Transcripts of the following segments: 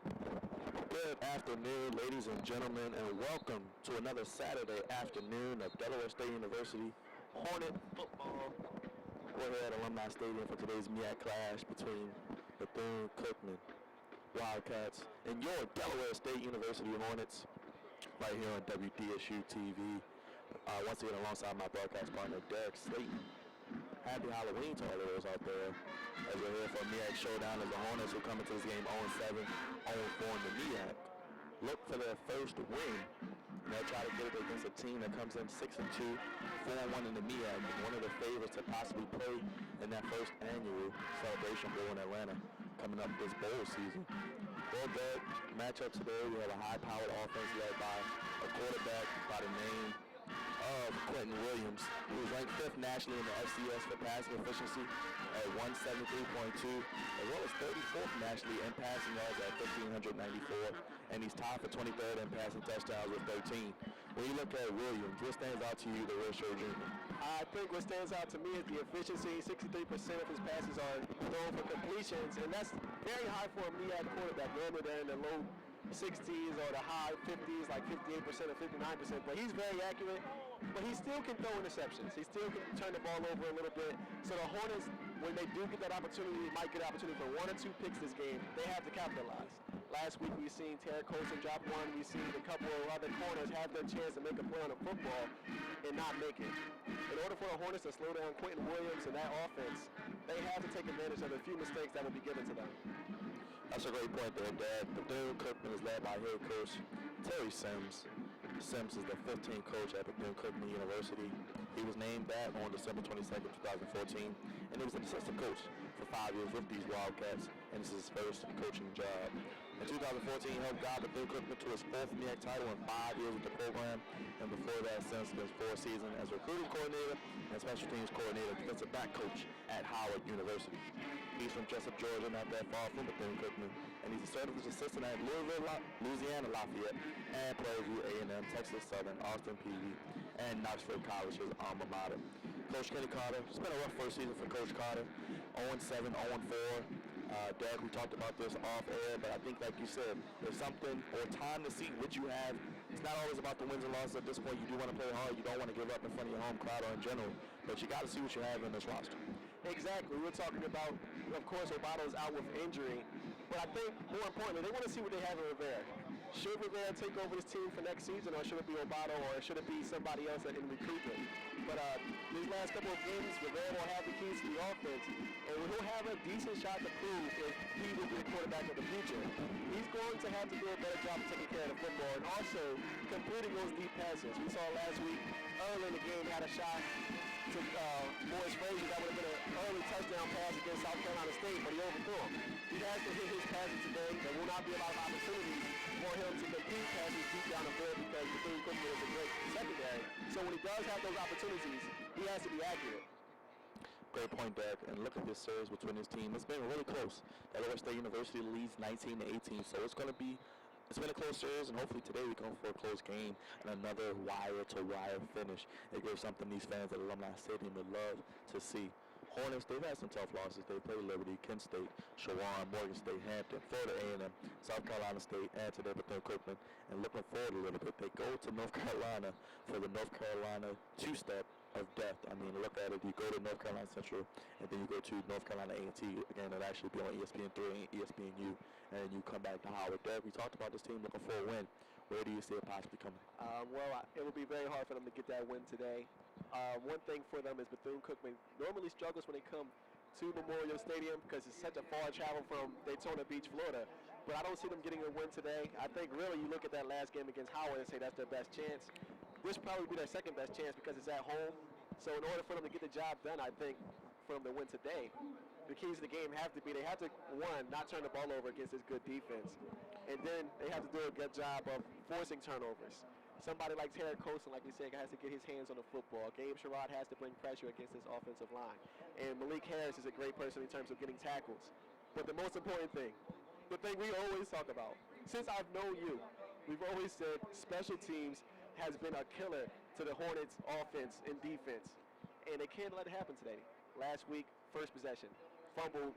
Good afternoon, ladies and gentlemen, and welcome to another Saturday afternoon of Delaware State University Hornet football. We're here at Alumni Stadium for today's MEAC clash between Bethune-Cookman Wildcats and your Delaware State University Hornets right here on DSU-TV. Once again, alongside my broadcast partner, Derek Slayton. Happy Halloween to all of those out there as we're here for a MEAC showdown as the Hornets will come into this game 0-7, 0-4 in the MEAC. Look for their first win. And they'll try to get it against a team that comes in 6-2, 4-1 in the MEAC, and one of the favorites to possibly play in that first annual Celebration Bowl in Atlanta coming up this bowl season. Well, good matchup today. We have a high-powered offense led by a quarterback by the name of Quentin Williams, who was ranked 5th nationally in the FCS for passing efficiency at 173.2, as well as 34th nationally in passing yards at 1,594, and he's tied for 23rd in passing touchdowns with 13. When you look at Williams, what stands out to you, the redshirt junior? I think what stands out to me is the efficiency. 63% of his passes are thrown for completions, and that's very high for a MEAC quarterback. Normally they're in the low 60s or the high 50s, like 58% or 59%, but he's very accurate. But he still can throw interceptions. He still can turn the ball over a little bit. So the Hornets, when they do get that opportunity, might get an opportunity for 1 or 2 picks this game, they have to capitalize. Last week we've seen Terry Colson drop one. We've seen a couple of other corners have their chance to make a play on the football and not make it. In order for the Hornets to slow down Quentin Williams and that offense, they have to take advantage of the few mistakes that will be given to them. That's a great point there, Dad. Bethune-Cookman is led by head coach Terry Sims. Sims is the 15th coach at Bethune-Cookman University. He was named that on December 22nd, 2014, and he was an assistant coach for 5 years with these Wildcats, and this is his first coaching job. In 2014, he helped guide Bethune-Cookman to his 4th MEAC title in 5 years with the program, and before that, Sims spent 4 seasons as recruiting coordinator and special teams coordinator, defensive back coach at Howard University. He's from Jessup, Georgia, not that far from Bethune-Cookman, and he's a certified assistant at Louisville, Louisiana Lafayette, and Prairie A&M, Texas Southern, Austin Peay, and Knoxville College, his alma mater. Coach Kenny Carter, it's been a rough first season for Coach Carter, 0-7, 0-4. Derek, we talked about this off air, but I think, like you said, there's something or time to see what you have. It's not always about the wins and losses at this point. You do want to play hard. You don't want to give up in front of your home crowd or in general, but you got to see what you have in this roster. Exactly. We're talking about, of course, Obato's out with injury, but I think more importantly, they want to see what they have in Rivera. Should Rivera take over this team for next season, or should it be Obato, or should it be somebody else in recruitment? But these last couple of games, Rivera will have the keys to the offense, and he'll have a decent shot to prove if he will be the quarterback of the future. He's going to have to do a better job of taking care of the football and also completing those deep passes. We saw last week, early in the game, had a shot to Morris Frazier that would have been an early touchdown pass against South Carolina State, but he overthrew him. He has to hit his passes today. There will not be a lot of opportunities for him to complete passes deep down the field because Bethune-Cookman is a great secondary. So when he does have those opportunities, he has to be accurate. Great point, Derek. And look at this series between this team. It's been really close. Delaware State University leads 19-18, so it's been a close series, and hopefully today we come for a close game and another wire-to-wire finish. It gives something these fans at Alumni Stadium would love to see. Hornets, they've had some tough losses. They've played Liberty, Kent State, Shawan, Morgan State, Hampton, Florida A&M, South Carolina State, and today Bethune-Cookman. And looking forward a little bit, they go to North Carolina for the North Carolina two-step of death. I mean, look at it. You go to North Carolina Central, and then you go to North Carolina A&T. Again, it'll actually be on ESPN3 and ESPNU, and then you come back to Howard. Derek, we talked about this team looking for a win. Where do you see it possibly coming? It will be very hard for them to get that win today. One thing for them is Bethune-Cookman normally struggles when they come to Memorial Stadium because it's such a far travel from Daytona Beach, Florida. But I don't see them getting a win today. I think really you look at that last game against Howard and say that's their best chance. This will probably be their second best chance because it's at home. So in order for them to get the job done, I think for them to win today, the keys to the game have to be they have to, one, not turn the ball over against this good defense. And then they have to do a good job of forcing turnovers. Somebody like Terry Colson, like we said, has to get his hands on the football. Gabe Sherrod has to bring pressure against this offensive line. And Malik Harris is a great person in terms of getting tackles. But the most important thing, the thing we always talk about, since I've known you, we've always said special teams has been a killer to the Hornets offense and defense. And they can't let it happen today. Last week, first possession, fumble,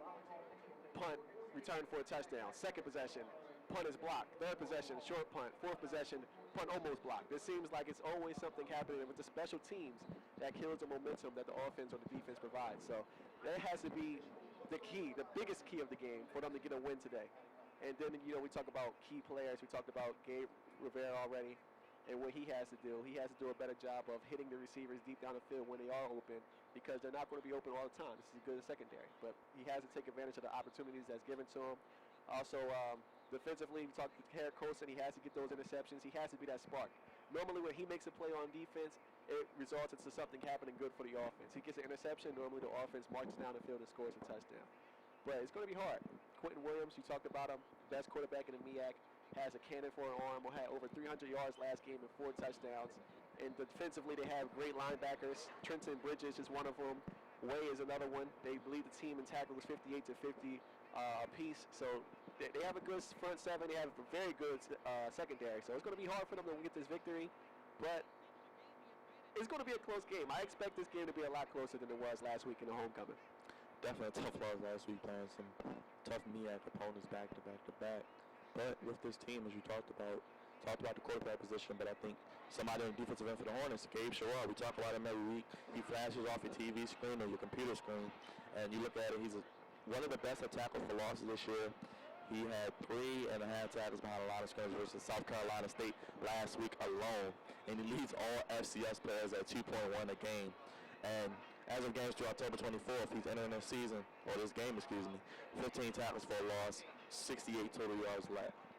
punt, return for a touchdown. Second possession, punt is blocked. Third possession, short punt. Fourth possession, punt almost blocked. It seems like it's always something happening with the special teams that kills the momentum that the offense or the defense provides. So that has to be the key, the biggest key of the game for them to get a win today. And then, you know, we talk about key players. We talked about Gabe Rivera already and what he has to do. He has to do a better job of hitting the receivers deep down the field when they are open, because they're not going to be open all the time. This is good secondary. But he has to take advantage of the opportunities that's given to him. Also, defensively, we talked to Herrick Colson. He has to get those interceptions. He has to be that spark. Normally, when he makes a play on defense, it results into something happening good for the offense. He gets an interception. Normally, the offense marches down the field and scores a touchdown. But it's going to be hard. Quentin Williams, you talked about him, best quarterback in the MEAC, has a cannon for an arm, had over 300 yards last game and 4 touchdowns. And defensively, they have great linebackers. Trenton Bridges is one of them. Way is another one. They lead the team in tackles 58 to 50 apiece. So they have a good front seven. They have a very good secondary. So it's going to be hard for them to get this victory. But it's going to be a close game. I expect this game to be a lot closer than it was last week in the homecoming. Definitely a tough loss last week, playing some tough MEAC opponents back to back to back. But with this team, as you talked about the quarterback position, but I think somebody on the defensive end for the Hornets, Gabe Sherrod, we talk about him every week. He flashes off your TV screen or your computer screen, and you look at it, he's one of the best at tackles for losses this year. He had 3.5 tackles behind a line of scrimmage versus South Carolina State last week alone, and he leads all FCS players at 2.1 a game. And as of games through October 24th, he's entering this season, or this game, 15 tackles for a loss, 68 total yards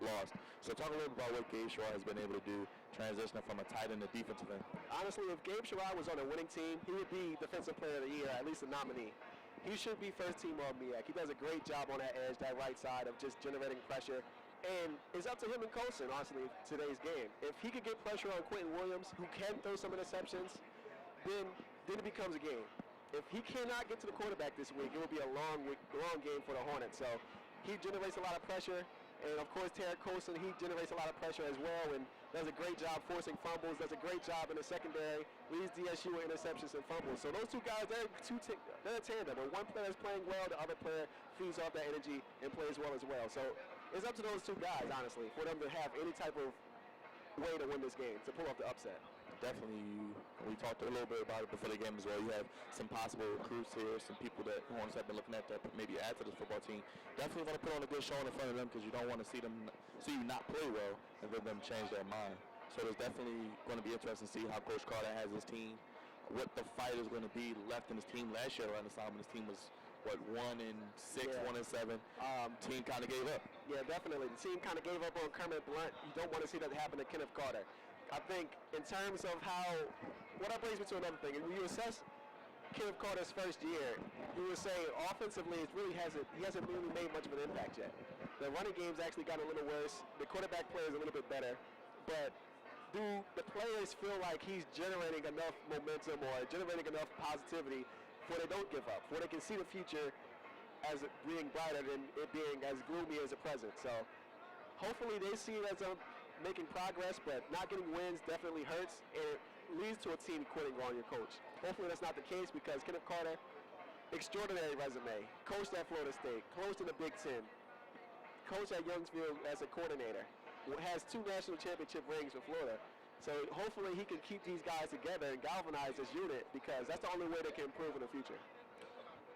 lost. So talk a little bit about what Gabe Sherrod has been able to do, transitioning from a tight end to defensive end. Honestly, if Gabe Sherrod was on a winning team, he would be Defensive Player of the Year, at least a nominee. He should be first team all MEAC. He does a great job on that edge, that right side of just generating pressure. And it's up to him and Colson, honestly, today's game. If he could get pressure on Quentin Williams, who can throw some interceptions, then it becomes a game. If he cannot get to the quarterback this week, it will be a long game for the Hornets. So he generates a lot of pressure. And, of course, Herrick Colson, he generates a lot of pressure as well and does a great job forcing fumbles, does a great job in the secondary, leads DSU in interceptions and fumbles. So those two guys, they're a tandem. When one player is playing well, the other player feeds off that energy and plays well as well. So it's up to those two guys, honestly, for them to have any type of way to win this game, to pull off the upset. Definitely, we talked a little bit about it before the game as well. You have some possible recruits here, some people that Hornets have been looking at that maybe add to this football team. Definitely want to put on a good show in front of them, because you don't want to see you not play well and then them change their mind. So there's definitely going to be interesting to see how Coach Carter has his team, what the fight is going to be left in his team. Last year around this time, when his team was 1-6, 1-7. Team kind of gave up. Yeah, definitely. The team kind of gave up on Kermit Blunt. You don't want to see that happen to Kenneth Carter. I think in terms of what that brings me to another thing, when you assess Kenneth Carter's first year, you would say offensively he hasn't really made much of an impact yet. The running game's actually gotten a little worse. The quarterback play is a little bit better. But do the players feel like he's generating enough momentum or generating enough positivity where they don't give up, where they can see the future as it being brighter than it being as gloomy as the present? So hopefully they see it as making progress, but not getting wins definitely hurts, and it leads to a team quitting on your coach. Hopefully that's not the case, because Kenneth Carter, extraordinary resume, coached at Florida State, coached in the Big Ten, coached at Youngsville as a coordinator, has 2 national championship rings with Florida. So hopefully he can keep these guys together and galvanize this unit, because that's the only way they can improve in the future.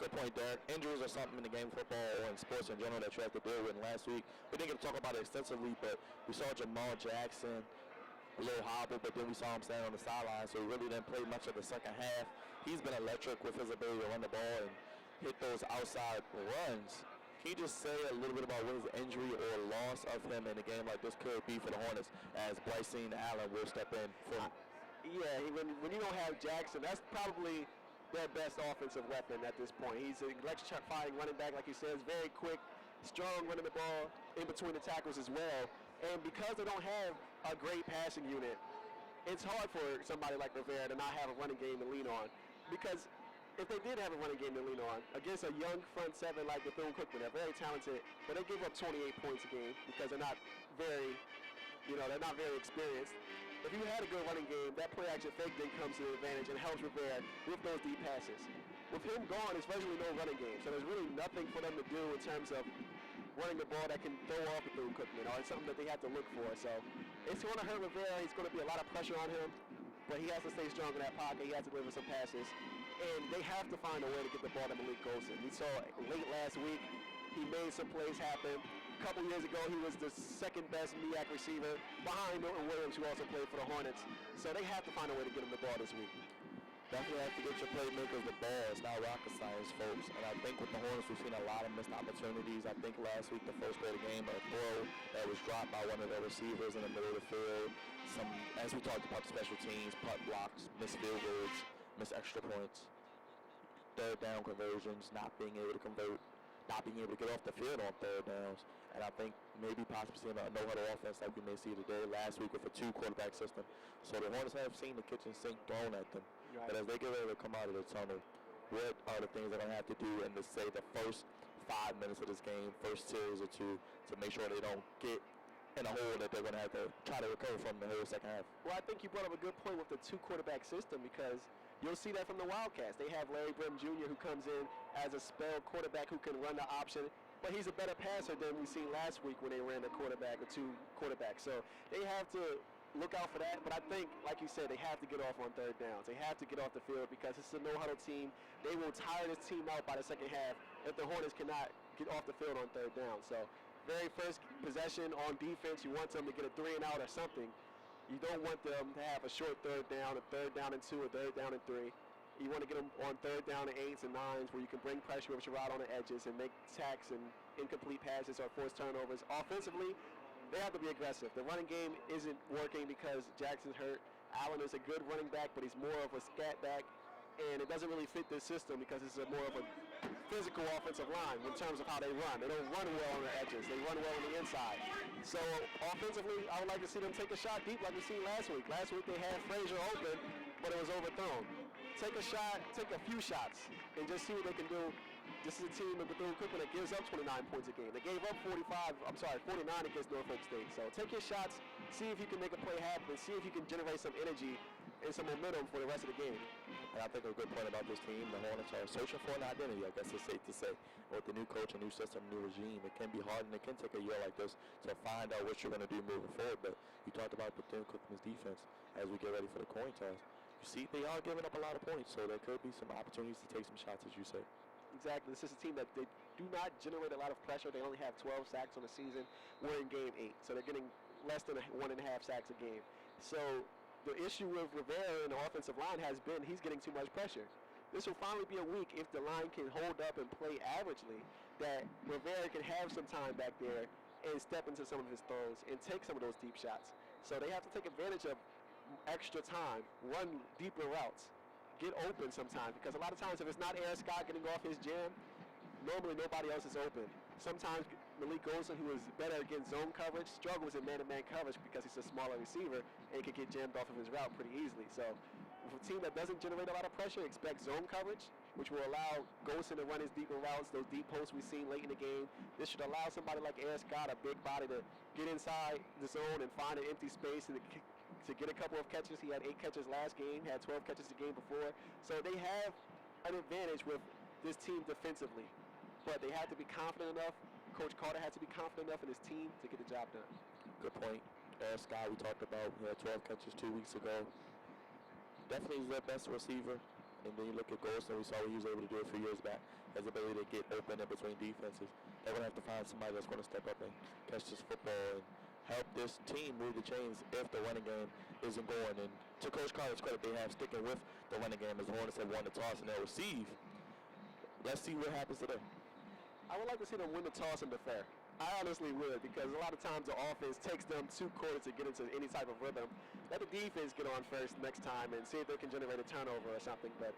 Good point, Derek. Injuries are something in the game of football or in sports in general that you have to deal with. And last week, we didn't get to talk about it extensively, but we saw Jamal Jackson, a little hobble, but then we saw him standing on the sideline, so he really didn't play much of the second half. He's been electric with his ability to run the ball and hit those outside runs. Can you just say a little bit about what his injury or loss of him in a game like this could be for the Hornets, as Brycene Allen will step in for him? Yeah, when you don't have Jackson, that's probably their best offensive weapon at this point. He's an electrifying running back, like you said, very quick, strong running the ball in between the tackles as well. And because they don't have a great passing unit, it's hard for somebody like Rivera to not have a running game to lean on. Because if they did have a running game to lean on against a young front seven like Bethune-Cookman, they're very talented, but they give up 28 points a game because they're not very experienced. If you had a good running game, that play action fake then comes to the advantage and helps Rivera with those deep passes. With him gone, there's virtually no running game, so there's really nothing for them to do in terms of running the ball that can throw off Bethune-Cookman, or it's something that they have to look for. So it's going to hurt Rivera. It's going to be a lot of pressure on him, but he has to stay strong in that pocket. He has to deliver some passes, and they have to find a way to get the ball to Malik Golson. We saw late last week he made some plays happen. A couple years ago, he was the second best MEAC receiver behind Norton Williams, who also played for the Hornets. So they have to find a way to get him the ball this week. Definitely have to get your playmakers the ball. It's not rocket science, folks. And I think with the Hornets, we've seen a lot of missed opportunities. I think last week, the first play of the game, a throw that was dropped by one of their receivers in the middle of the field. Some, as we talked about, special teams, punt blocks, missed field goals, missed extra points, third down conversions, not being able to convert, not being able to get off the field on third downs. And I think maybe possibly seeing a no-huddle offense like we may see today last week with a 2-quarterback system. So the Hornets have seen the kitchen sink thrown at them. Right. But as they get ready to come out of the tunnel, what are the things they're going to have to do in the, say, the first 5 minutes of this game, first series or two, to make sure they don't get in a hole that they're going to have to try to recover from the whole second half? Well, I think you brought up a good point with the 2-quarterback system, because you'll see that from the Wildcats. They have Larry Brim Jr., who comes in as a spell quarterback who can run the option, but he's a better passer than we seen last week when they ran the quarterback, the 2 quarterbacks. So they have to look out for that. But I think, like you said, they have to get off on third downs. They have to get off the field, because it's a no-huddle team. They will tire this team out by the second half if the Hornets cannot get off the field on third down. So very first possession on defense, you want them to get a 3-and-out or something. You don't want them to have a short third down, a third down and 2, a third down and 3. You want to get them on third down and 8s and 9s, where you can bring pressure with your route on the edges and make sacks and incomplete passes or forced turnovers. Offensively, they have to be aggressive. The running game isn't working because Jackson's hurt. Allen is a good running back, but he's more of a scat back, and it doesn't really fit this system because it's more of a physical offensive line in terms of how they run. They don't run well on the edges. They run well on the inside. So offensively, I would like to see them take a shot deep like we seen last week. Last week they had Frazier open, but it was overthrown. Take a shot, take a few shots, and just see what they can do. This is a team in Bethune-Cookman that gives up 29 points a game. They gave up 49 against Norfolk State. So take your shots, see if you can make a play happen, see if you can generate some energy and some momentum for the rest of the game. And I think a good point about this team, the Hornets are searching for an identity, I guess it's safe to say. With the new coach, a new system, new regime, it can be hard, and it can take a year like this to find out what you're going to do moving forward. But you talked about Bethune-Cookman's defense as we get ready for the coin toss. You see, they are giving up a lot of points, so there could be some opportunities to take some shots, as you said. Exactly. This is a team that they do not generate a lot of pressure. They only have 12 sacks on the season. We're in game 8, so they're getting less than 1.5 sacks a game. So the issue with Rivera and the offensive line has been he's getting too much pressure. This will finally be a week, if the line can hold up and play averagely, that Rivera can have some time back there and step into some of his throws and take some of those deep shots. So they have to take advantage of extra time, run deeper routes, get open sometimes, because a lot of times if it's not Aaron Scott getting off his jam, normally nobody else is open. Sometimes Malik Golson, who is better against zone coverage, struggles in man-to-man coverage because he's a smaller receiver and can get jammed off of his route pretty easily. So with a team that doesn't generate a lot of pressure, expect zone coverage, which will allow Golson to run his deeper routes, those deep posts we've seen late in the game. This should allow somebody like Aaron Scott, a big body, to get inside the zone and find an empty space and to get a couple of catches. He had 8 catches last game, had 12 catches the game before. So they have an advantage with this team defensively, but they have to be confident enough. Coach Carter has to be confident enough in his team to get the job done. Good point. Aaron Scott, we talked about, he had 12 catches 2 weeks ago. Definitely their best receiver. And then you look at Golson, we saw what he was able to do a few years back. His ability to get open in between defenses. They're going to have to find somebody that's going to step up and catch this football and help this team move the chains if the running game isn't going. And to Coach Carter's credit, they have sticking with the running game as the Hornets have won the toss and they'll receive. Let's see what happens today. I would like to see them win the toss and defer. I honestly would, because a lot of times the offense takes them 2 quarters to get into any type of rhythm. Let the defense get on first next time and see if they can generate a turnover or something. But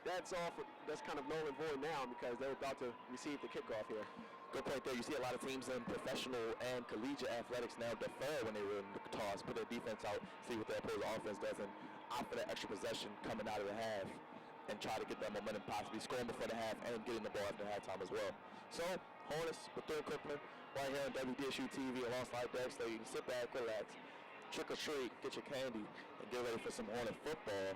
that's kind of null and void now because they're about to receive the kickoff here. Good point there. You see a lot of teams in professional and collegiate athletics now defer when they win the toss, put their defense out, see what their opposing offense does, and opt for that extra possession coming out of the half and try to get that momentum, possibly scoring before the half and getting the ball after halftime as well. So, Hornets, Bethune-Cookman, right here on DSU-TV alongside Dex, so you can sit back, relax, trick or treat, get your candy, and get ready for some Hornet football.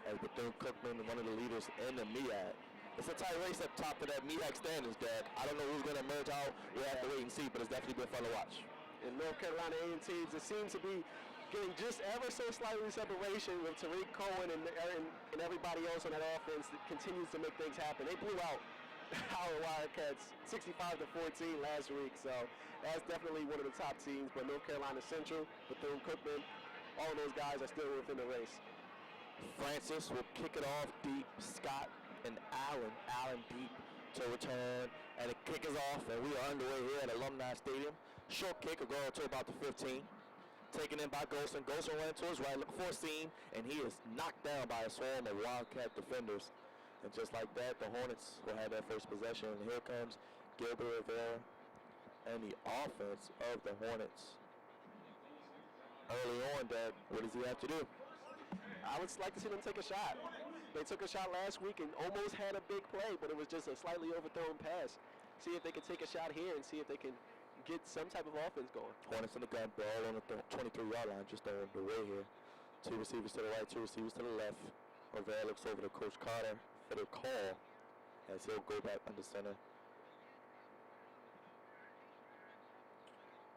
As Bethune-Cookman, one of the leaders in the MEAC, It's a tight race up top of that MEAC standings, Dad. I don't know who's going to emerge out. We'll have to wait and see, but it's definitely been fun to watch. In North Carolina A&T, it seems to be getting just ever so slightly separation with Tariq Cohen and everybody else on that offense that continues to make things happen. They blew out our Wildcats 65-14 last week, so that's definitely one of the top teams. But North Carolina Central, Bethune-Cookman, all of those guys are still within the race. Francis will kick it off deep. Scott and Allen deep to return, and the kick is off, and we are underway here at Alumni Stadium. Short kick will go to about the 15. Taken in by Golson. Golson ran to his right, looking for a seam, and he is knocked down by a swarm of Wildcat defenders. And just like that, the Hornets will have that first possession, and here comes Gilbert Rivera and the offense of the Hornets. Early on, Dad, what does he have to do? I would like to see them take a shot. They took a shot last week and almost had a big play, but it was just a slightly overthrown pass. See if they can take a shot here and see if they can get some type of offense going. Hornets in the gun, ball on the 23-yard line, just on the way here. Two receivers to the right, two receivers to the left. Rivera looks over to Coach Carter for the call as he'll go back under center.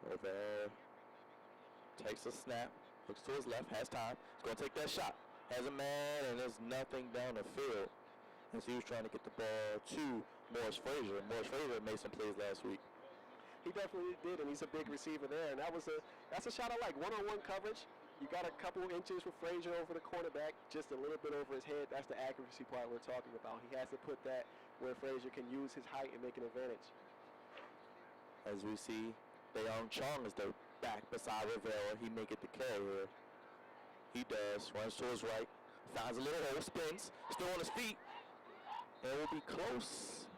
Rivera takes a snap, looks to his left, has time. He's going to take that shot. Has a man, and there's nothing down the field. And so he was trying to get the ball to Morris Frazier. Morris Frazier made some plays last week. He definitely did, and he's a big receiver there. And that's a shot I like. One-on-one coverage. You got a couple inches with Frazier over the cornerback, just a little bit over his head. That's the accuracy part we're talking about. He has to put that where Frazier can use his height and make an advantage. As we see, Dayon Chong is the back beside Rivera. He may get the carry here. He does. Runs to his right. Finds a little hole. Spins. Still on his feet. And will be close.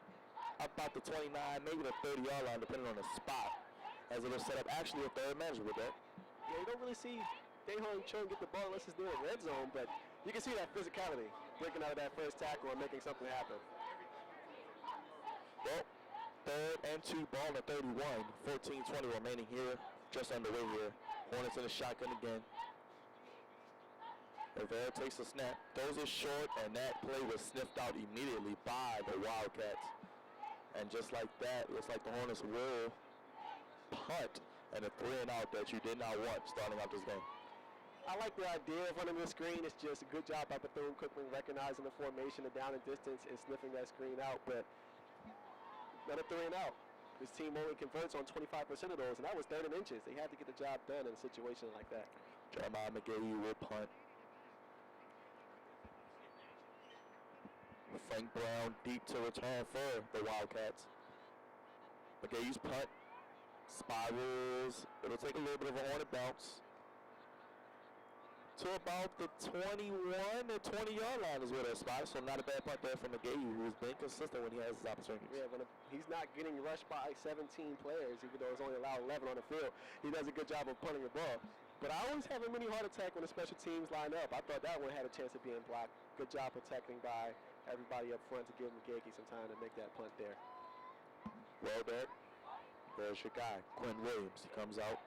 About the 29, maybe the 30-yard line, depending on the spot. As it'll set up actually a third manager with that. Yeah, you don't really see Dayon Chong get the ball unless it's near a red zone, but you can see that physicality breaking out of that first tackle and making something happen. Well, third and 2, ball at 31. 14-20 remaining here. Just underway here. Hornets in the shotgun again. Rivera takes a snap, throws it short, and that play was sniffed out immediately by the Wildcats. And just like that, looks like the Hornets will punt and a 3-and-out that you did not want starting out this game. I like the idea of running the screen. It's just a good job by Bethune-Cookman recognizing the formation, the down and distance, and sniffing that screen out. But not a 3-and-out. This team only converts on 25% of those, and that was 3rd and inches. They had to get the job done in a situation like that. Jeremiah McGahee will punt. Frank Brown deep to return for the Wildcats. McGahee's punt spirals. It'll take a little bit of a Hornet bounce to about the 21 to 20-yard line is where they're spotted. So not a bad punt there from McGahee, who's been consistent when he has his opportunities. Yeah, but he's not getting rushed by 17 players, even though it's only allowed 11 on the field. He does a good job of punting the ball. But I always have a mini heart attack when the special teams line up. I thought that one had a chance of being blocked. Good job protecting by everybody up front to give McGahee some time to make that punt there. Well, Dad, there's your guy, Quinn Williams. He comes out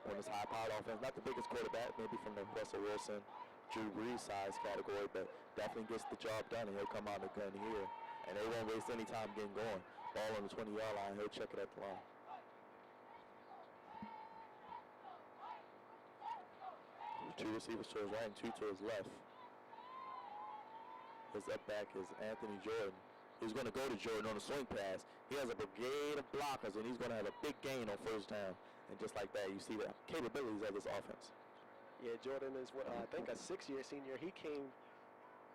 on his high-powered offense. Not the biggest quarterback, maybe from the Russell Wilson, Drew Brees size category, but definitely gets the job done, and he'll come out in the gun here. And they won't waste any time getting going. Ball on the 20-yard line, he'll check it at the line. Two receivers to his right and two to his left. His up back is Anthony Jordan. He's going to go to Jordan on the swing pass. He has a brigade of blockers, and he's going to have a big gain on first down. And just like that, you see the capabilities of this offense. Yeah, Jordan is, I think, a 6-year senior. He came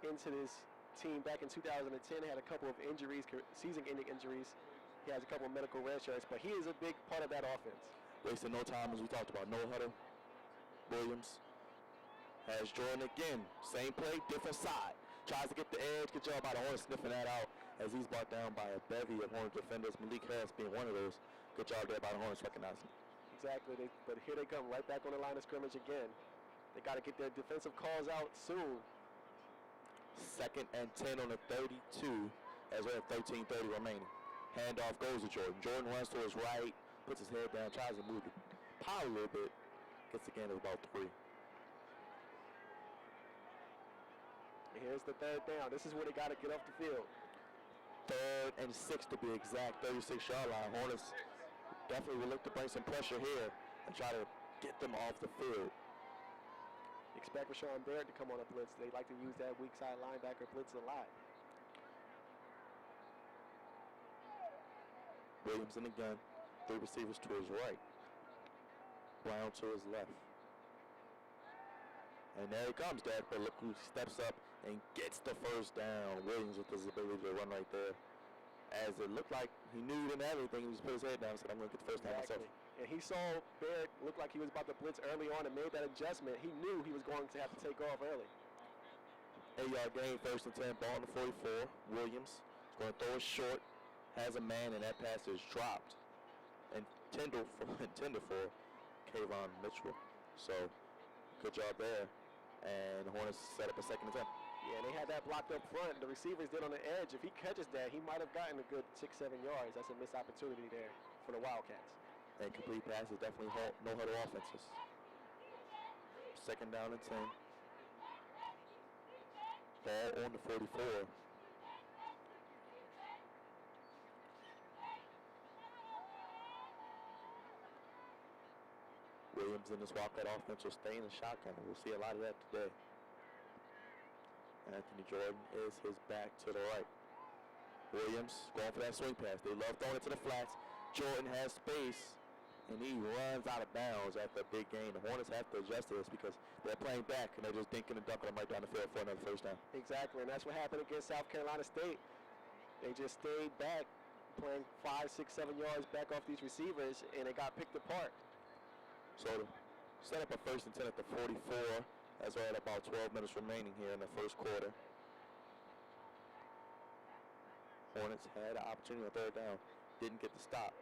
into this team back in 2010, had a couple of injuries, season-ending injuries. He has a couple of medical red shirts, but he is a big part of that offense. Wasting no time, as we talked about. No huddle. Williams has Jordan again. Same play, different side. Tries to get the edge. Good job by the Hornets sniffing that out as he's brought down by a bevy of Hornet defenders. Malik Harris being one of those. Good job there by the Hornets recognizing. Exactly, but here they come right back on the line of scrimmage again. They got to get their defensive calls out soon. 2nd and 10 on the 32 as we have 13:30 remaining. Handoff goes to Jordan. Jordan runs to his right, puts his head down, tries to move the power a little bit. Gets the gain of about 3. And here's the 3rd down. This is where they got to get off the field. 3rd and 6 to be exact, 36-yard line. Hornets definitely will look to bring some pressure here and try to get them off the field. Expect Rashawn Barrett to come on a blitz. They like to use that weak side linebacker blitz a lot. Williams in the gun. 3 receivers to his right. Brown to his left. And there he comes, Derek, but look who steps up and gets the first down. Williams with his ability to run right there. As it looked like he knew he didn't have anything, he just put his head down and said, I'm going to get the first down myself. And he saw Barrett look like he was about to blitz early on and made that adjustment. He knew he was going to have to take off early. 8-yard gain, 1st and 10, ball on the 44. Williams is going to throw it short, has a man, and that pass is dropped. Intended for Kayvon Mitchell. So, good job there. And the Hornets set up a 2nd and 10. Yeah, they had that blocked up front. The receivers did on the edge. If he catches that, he might have gotten a good 6-7 yards. That's a missed opportunity there for the Wildcats. And complete passes, definitely no huddle offenses. 2nd down and 10. Ball on the 44. Williams in this Wildcat offense will stay in the shotgun. We'll see a lot of that today. Anthony Jordan is his back to the right. Williams going for that swing pass. They love throwing it to the flats. Jordan has space, and he runs out of bounds after a big gain. The Hornets have to adjust to this because they're playing back, and they're just dinking and dunking them right down the field for another first down. Exactly, and that's what happened against South Carolina State. They just stayed back, playing 5, 6, 7 yards back off these receivers, and they got picked apart. So to set up a 1st and 10 at the 44, as we're at about 12 minutes remaining here in the first quarter. Hornets had an opportunity on 3rd down, didn't get the stop.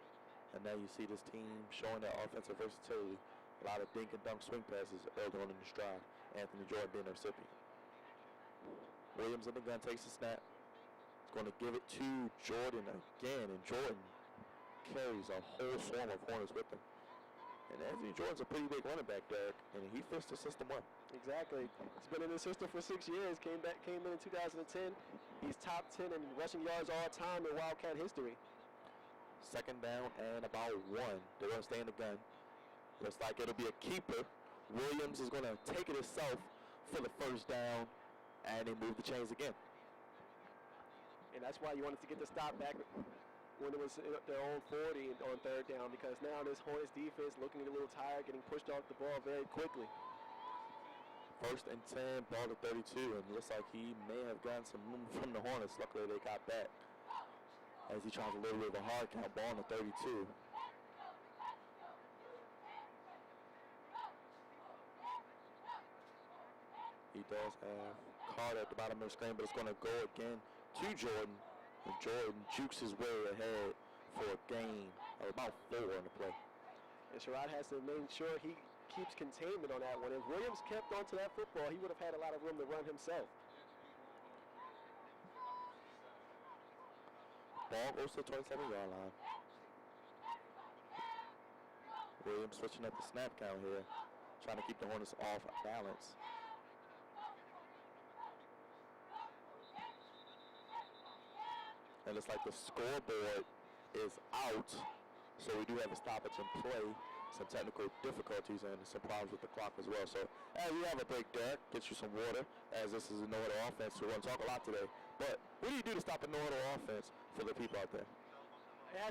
And now you see this team showing their offensive versatility. A lot of dink and dunk swing passes early on in this drive. Anthony Jordan being the recipient. Williams in the gun takes the snap. He's going to give it to Jordan again, and Jordan carries a whole swarm of Hornets with him. And Anthony Jordan's a pretty big running back, Derek, and he fits the system well. Exactly. He's been in the system for 6 years. Came in 2010. He's top 10 in rushing yards all time in Wildcat history. 2nd down and about 1. They're going to stay in the gun. Looks like it'll be a keeper. Williams is going to take it himself for the first down, and they move the chains again. And that's why you wanted to get the stop back when it was their own 40 on 3rd down, because now this Hornets defense looking a little tired, getting pushed off the ball very quickly. 1st and 10, ball to 32, and looks like he may have gotten some room from the Hornets. Luckily, they got back as he tries a little bit of a hard count, ball on the 32. He does have Carter at the bottom of the screen, but it's going to go again to Jordan. And Jordan jukes his way ahead for a gain of about 4 on the play. And Sherrod has to make sure he keeps containment on that one. If Williams kept onto that football, he would have had a lot of room to run himself. Ball goes to the 27-yard line. Williams switching up the snap count here, trying to keep the Hornets off balance. And it looks like the scoreboard is out, so we do have a stoppage in play. Some technical difficulties and some problems with the clock as well. So as we have a break, Derek, get you some water, as this is a no-huddle offense. We're going to talk a lot today. But what do you do to stop a no-huddle offense for the people out there?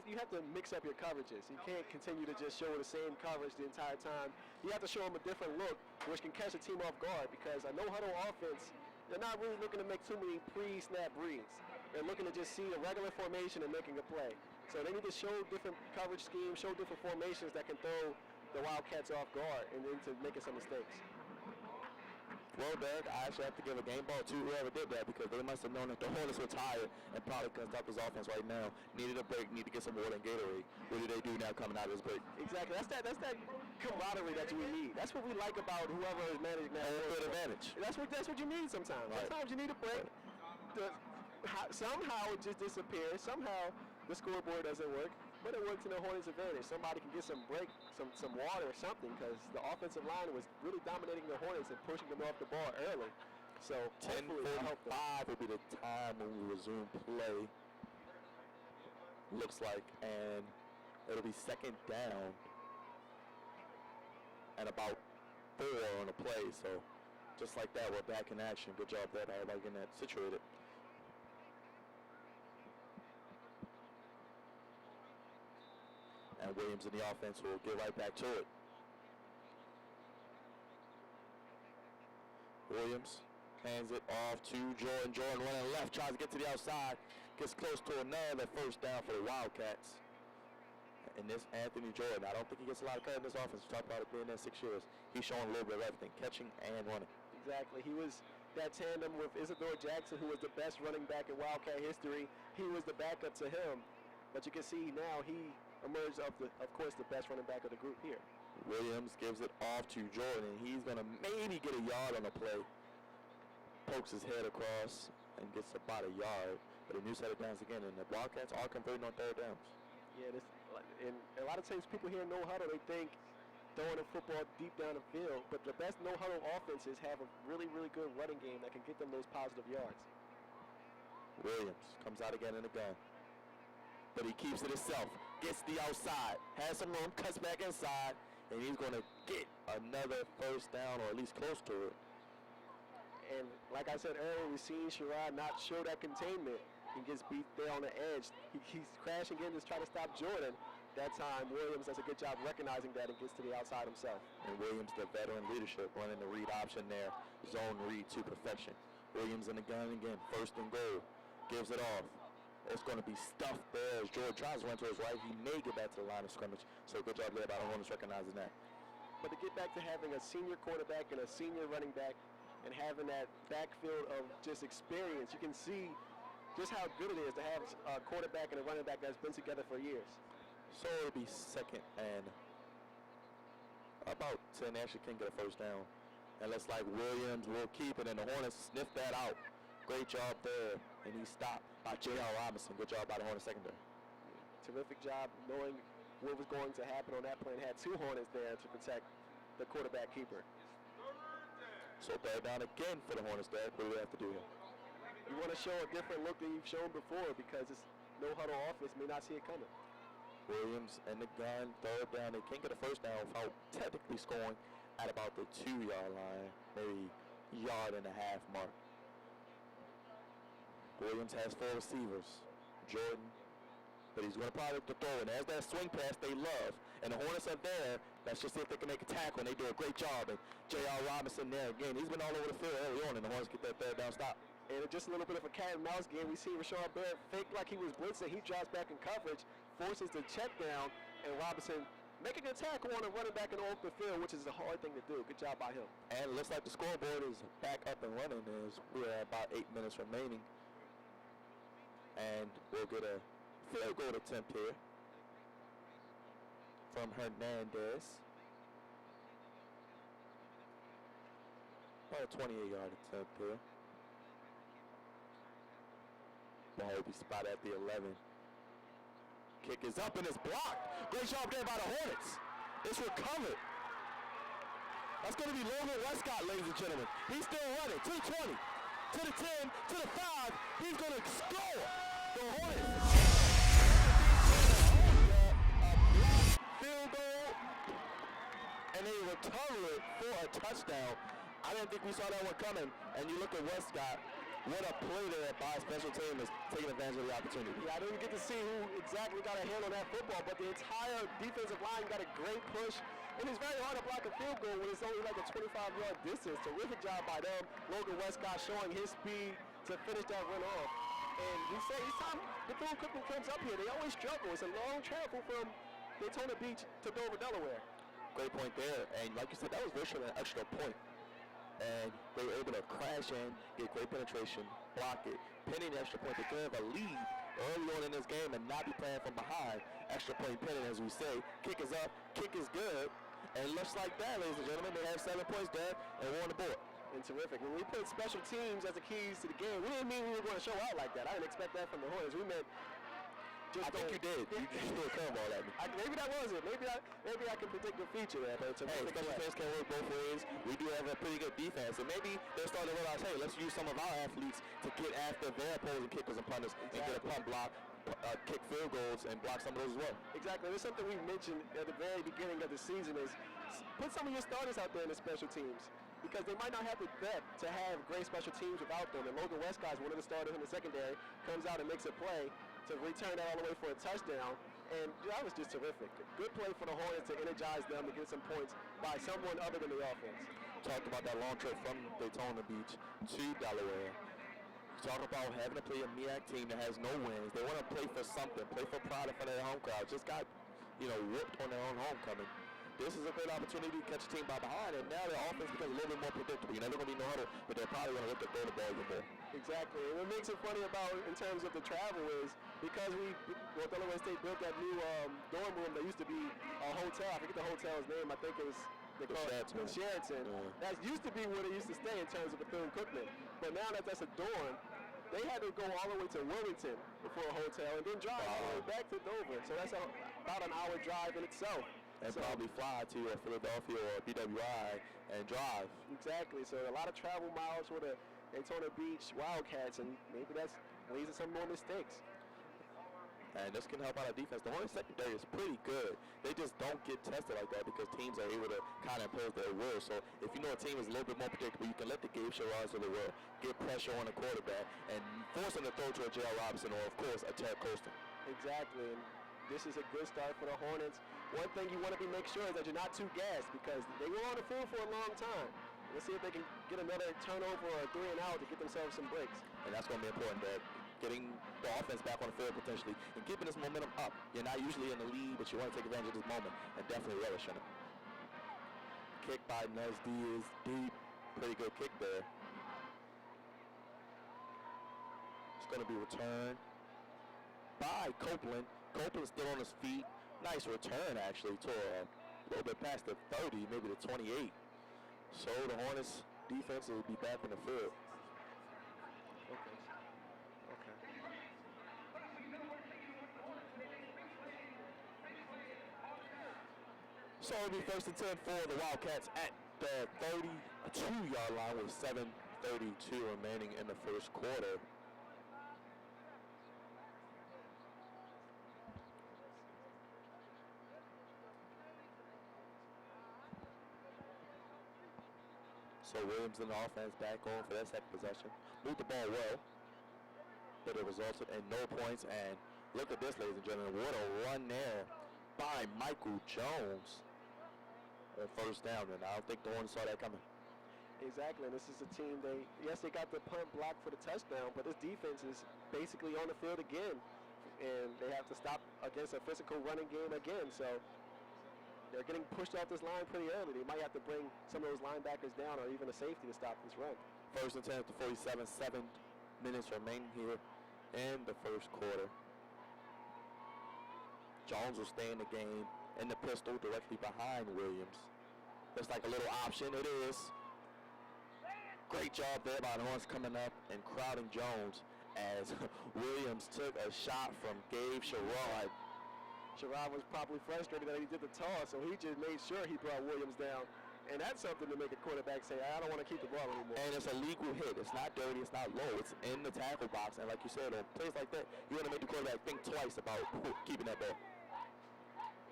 You have to mix up your coverages. You can't continue to just show the same coverage the entire time. You have to show them a different look, which can catch a team off guard, because a no-huddle offense, they're not really looking to make too many pre-snap reads. They're looking to just see a regular formation and making a play. So they need to show different coverage schemes, show different formations that can throw the Wildcats off guard and into making some mistakes. Well, Derek, I actually have to give a game ball to whoever did that, because they must have known that the Hornets were tired and probably couldn't stop this offense right now. Needed a break, need to get some water and Gatorade. What do they do now coming out of this break? Exactly. That's that camaraderie that we need. That's what we like about whoever is managing that. Home field advantage. That's what you need sometimes. Right. Sometimes you need a break. Somehow it just disappears. Somehow the scoreboard doesn't work, but it works in the Hornets' advantage. Somebody can get some break, some water or something, because the offensive line was really dominating the Hornets and pushing them off the ball early. So 10:45 will be the time when we resume play. looks like, and it'll be second down and about 4 on the play. So just like that, we're back in action. Good job there by everybody getting that situated. And Williams in the offense will get right back to it. Williams hands it off to Jordan. Jordan running left, tries to get to the outside, gets close to another first down for the Wildcats. And this Anthony Jordan, I don't think he gets a lot of credit in this offense. We talked about it being there 6 years. He's showing a little bit of everything, catching and running. Exactly. He was that tandem with Isidore Jackson, who was the best running back in Wildcat history. He was the backup to him. But you can see now he emerged of course, the best running back of the group here. Williams gives it off to Jordan. He's going to maybe get a yard on the play. Pokes his head across and gets about a yard. But a new set of downs again, and the Wildcats are converting on third downs. Yeah, and a lot of times people hear no huddle, they think throwing a football deep down the field. But the best no huddle offenses have a really, really good running game that can get them those positive yards. Williams comes out again in the gun. But he keeps it himself, gets the outside, has some room, cuts back inside, and he's going to get another first down, or at least close to it. And like I said earlier, we've seen Sherrod not show that containment. He gets beat there on the edge. He's crashing in to try to stop Jordan. That time, Williams does a good job recognizing that and gets to the outside himself. And Williams, the veteran leadership, running the read option there, zone read to perfection. Williams in the gun again, first and goal, gives it off. It's going to be stuffed there as Jordan tries to run to his right. He may get back to the line of scrimmage. So good job there by the Hornets recognizing that. But to get back to having a senior quarterback and a senior running back and having that backfield of just experience, you can see just how good it is to have a quarterback and a running back that's been together for years. So it'll be second and about 10. They actually can't get a first down. And looks like Williams will keep it, and the Hornets sniff that out. Great job there, and he stopped by J.R. Robinson. Good job by the Hornets secondary. Terrific job knowing what was going to happen on that play, and had 2 Hornets there to protect the quarterback keeper. So third down again for the Hornets there. What do we have to do here? You want to show a different look than you've shown before, because it's no huddle offense, may not see it coming. Williams in the gun, third down. They can't get a first down without technically scoring at about the 2-yard line, maybe yard and a half mark. Williams has 4 receivers. Jordan, but he's going to probably throw it. As that swing pass they love, and the Hornets are there. Let's just see if they can make a tackle, and they do a great job. And J.R. Robinson there again. He's been all over the field early on, and the Hornets get that third down stop. And just a little bit of a cat and mouse game. We see Rashard Barrett fake like he was blitzing. He drops back in coverage, forces the check down, and Robinson making a tackle on a running back and off the field, which is a hard thing to do. Good job by him. And it looks like the scoreboard is back up and running as we're at about 8 minutes remaining. And we'll get a field goal attempt here from Hernandez. About a 28-yard attempt here. Ball will be spotted at the 11. Kick is up and it's blocked. Great job there by the Hornets. It's recovered. That's going to be Logan Westcott, ladies and gentlemen. He's still running to the 20, to the 10, to the 5. He's going to score. The Hornets. A blocked field goal, and they recover it for a touchdown. I didn't think we saw that one coming. And you look at Westcott. What a play there by special team is taking advantage of the opportunity. Yeah, I didn't get to see who exactly got a hand on that football, but the entire defensive line got a great push. And it's very hard to block a field goal when it's only like a 25-yard distance. Terrific job by them. Logan Westcott showing his speed to finish that run off. And we say each time Bethune-Cookman comes up here, they always struggle. It's a long travel from Daytona Beach to Dover, Delaware. Great point there. And like you said, that was virtually an extra point. And they were able to crash in, get great penetration, block it, pinning the extra point. They could have a lead early on in this game and not be playing from behind. Extra point pinning, as we say. Kick is up, kick is good. And looks like that, ladies and gentlemen. They have 7 points there and 1 on the board. And terrific. When we put special teams as the keys to the game, we didn't mean we were going to show out like that. I didn't expect that from the Hornets. We meant just I think you did. You just threw a curveball at me. Maybe that was it. Maybe I can predict the feature there. But hey, special teams can work both ways. We do have a pretty good defense. And maybe they're starting to realize, hey, let's use some of our athletes to get after their opposing kickers and punters and get a punt block. kick field goals and block some of those as well. Exactly. There's something we mentioned at the very beginning of the season is put some of your starters out there in the special teams because they might not have the depth to have great special teams without them. And Logan Westcott's one of the starters in the secondary, comes out and makes a play to return that all the way for a touchdown. And that was just terrific. Good play for the Hornets to energize them to get some points by someone other than the offense. Talked about that long trip from Daytona Beach to Delaware. Talk about having to play a MEAC team that has no wins. They want to play for something, play for pride in front of their home crowd. Just got, whooped on their own homecoming. This is a great opportunity to catch a team by behind, and now their offense becomes a little bit more predictable. They're going to be no huddle, but they're probably going to look to throw the ball even more. Exactly. And what makes it funny about in terms of the travel is because Delaware State built that new dorm room that used to be a hotel. I forget the hotel's name. I think it was the Sheraton. Yeah. That used to be where they used to stay in terms of Bethune-Cookman. But now that that's a dorm, they had to go all the way to Wilmington for a hotel and then drive all the way back to Dover. So that's about an hour drive in itself. And probably fly to Philadelphia or BWI and drive. Exactly. So a lot of travel miles for the Daytona Beach Wildcats, and maybe that's leads to some more mistakes. And this can help out our defense. The Hornets secondary is pretty good. They just don't get tested like that because teams are able to kind of impose their will. So if you know a team is a little bit more predictable, you can let the Gabe Sherrods of the world get pressure on the quarterback and force them to throw to a J.R. Robinson or, of course, a Ted Colston. Exactly. And this is a good start for the Hornets. One thing you want to make sure is that you're not too gassed because they were on the field for a long time. Let's see if they can get another turnover or a 3 and out to get themselves some breaks. And that's going to be important, Dad. Getting the offense back on the field potentially and keeping this momentum up. You're not usually in the lead, but you want to take advantage of this moment and definitely relish in it. Kick by Nesdy is deep. Pretty good kick there. It's going to be returned by Copeland. Copeland's still on his feet. Nice return, actually, to a little bit past the 30, maybe the 28. So the Hornets defense will be back in the field. So it'll be 1st and 10 for the Wildcats at the 32-yard line with 7:32 remaining in the first quarter. So Williams in the offense back on for that second possession. Moved the ball well, but it resulted in no points. And look at this, ladies and gentlemen. What a run there by Michael Jones on first down. And I don't think the Hornets saw that coming. Exactly, and this is a team, they got the punt block for the touchdown, but this defense is basically on the field again. And they have to stop against a physical running game again. So they're getting pushed off this line pretty early. They might have to bring some of those linebackers down or even a safety to stop this run. 1st and 10 at the 47, 7 minutes remaining here in the first quarter. Jones will stay in the game in the pistol directly behind Williams. Looks like a little option. It is. Great job there by the Hornets coming up and crowding Jones as Williams took a shot from Gabe Sherrod. Sherrod was probably frustrated that he did the toss, so he just made sure he brought Williams down. And that's something to make a quarterback say, I don't want to keep the ball anymore. And it's a legal hit. It's not dirty. It's not low. It's in the tackle box. And like you said, on plays like that, you want to make the quarterback think twice about keeping that ball.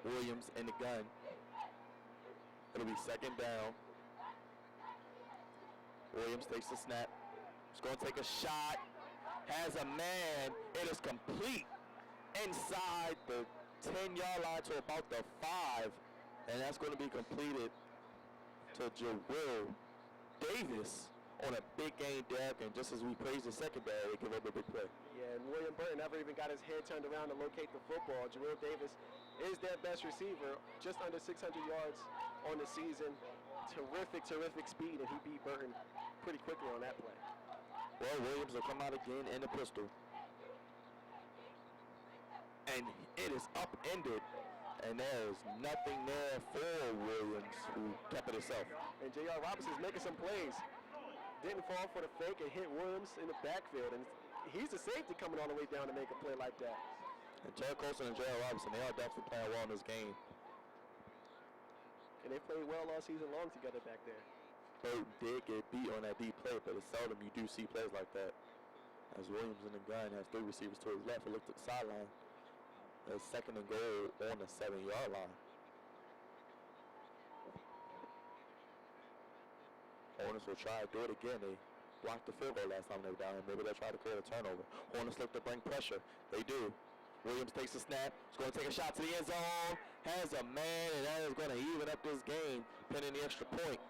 Williams in the gun. It'll be 2nd down. Williams takes the snap. He's going to take a shot. Has a man. It is complete inside the 10-yard line to about the 5. And that's going to be completed to Jawill Davis on a big game deck. And just as we praise the secondary, they give up a big play. Yeah, and William Burton never even got his head turned around to locate the football. Jawill Davis is their best receiver, just under 600 yards on the season. Terrific, terrific speed, and he beat Burton pretty quickly on that play. Well, Williams will come out again in the pistol. And it is upended, and there is nothing there for Williams, who kept it himself. And J.R. Robinson's making some plays. Didn't fall for the fake and hit Williams in the backfield. And he's the safety coming all the way down to make a play like that. And Ted Colson and J.R. Robinson, they are definitely playing well in this game. And they played well all season long together back there. Burton did get beat on that deep play, but it's seldom you do see plays like that. As Williams in the gun has 3 receivers to his left. He looked at the sideline. It's 2nd and goal on the 7-yard line. Hornets will try to do it again. They blocked the field goal last time they were down. Maybe they'll try to create a turnover. Hornets look to bring pressure. They do. Williams takes a snap. He's going to take a shot to the end zone. Has a man, and that is going to even up this game, pinning the extra point.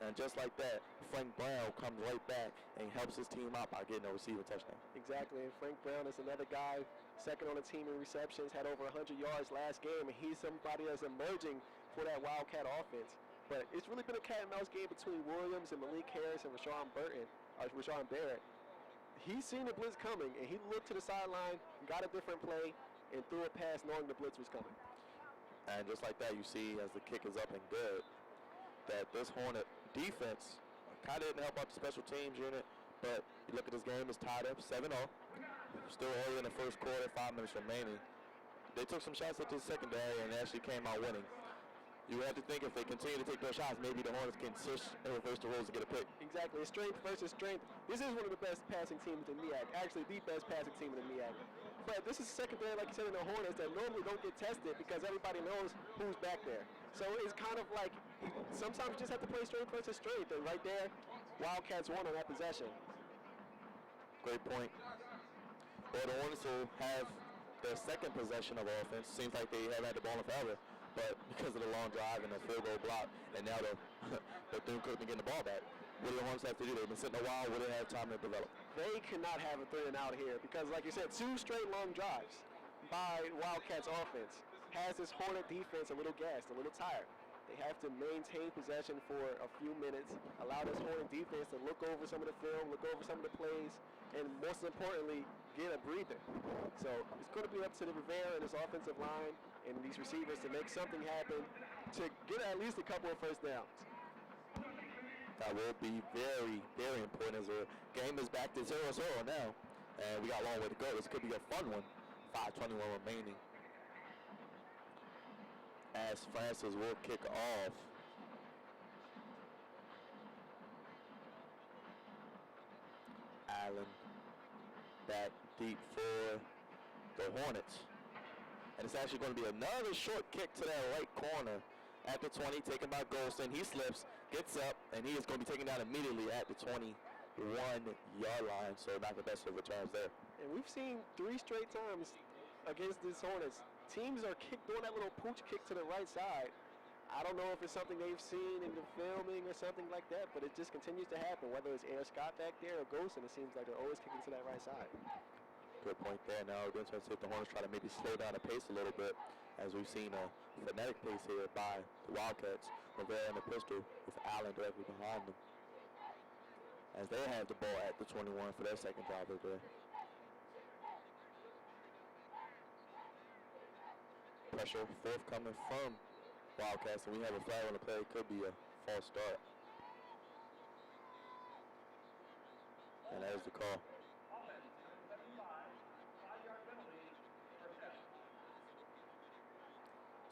And just like that, Frank Brown comes right back and helps his team out by getting a receiving touchdown. Exactly, and Frank Brown is another guy, 2nd on the team in receptions, had over 100 yards last game, and he's somebody that's emerging for that Wildcat offense. But it's really been a cat and mouse game between Williams and Malik Harris and Rashawn Barrett. He's seen the blitz coming, and he looked to the sideline, got a different play, and threw a pass knowing the blitz was coming. And just like that, you see as the kick is up and good, that this Hornet defense kind of didn't help out the special teams unit, but you look at this game, it's tied up 7-0. Still early in the first quarter, 5 minutes remaining. They took some shots at the secondary and actually came out winning. You have to think if they continue to take those shots, maybe the Hornets can switch and reverse the rules to get a pick. Exactly. It's strength versus strength. This is one of the best passing teams in the MEAC. Actually, the best passing team in the MEAC. But this is secondary, like you said, in the Hornets that normally don't get tested because everybody knows who's back there. So it's kind of like sometimes you just have to play strength versus strength. And right there, Wildcats won on that possession. Great point. Well, the Hornets will have their 2nd possession of offense. Seems like they haven't had the ball in forever. But because of the long drive and the field goal block, and now the Bethune-Cookman getting the ball back, what do the Hornets have to do? They've been sitting a while. What do they have time to develop? They cannot have a 3 and out here because, like you said, 2 straight long drives by Wildcats offense has this Hornet defense a little gassed, a little tired. They have to maintain possession for a few minutes, allow this Hornet defense to look over some of the film, look over some of the plays, and most importantly, get a breather. So it's going to be up to the Rivera and his offensive line and these receivers to make something happen to get at least a couple of first downs. That will be very, very important as the game is back to 0-0 now. And we got a long way to go. This could be a fun one. 5:21 remaining. As Francis will kick off. Allen back deep for the Hornets. And it's actually going to be another short kick to that right corner at the 20, taken by Golston. He slips, gets up, and he is going to be taken down immediately at the 21-yard line. So not the best of returns there. And we've seen 3 straight times against these Hornets. Teams are doing that little pooch kick to the right side. I don't know if it's something they've seen in the filming or something like that, but it just continues to happen. Whether it's Air Scott back there or Golston, it seems like they're always kicking to that right side. Good point there. Now we're going to see if the Hornets try to maybe slow down the pace a little bit, as we've seen a frenetic pace here by the Wildcats. Rivera in the pistol with Allen directly behind them, as they have the ball at the 21 for their 2nd drive of the day. Pressure forthcoming from Wildcats, and we have a flag on the play. It could be a false start. And that is the call.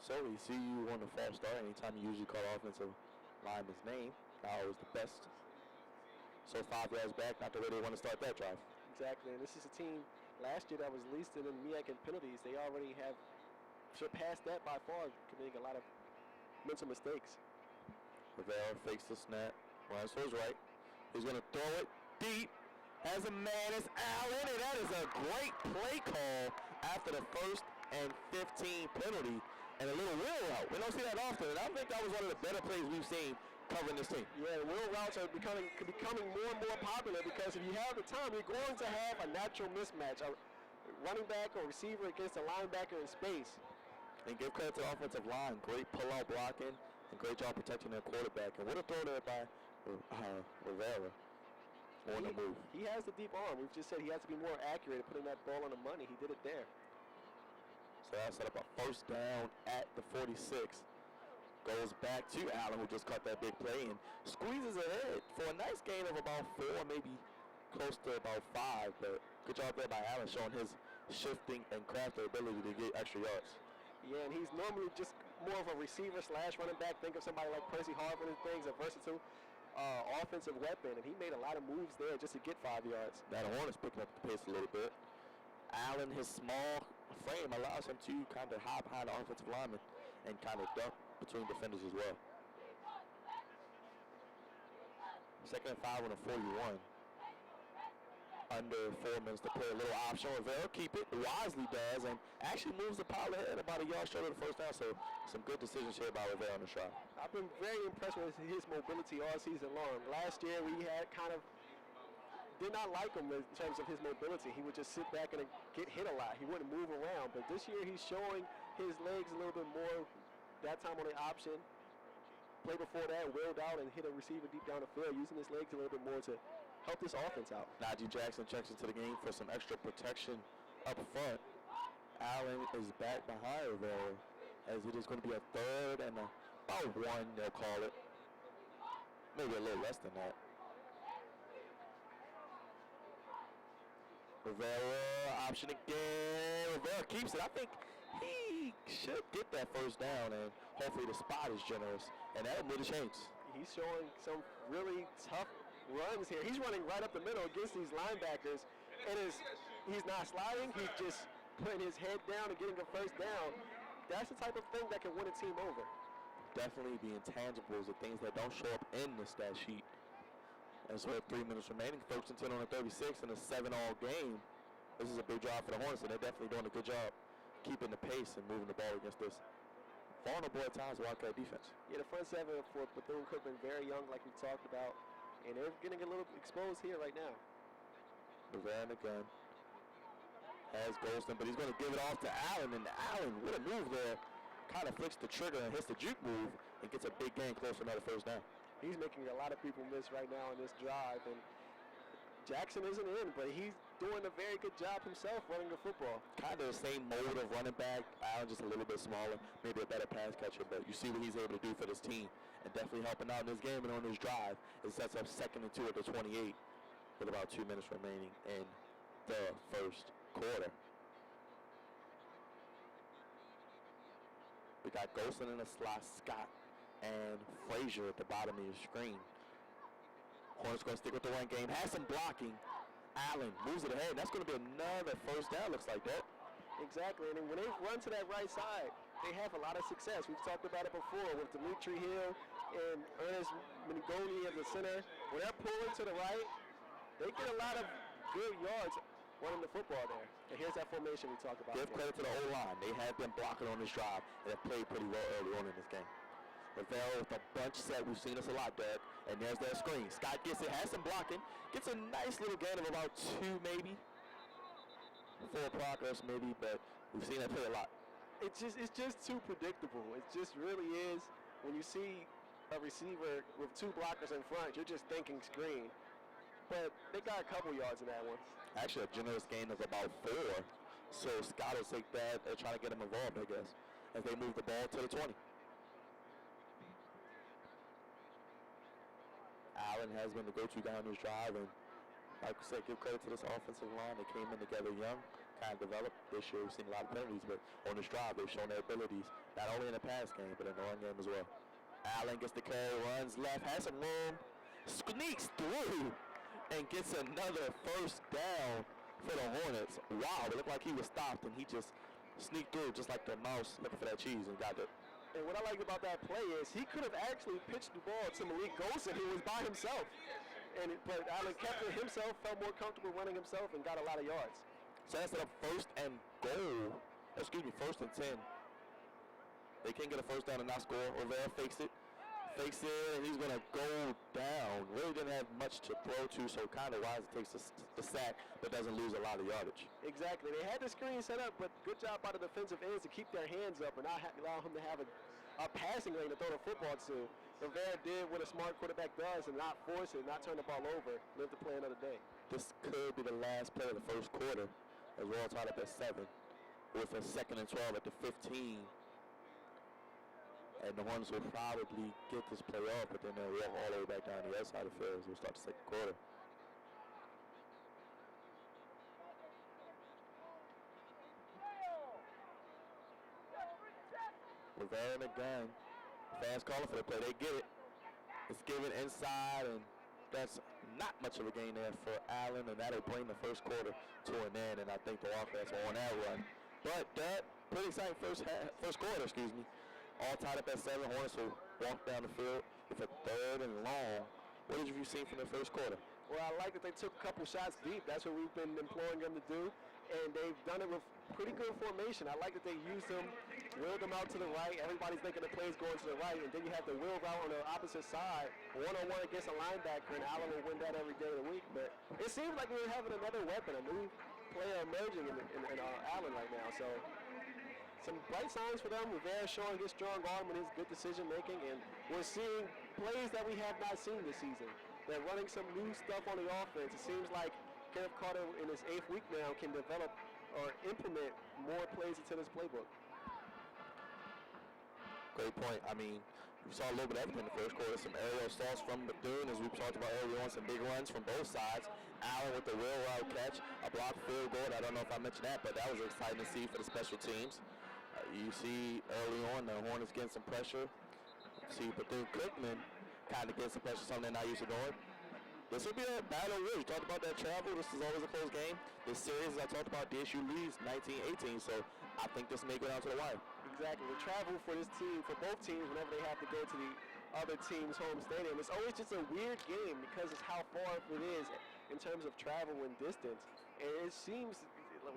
So we see you on the false start. Anytime you usually call offensive lineman's name, not always the best. So 5 yards back, not the way they want to start that drive. Exactly, and this is a team last year that was least in the MEAC in penalties. They already have surpassed that by far, committing a lot of mental mistakes. Rivera fakes the snap, runs to his right. He's going to throw it deep. Has a man, it's Allen, and that is a great play call after the 1st and 15 penalty. And a little wheel route. We don't see that often, and I think that was one of the better plays we've seen covering this team. Yeah, the wheel routes are becoming more and more popular because if you have the time, you're going to have a natural mismatch. A running back or receiver against a linebacker in space. And give credit to the offensive line. Great pull-out blocking and great job protecting their quarterback. And what a throw there by Rivera on the move. He has the deep arm. We've just said he has to be more accurate at putting that ball on the money. He did it there. So that set up a 1st down at the 46. Goes back to Allen, who just caught that big play and squeezes ahead for a nice gain of about 4, maybe close to about 5. But good job there by Allen, showing his shifting and crafty ability to get extra yards. Yeah, and he's normally just more of a receiver / running back. Think of somebody like Percy Harvin and things, a versatile. offensive weapon, and he made a lot of moves there just to get 5 yards. Now the Hornets picking up the pace a little bit. Allen, his small frame allows him to kind of hide behind the offensive lineman and kind of duck between defenders as well. 2nd and 5 on a 41. Under 4 minutes to play. A little option. Rivera keep it. Wisely does and actually moves the pile ahead about a yard short of the first down. So some good decisions here by Rivera on the shot. I've been very impressed with his mobility all season long. Last year we had kind of did not like him in terms of his mobility. He would just sit back and get hit a lot. He wouldn't move around. But this year he's showing his legs a little bit more. That time on the option. Play before that, wheeled out and hit a receiver deep down the field, using his legs a little bit more to help this offense out. Najee Jackson checks into the game for some extra protection up front. Allen is back behind Rivera as it is going to be a 3rd and about 1, they'll call it. Maybe a little less than that. Rivera, option again. Rivera keeps it. I think he should get that first down, and hopefully the spot is generous, and that'll move the chains. He's showing some really tough runs here. He's running right up the middle against these linebackers, and he's not sliding. He's just putting his head down and getting a first down. That's the type of thing that can win a team over. Definitely the intangibles, the things that don't show up in the stat sheet. And so with 3 minutes remaining, 1st and 10 on a 36 in a 7-all game. This is a big job for the Hornets, and they're definitely doing a good job keeping the pace and moving the ball against this vulnerable at times Wildcat defense. Yeah, the front 7 for Bethune-Cookman very young, like we talked about, and they're getting a little exposed here right now. Rivera in the gun. Has Golston, but he's going to give it off to Allen, and Allen, what a move there. Kind of flicks the trigger and hits the juke move and gets a big gain close to another first down. He's making a lot of people miss right now in this drive, and Jackson isn't in, but he's doing a very good job himself running the football. Kind of the same mode of running back. Allen just a little bit smaller, maybe a better pass catcher, but you see what he's able to do for this team and definitely helping out in this game and on this drive. It sets up 2nd and 2 at the 28 with about 2 minutes remaining in the first quarter. We got Golston in the slot, Scott and Frazier at the bottom of your screen. Hornets going to stick with the run game. Has some blocking. Allen moves it ahead. That's going to be another first down, looks like that. Exactly, and when they run to that right side, they have a lot of success. We've talked about it before with Dimitri Hill and Ernest Minigoni as the center. When they're pulling to the right, they get a lot of good yards running the football there. And here's that formation we talked about. Give credit to the O-line. They had them blocking on this drive, and have played pretty well early on in this game. Rivera with a bunch set. We've seen this a lot, Doug. And there's that screen. Scott gets it, has some blocking, gets a nice little gain of about 2 maybe. 4 progress maybe, but we've seen that play a lot. It's just too predictable. It just really is. When you see a receiver with 2 blockers in front, you're just thinking screen. But they got a couple yards in that one. Actually, a generous gain of about 4. So Scott will take that and try to get him involved, I guess, as they move the ball to the 20. Allen has been the go-to guy on this drive, and like I said, give credit to this offensive line. They came in together young, kind of developed. This year we've seen a lot of penalties, but on this drive they've shown their abilities, not only in the pass game, but in the run game as well. Allen gets the carry, runs left, has some room, sneaks through, and gets another first down for the Hornets. Wow, it looked like he was stopped, and he just sneaked through just like the mouse looking for that cheese and got it. And what I like about that play is he could have actually pitched the ball to Malik Golston, who was by himself. But Allen kept it himself, felt more comfortable running himself, and got a lot of yards. So that's a 1st and 10. They can't get a first down and not score. Rivera fakes it, and he's going to go down. Really didn't have much to throw to, so kind of wise it takes the sack, but doesn't lose a lot of yardage. Exactly. They had the screen set up, but good job by the defensive ends to keep their hands up and not allow him to have a passing lane to throw the football to. Rivera did what a smart quarterback does and not force it, not turn the ball over, live to play another day. This could be the last play of the first quarter, as we're all tied up at 7, with a 2nd and 12 at the 15. And the Hornets will probably get this play off, but then they'll walk all the way back down the other side of the field as we'll start the 2nd quarter. Rivera in the gun. Fans calling for the play. They get it. It's given inside, and that's not much of a gain there for Allen, and that'll bring the first quarter to an end, and I think the Wildcats are on that run. But that pretty exciting first quarter, all tied up at 7. Hornets will walk down the field with a 3rd and long. What did you see from the first quarter? Well, I like that they took a couple shots deep. That's what we've been imploring them to do, and they've done it with pretty good formation. I like that they used them, wheeled them out to the right. Everybody's making the plays going to the right, and then you have the wheel route on the opposite side, one-on-one against a linebacker, and Allen will win that every day of the week. But it seems like we're having another weapon, a new player emerging in Allen right now. So some bright signs for them. Rivera showing his strong arm and his good decision-making, and we're seeing plays that we have not seen this season. They're running some new stuff on the offense. It seems like Kenneth Carter in his 8th week now can develop or implement more plays into this playbook. Great point. I mean, we saw a little bit of everything in the first quarter. Some aerial assaults from Bethune, as we talked about earlier on, some big runs from both sides. Allen with the wheel route catch, a blocked field goal. I don't know if I mentioned that, but that was exciting to see for the special teams. You see early on the Hornets getting some pressure. See Bethune-Cookman kind of getting some pressure, something they're not used to doing. This will be a battle of wills. You talked about that travel. This is always a close game. This series, as I talked about, DSU leads 19-18, so I think this may go down to the wire. Exactly. The travel for this team, for both teams, whenever they have to go to the other team's home stadium, it's always just a weird game because it's how far it is in terms of travel and distance. And it seems,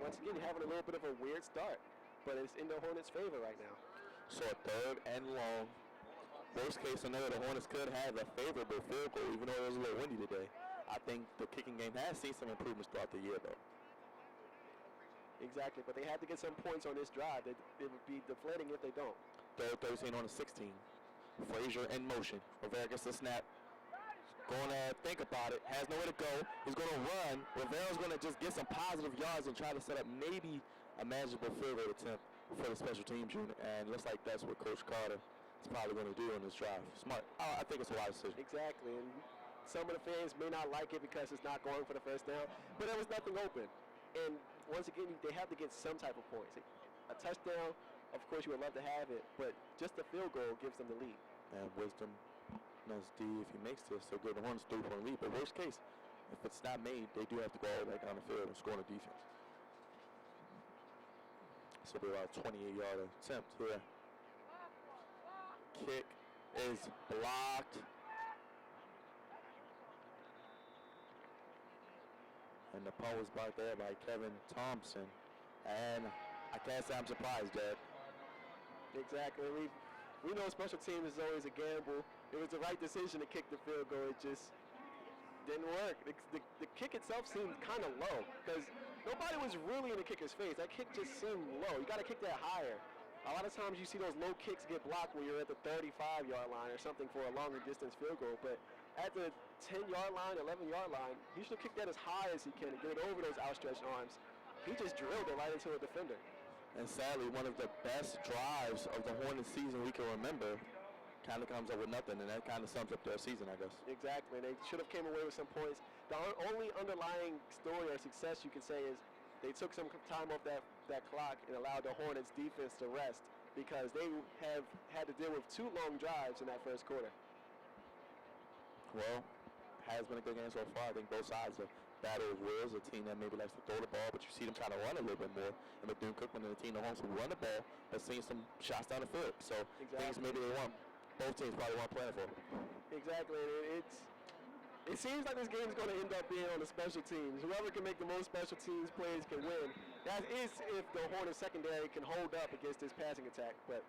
once again, having a little bit of a weird start, but it's in the Hornets' favor right now. So a 3rd and long. Worst case scenario, the Hornets could have a favorable field goal, even though it was a little windy today. I think the kicking game has seen some improvements throughout the year, though. Exactly, but they had to get some points on this drive. It would be deflating if they don't. 3rd, 13 on the 16. Frazier in motion. Rivera gets the snap. Going to think about it. Has nowhere to go. He's going to run. Rivera's going to just get some positive yards and try to set up maybe a manageable field goal attempt for the special teams unit. And it looks like that's what Coach Carter is probably going to do on this drive. Smart. I think it's a wise decision. Exactly. And some of the fans may not like it because it's not going for the first down, but there was nothing open. And once again, they have to get some type of points. A touchdown, of course, you would love to have it, but just a field goal gives them the lead. And Wisdom knows D, if he makes this, they'll give the Hornets 3-point lead. But worst case, if it's not made, they do have to go all the way back on the field and score on the defense. So they're about a 28-yard attempt here. Kick is blocked. And the punt was blocked there by Kevin Thompson. And I can't say I'm surprised, Dad. Exactly. We know special teams is always a gamble. It was the right decision to kick the field goal. It just didn't work. The kick itself seemed kind of low because nobody was really in the kicker's face. That kick just seemed low. You got to kick that higher. A lot of times you see those low kicks get blocked when you're at the 35-yard line or something for a longer distance field goal. But at the 10-yard line, 11-yard line, he should kick that as high as he can and get it over those outstretched arms. He just drilled it right into a defender. And sadly, one of the best drives of the Hornets season we can remember kind of comes up with nothing, and that kind of sums up their season, I guess. Exactly. They should have came away with some points. The only underlying story or success you can say is they took some time off that clock and allowed the Hornets defense to rest because they have had to deal with 2 long drives in that first quarter. Well, has been a good game so far. I think both sides are battle of wills, a team that maybe likes to throw the ball, but you see them trying to run a little bit more. And Bethune-Cookman and the team at home who run the ball has seen some shots down the field. So things maybe they want. Both teams probably want playing for. Exactly. It seems like this game is going to end up being on the special teams. Whoever can make the most special teams plays can win. That is if the Hornets secondary can hold up against this passing attack. But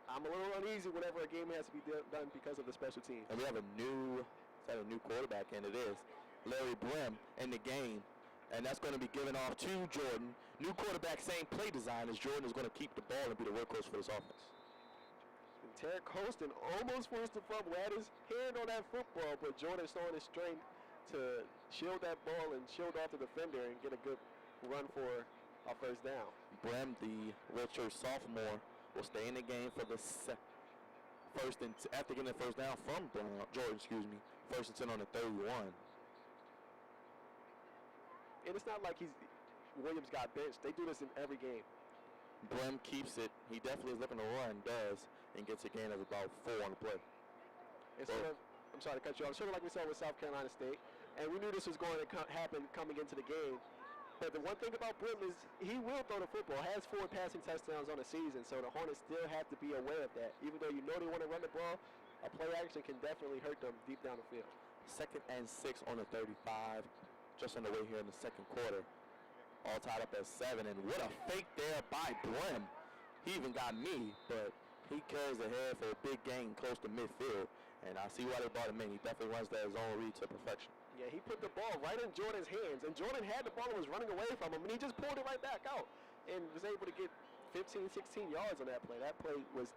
I'm a little uneasy whenever a game has to be done because of the special teams. And we have a new quarterback, and it is Larry Brim in the game. And that's going to be given off to Jordan. New quarterback, same play design as Jordan is going to keep the ball and be the workhorse for this offense. Tarek Colston almost forced the fumble, had his hand on that football, but Jordan showing his strength to shield that ball and shield off the defender and get a good run for a first down. Brem, the redshirt sophomore, will stay in the game for the after getting the first down from Jordan, 1st and 10 on the 31. And it's not like Williams got benched. They do this in every game. Brem keeps it. He definitely is looking to run, does, and gets a gain of about 4 on the play. I'm sorry to cut you off. Sort of like we saw with South Carolina State. And we knew this was going to happen coming into the game. But the one thing about Brim is he will throw the football, has 4 passing touchdowns on the season, so the Hornets still have to be aware of that. Even though you know they want to run the ball, a play action can definitely hurt them deep down the field. 2nd and 6 on the 35, just on the way here in the second quarter. All tied up at 7, and what a fake there by Brim. He even got me, but he carries ahead for a big gain close to midfield. And I see why they brought him in. He definitely runs that zone read to perfection. Yeah, he put the ball right in Jordan's hands, and Jordan had the ball and was running away from him, and he just pulled it right back out and was able to get 15, 16 yards on that play. That play was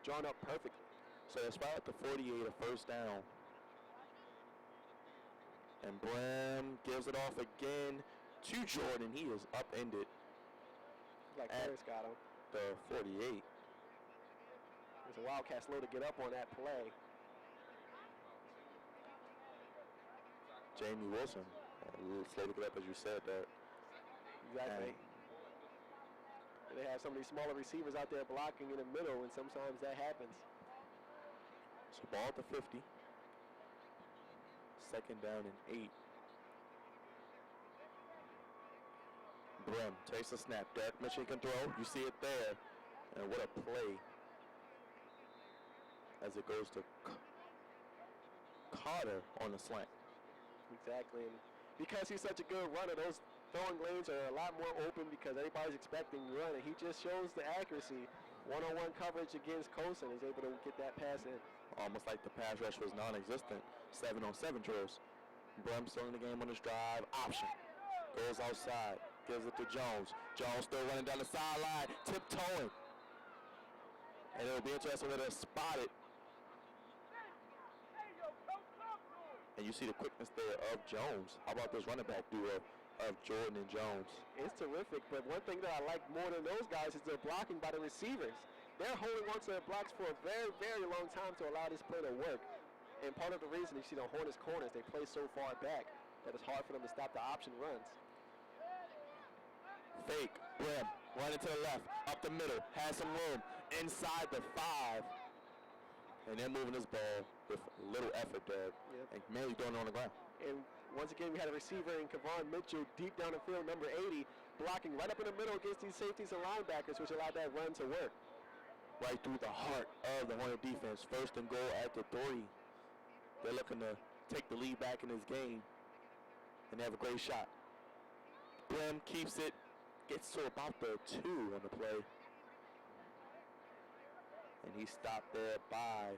drawn up perfectly. So it's right at the 48, a first down. And Brim gives it off again to Jordan. He is upended. Like Harris got him. The 48. There's a Wildcat slow to get up on that play. Jamie Wilson, a little slow to get up, as you said that. Exactly. And they have some of these smaller receivers out there blocking in the middle, and sometimes that happens. So ball at the 50. 2nd down and 8. Brim takes a snap. Derek Mitchell can throw. You see it there. And what a play as it goes to Carter on the slant. Exactly. And because he's such a good runner, those throwing lanes are a lot more open because everybody's expecting run, and he just shows the accuracy. One-on-one coverage against Colson is able to get that pass in. Almost like the pass rush was non-existent. 7-on-7 drills. Brim still in the game on this drive. Option. Goes outside. Gives it to Jones. Jones still running down the sideline. Tiptoeing. And it'll be interesting whether it's spotted. And you see the quickness there of Jones. How about this running back duo of Jordan and Jones? It's terrific, but one thing that I like more than those guys is their blocking by the receivers. They're holding on to their blocks for a very, very long time to allow this play to work. And part of the reason you see the Hornets corners, they play so far back that it's hard for them to stop the option runs. Fake, Brim, running to the left, up the middle, has some room, inside the 5. And they're moving this ball with little effort there, and mainly doing it on the ground. And once again, we had a receiver in Kevon Mitchell deep down the field, number 80, blocking right up in the middle against these safeties and linebackers, which allowed that run to work. Right through the heart of the Hornet defense. 1st and goal at the 3. They're looking to take the lead back in this game, and they have a great shot. Brim keeps it, gets to about the 2 on the play. And he stopped there by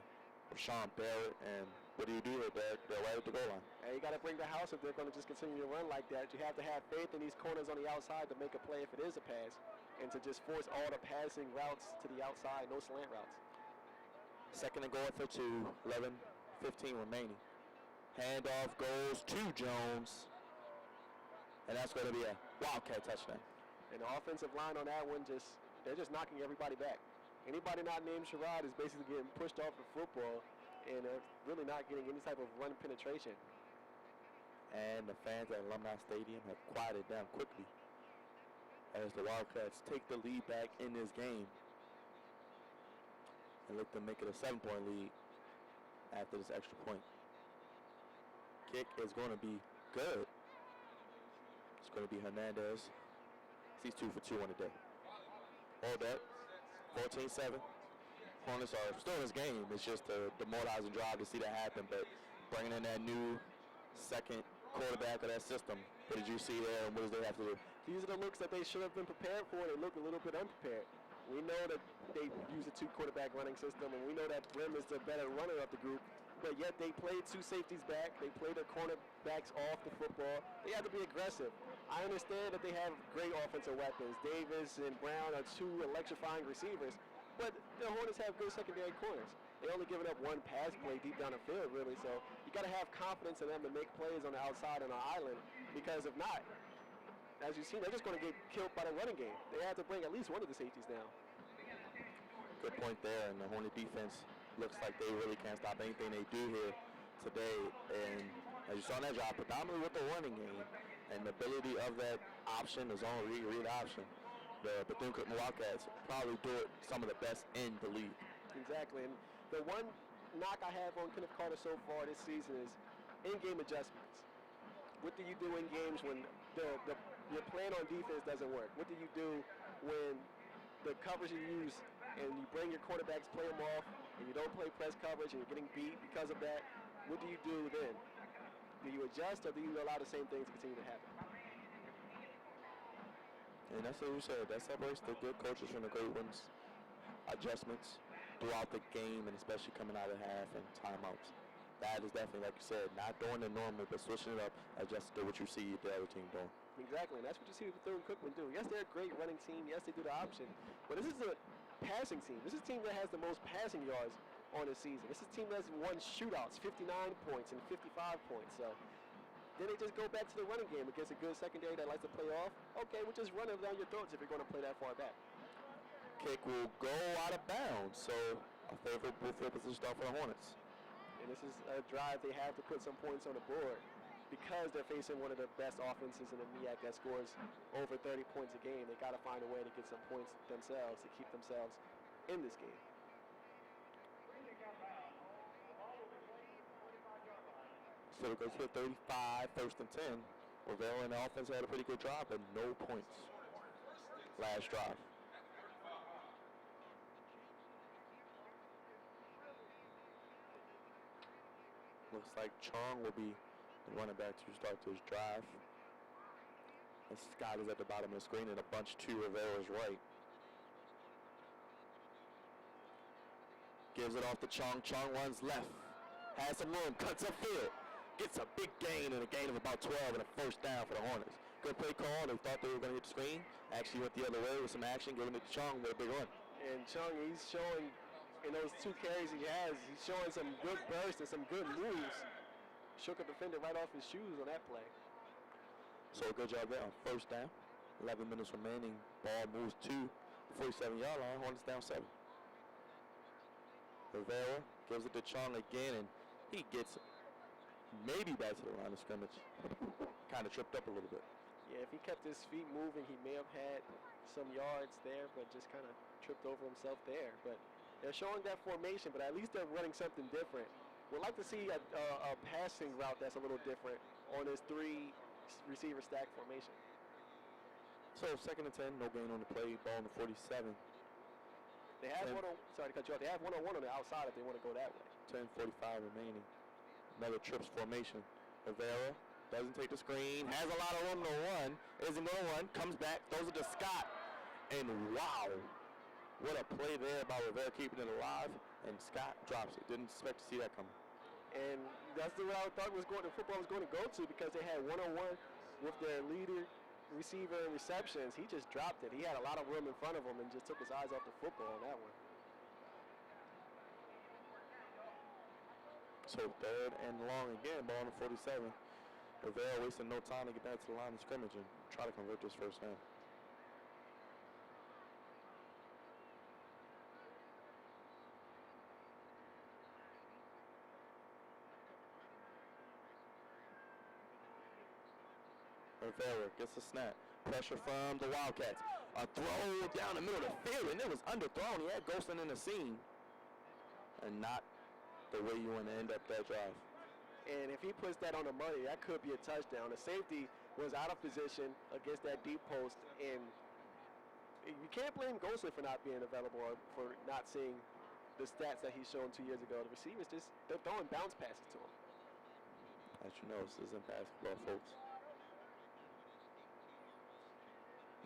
Rashawn Barrett. And what do you do here, Derek? They're right at the goal line. And you got to bring the house if they're going to just continue to run like that. You have to have faith in these corners on the outside to make a play if it is a pass, and to just force all the passing routes to the outside, no slant routes. 2nd and goal for 2, 11:15 remaining. Handoff goes to Jones. And that's going to be a Wildcat touchdown. And the offensive line on that one, they're just knocking everybody back. Anybody not named Sherrod is basically getting pushed off the football, and really not getting any type of run penetration. And the fans at Alumni Stadium have quieted down quickly as the Wildcats take the lead back in this game and look to make it a 7-point lead after this extra point. Kick is going to be good. It's going to be Hernandez. He's 2 for 2 on the day. All that. 14-7. Hornets are still in this game. It's just a demoralizing drive to see that happen, but bringing in that new second quarterback of that system. What did you see there, and what does they have to do? These are the looks that they should have been prepared for. They look a little bit unprepared. We know that they use a 2-quarterback running system, and we know that Brim is the better runner of the group, but yet they played 2 safeties back. They played their cornerbacks off the football. They have to be aggressive. I understand that they have great offensive weapons. Davis and Brown are 2 electrifying receivers, but the Hornets have good secondary corners. They only given up 1 pass play deep down the field, really, so you got to have confidence in them to make plays on the outside on the island, because if not, as you see, they're just going to get killed by the running game. They have to bring at least one of the safeties down. Good point there, and the Hornet defense looks like they really can't stop anything they do here today. And as you saw in that drive, predominantly with the running game and the ability of that option, the zone read option, the Bethune-Cookman Wildcats probably do it some of the best in the league. Exactly, and the one knock I have on Kenneth Carter so far this season is in-game adjustments. What do you do in games when your plan on defense doesn't work? What do you do when the coverage you use and you bring your quarterbacks, play them off, and you don't play press coverage and you're getting beat because of that? What do you do then? Do you adjust or do you allow the same things to continue to happen? And that's what you said. That separates the good coaches from the great ones. Adjustments throughout the game, and especially coming out of half and timeouts. That is definitely, like you said, not doing the normal, but switching it up, adjusting to what you see the other team doing. Exactly, and that's what you see Bethune-Cookman do. Yes, they're a great running team. Yes, they do the option. But this is a passing team. This is a team that has the most passing yards on the season. This is a team that's won shootouts, 59 points and 55 points. So then they just go back to the running game against a good secondary that likes to play off. Okay, we'll just run it down your throats if you're going to play that far back. Kick will go out of bounds, so a favorable field position start for the Hornets. And this is a drive they have to put some points on the board because they're facing one of the best offenses in the MEAC that scores over 30 points a game. They got to find a way to get some points themselves to keep themselves in this game. So it goes to 35, first and 10. Rivera and the offense had a pretty good drive, but no points. Last drive. Looks like Chong will be the running back to start this drive. And Scott is at the bottom of the screen and a bunch to Rivera's right. Gives it off to Chong. Chong runs left. Has some room. Cuts upfield. Gets a big gain and a gain of about 12 and a first down for the Hornets. Good play call. They thought they were going to hit the screen. Actually went the other way with some action, giving it to Chong with a big run. And Chong, he's showing in those 2 carries he has, he's showing some good bursts and some good moves. Shook a defender right off his shoes on that play. So a good job there on first down. 11 minutes remaining. Ball moves to the 47-yard line. Hornets down 7. Rivera gives it to Chong again, and he gets maybe back to the line of scrimmage. Kind of tripped up a little bit. Yeah, if he kept his feet moving, he may have had some yards there, but just kind of tripped over himself there. But they're showing that formation, but at least they're running something different. We'd like to see a passing route that's a little different on this 3-receiver stack formation. So second and 10, no gain on the play, ball on the 47. They have sorry to cut you off. They have one-on-one on the outside if they want to go that way. 10:45 remaining. Another trips formation. Rivera doesn't take the screen, has a lot of room to run, isn't going to run, comes back, throws it to Scott, and wow, what a play there by Rivera keeping it alive, and Scott drops it. Didn't expect to see that coming. And that's the way I thought football was going to go to, because they had one-on-one with their leader, receiver, and receptions. He just dropped it. He had a lot of room in front of him and just took his eyes off the football on that one. So third and long again, ball on the 47. Rivera wasting no time to get back to the line of scrimmage and try to convert this first down. Rivera gets a snap. Pressure from the Wildcats. A throw down the middle of the field, and it was underthrown. He had Ghostin in the seam. And not the way you want to end up that drive. And if he puts that on the money, that could be a touchdown. The safety was out of position against that deep post, and you can't blame Ghostin for not being available or for not seeing the stats that he's shown 2 years ago. The receivers they're throwing bounce passes to him. As you know, this isn't basketball, folks.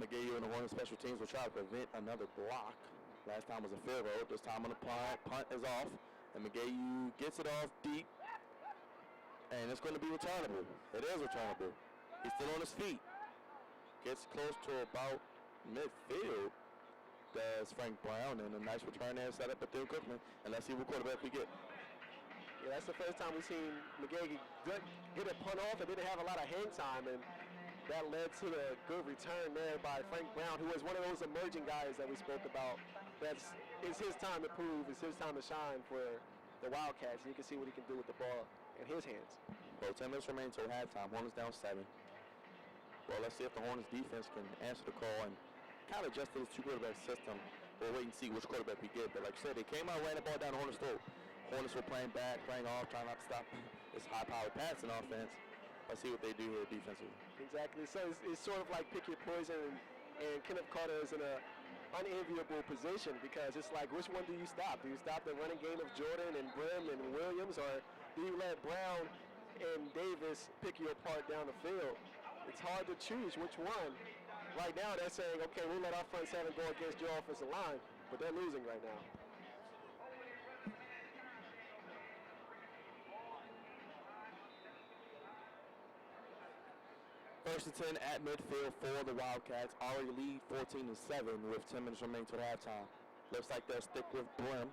McGee and the Hornets special teams will try to prevent another block. Last time was a field goal. This time on the punt. Punt is off. And McGee gets it off deep. And it's going to be returnable. It is returnable. He's still on his feet. Gets close to about midfield. Does Frank Brown. And a nice return there set up Bethune-Cookman. And let's see what quarterback we get. Yeah, that's the first time we've seen McGee get a punt off and didn't have a lot of hang time. And that led to a good return there by Frank Brown, who is one of those emerging guys that we spoke about. It's his time to prove. It's his time to shine for the Wildcats. You can see what he can do with the ball in his hands. Well, 10 minutes remain until halftime. Hornets down 7. Well, let's see if the Hornets defense can answer the call and kind of adjust to this 2-quarterback system. We'll wait and see which quarterback we get. But like I said, they came out, ran the ball down the Hornets' throat. Hornets were playing back, playing off, trying not to stop this high-powered passing offense. Let's see what they do here defensively. Exactly. So it's sort of like pick your poison, and Kenneth Carter is in an unenviable position because it's like, which one do you stop? Do you stop the running game of Jordan and Brim and Williams, or do you let Brown and Davis pick you apart down the field? It's hard to choose which one. Right now they're saying, okay, we'll let our front seven go against your offensive line, but they're losing right now. First and 10 at midfield for the Wildcats. Already lead 14-7 with 10 minutes remaining till halftime. Looks like they'll stick with Brim.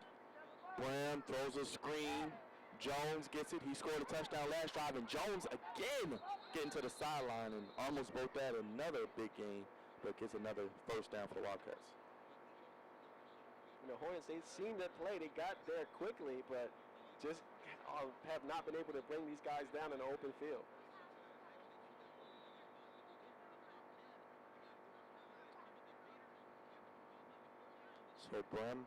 Brim throws a screen. Jones gets it. He scored a touchdown last drive, and Jones again getting to the sideline and almost broke that. Another big game, but gets another first down for the Wildcats. The Hornets, they've seen that play. They got there quickly, but just have not been able to bring these guys down in the open field. So Brim,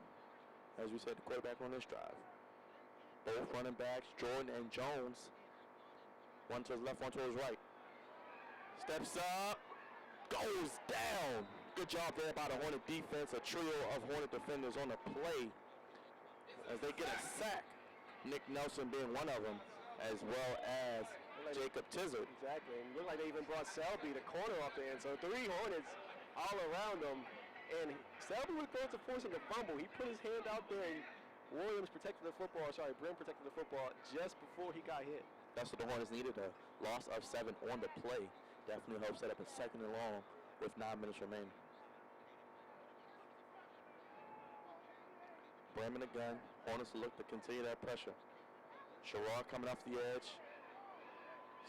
as we said, the quarterback on this drive. Both running backs, Jordan and Jones. One to his left, one to his right. Steps up, goes down. Good job there by the Hornet defense. A trio of Hornet defenders on the play as they get a sack. Nick Nelson being one of them, as well as Jacob Tizard. Exactly, and it looked like they even brought Selby, the corner, off the end. So 3 Hornets all around them. And Selby was going to force him to fumble. He put his hand out there, and Brim protected the football just before he got hit. That's what the Hornets needed, a loss of 7 on the play. Definitely helped set up a second and long with 9 minutes remaining. Brim in the gun. Hornets look to continue that pressure. Sherrod coming off the edge.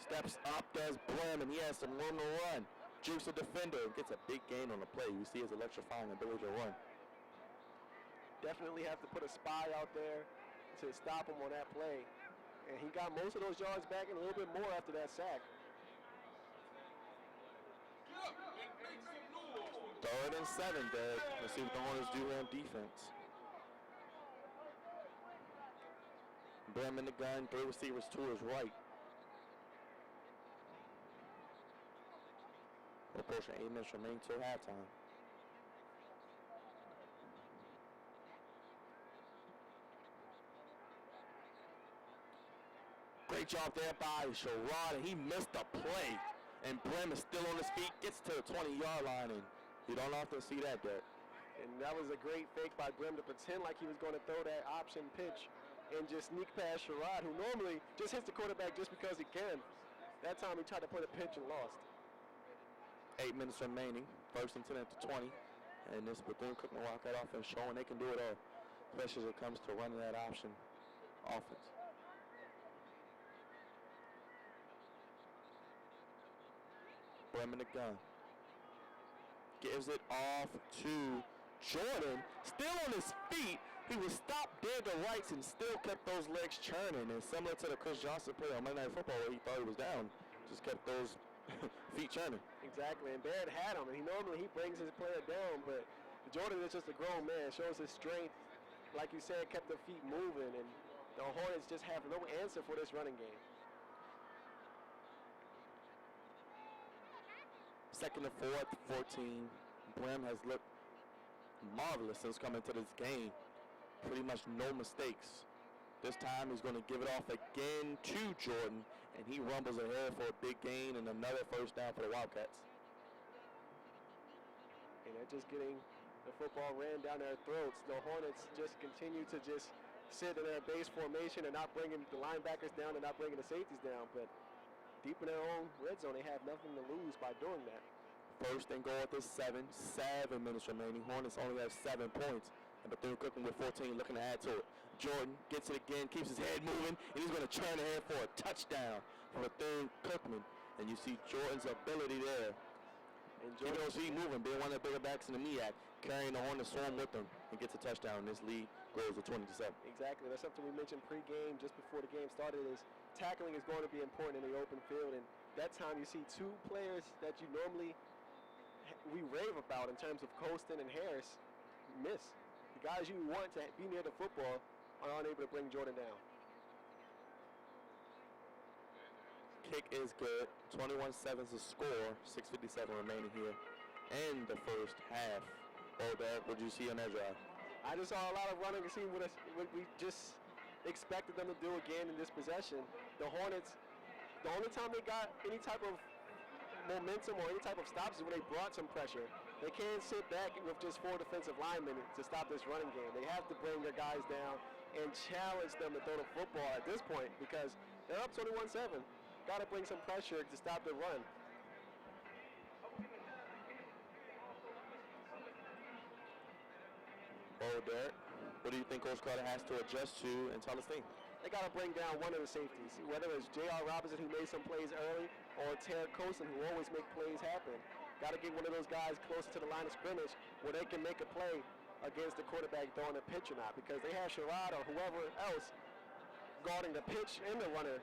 Steps up, does Brim, and he has some room to run. Jukes a defender and gets a big gain on the play. We see his electrifying ability to run. Definitely have to put a spy out there to stop him on that play. And he got most of those yards back and a little bit more after that sack. 3rd and 7, Dad. Let's see what the Hornets do on defense. Brim in the gun, 3 receivers to his right. Approaching 8 minutes remaining till halftime. Great job there by Sherrod, and he missed the play. And Brim is still on his feet, gets to the 20-yard line, and you don't often see that, Dad. And that was a great fake by Brim to pretend like he was going to throw that option pitch and just sneak past Sherrod, who normally just hits the quarterback just because he can. That time he tried to play the pitch and lost. 8 minutes remaining, 1st and 10 at the 20, and this Bethune-Cookman Wildcat offense showing they can do it all, especially as it comes to running that option offense. Brim in the gun. Gives it off to Jordan, still on his feet. He was stopped dead to rights and still kept those legs churning, and similar to the Chris Johnson play on Monday Night Football where he thought he was down, just kept those feet churning. Exactly, and Barrett had him, and he brings his player down, but Jordan is just a grown man, shows his strength. Like you said, kept the feet moving, and the Hornets just have no answer for this running game. 2nd and 4 at the 14. Brim has looked marvelous since coming to this game. Pretty much no mistakes. This time he's going to give it off again to Jordan, and he rumbles ahead for a big gain and another first down for the Wildcats. And they're just getting the football ran down their throats. The Hornets just continue to just sit in their base formation and not bringing the linebackers down and not bringing the safeties down. But deep in their own red zone, they have nothing to lose by doing that. 1st and goal at this 7 minutes remaining. Hornets only have 7 points. And Bethune-Cookman with 14 looking to add to it. Jordan gets it again, keeps his head moving, and he's going to turn ahead for a touchdown for Bethune-Cookman. And you see Jordan's ability there. And Jordan, even though he's moving, being one of the bigger backs in the MEAC, carrying the Hornets swarm with him and gets a touchdown. And this lead grows to 20-7. Exactly. That's something we mentioned pre-game, just before the game started, is tackling is going to be important in the open field. And that time you see 2 players that you normally we rave about in terms of Colston and Harris miss. The guys you want to be near the football are unable to bring Jordan down. Kick is good. 21-7 is the score. 6:57 remaining here in the first half. Oh, Dad, what did you see on that drive? I just saw a lot of running and seeing what we just expected them to do again in this possession. The Hornets, the only time they got any type of momentum or any type of stops is when they brought some pressure. They can't sit back with just 4 defensive linemen to stop this running game. They have to bring their guys down and challenge them to throw the football at this point because they're up 21-7. Got to bring some pressure to stop the run. Oh, Derek, what do you think Coach Carter has to adjust to and tell his team? They got to bring down one of the safeties, whether it's J.R. Robinson, who made some plays early, or Terry Coulson, who always make plays happen. Got to get one of those guys closer to the line of scrimmage where they can make a play against the quarterback throwing a pitch or not, because they have Sherrod or whoever else guarding the pitch and the runner.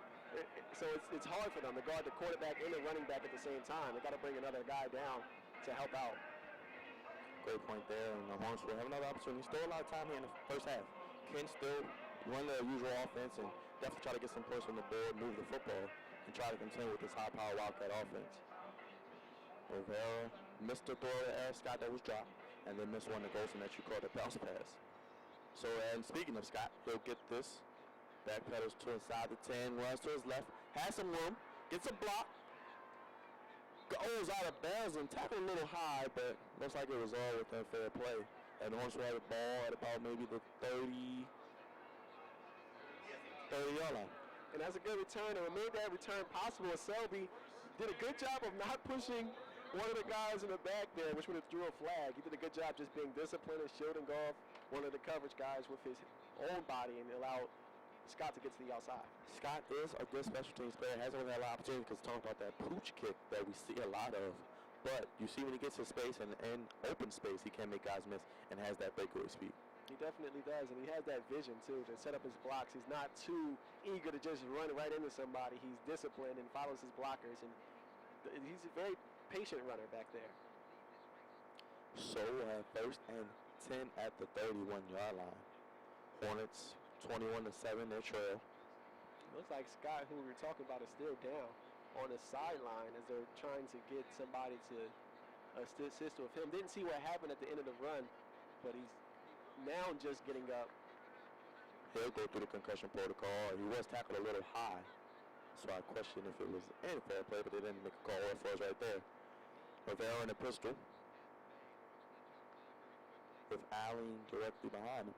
So it's hard for them to guard the quarterback and the running back at the same time. They got to bring another guy down to help out. Great point there, and the Hornets will have another opportunity. Still a lot of time here in the first half. Can still run their usual offense and definitely try to get some points on the board, move the football, and try to continue with this high-power Wildcat offense. Rivera missed the throw to Scott that was dropped, and then missed one to Golson that you called a bounce pass. So, and speaking of Scott, he'll get this. Backpedals to inside the 10, runs to his left, has some room, gets a block, goes out of bounds and tackled a little high, but looks like it was all within fair play. And the Hornets will have the ball at about maybe the 30-yard line. And that's a good return, and what made that return possible is Selby did a good job of not pushing one of the guys in the back there, which would have drew a flag. He did a good job just being disciplined and shielding off one of the coverage guys with his own body and allowed Scott to get to the outside. Scott is a good special teams player. Hasn't really had a lot of opportunities because talking about that pooch kick that we see a lot of. But you see when he gets to space and open space, he can make guys miss and has that breakaway speed. He definitely does, and he has that vision, too, to set up his blocks. He's not too eager to just run right into somebody. He's disciplined and follows his blockers, and he's a very patient runner back there. So we'll have 1st and 10 at the 31-yard line. Hornets 21-7, their trail. Looks like Scott, who we were talking about, is still down on the sideline as they're trying to get somebody to assist with him. Didn't see what happened at the end of the run, but he's now just getting up. He'll go through the concussion protocol. He was tackled a little high, so I question if it was any fair play, but they didn't make a call for us right there. Rivera in the pistol with Allen directly behind him.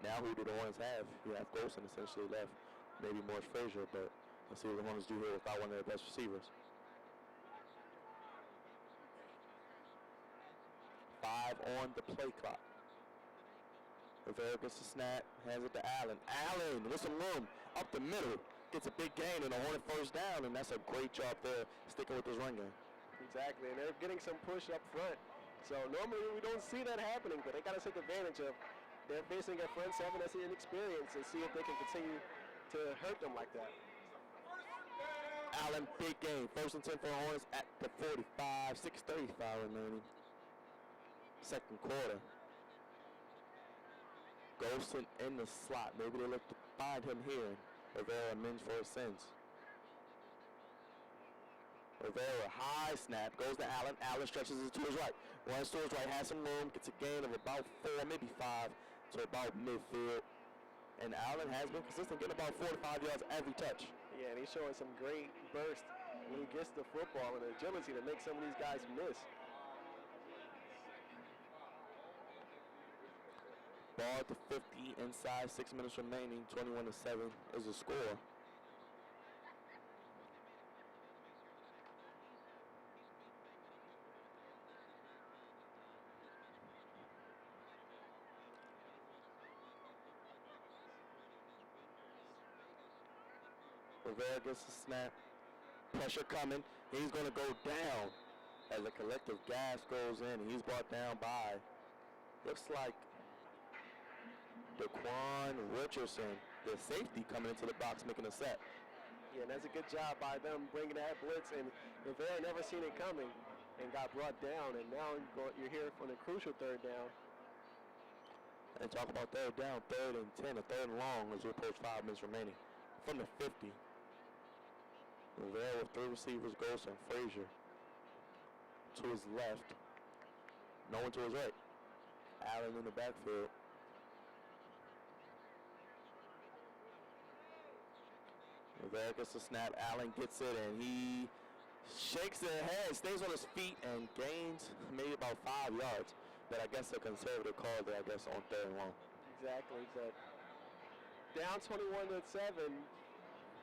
Now who do the Hornets have? You have Golson essentially left, maybe Morris Frazier, but let's see what the Hornets do here without one of their best receivers. 5 on the play clock. Rivera gets the snap, hands it to Allen. Allen with some room, up the middle, gets a big gain and a Hornet first down, and that's a great job there, sticking with this run game. Exactly, and they're getting some push up front. So normally we don't see that happening, but they got to take advantage of. They're facing a front seven that's inexperienced and see if they can continue to hurt them like that. Allen, big game. 1st and 10 for the Hornets at the 45. 6:35 remaining. Second quarter. Golson in the slot. Maybe they look to find him here. Rivera amends for his sins. Rivera, high snap, goes to Allen. Allen stretches it to his right. Runs to his right, has some room, gets a gain of about 4, maybe 5. To about midfield, and Allen has been consistent, getting about 4 to 5 yards every touch. Yeah, and he's showing some great burst when he gets the football and the agility to make some of these guys miss. Ball at the 50 inside, 6 minutes remaining, 21-7 is the score. Rivera gets the snap. Pressure coming. He's going to go down as a collective gas goes in. He's brought down by, looks like, Daquan Richardson, the safety coming into the box making a set. Yeah, and that's a good job by them bringing that blitz, and Rivera never seen it coming and got brought down, and now you're here for the crucial 3rd down. And talk about third down, 3rd and 10, a 3rd and long as we approach 5 minutes remaining. From the 50. Rivera with 3 receivers, goes from Frazier to his left. No one to his right. Allen in the backfield. Rivera gets the snap. Allen gets it, and he shakes it ahead, stays on his feet, and gains maybe about 5 yards. But I guess a conservative call there, I guess, on 3rd and long. Exactly, but down 21-7,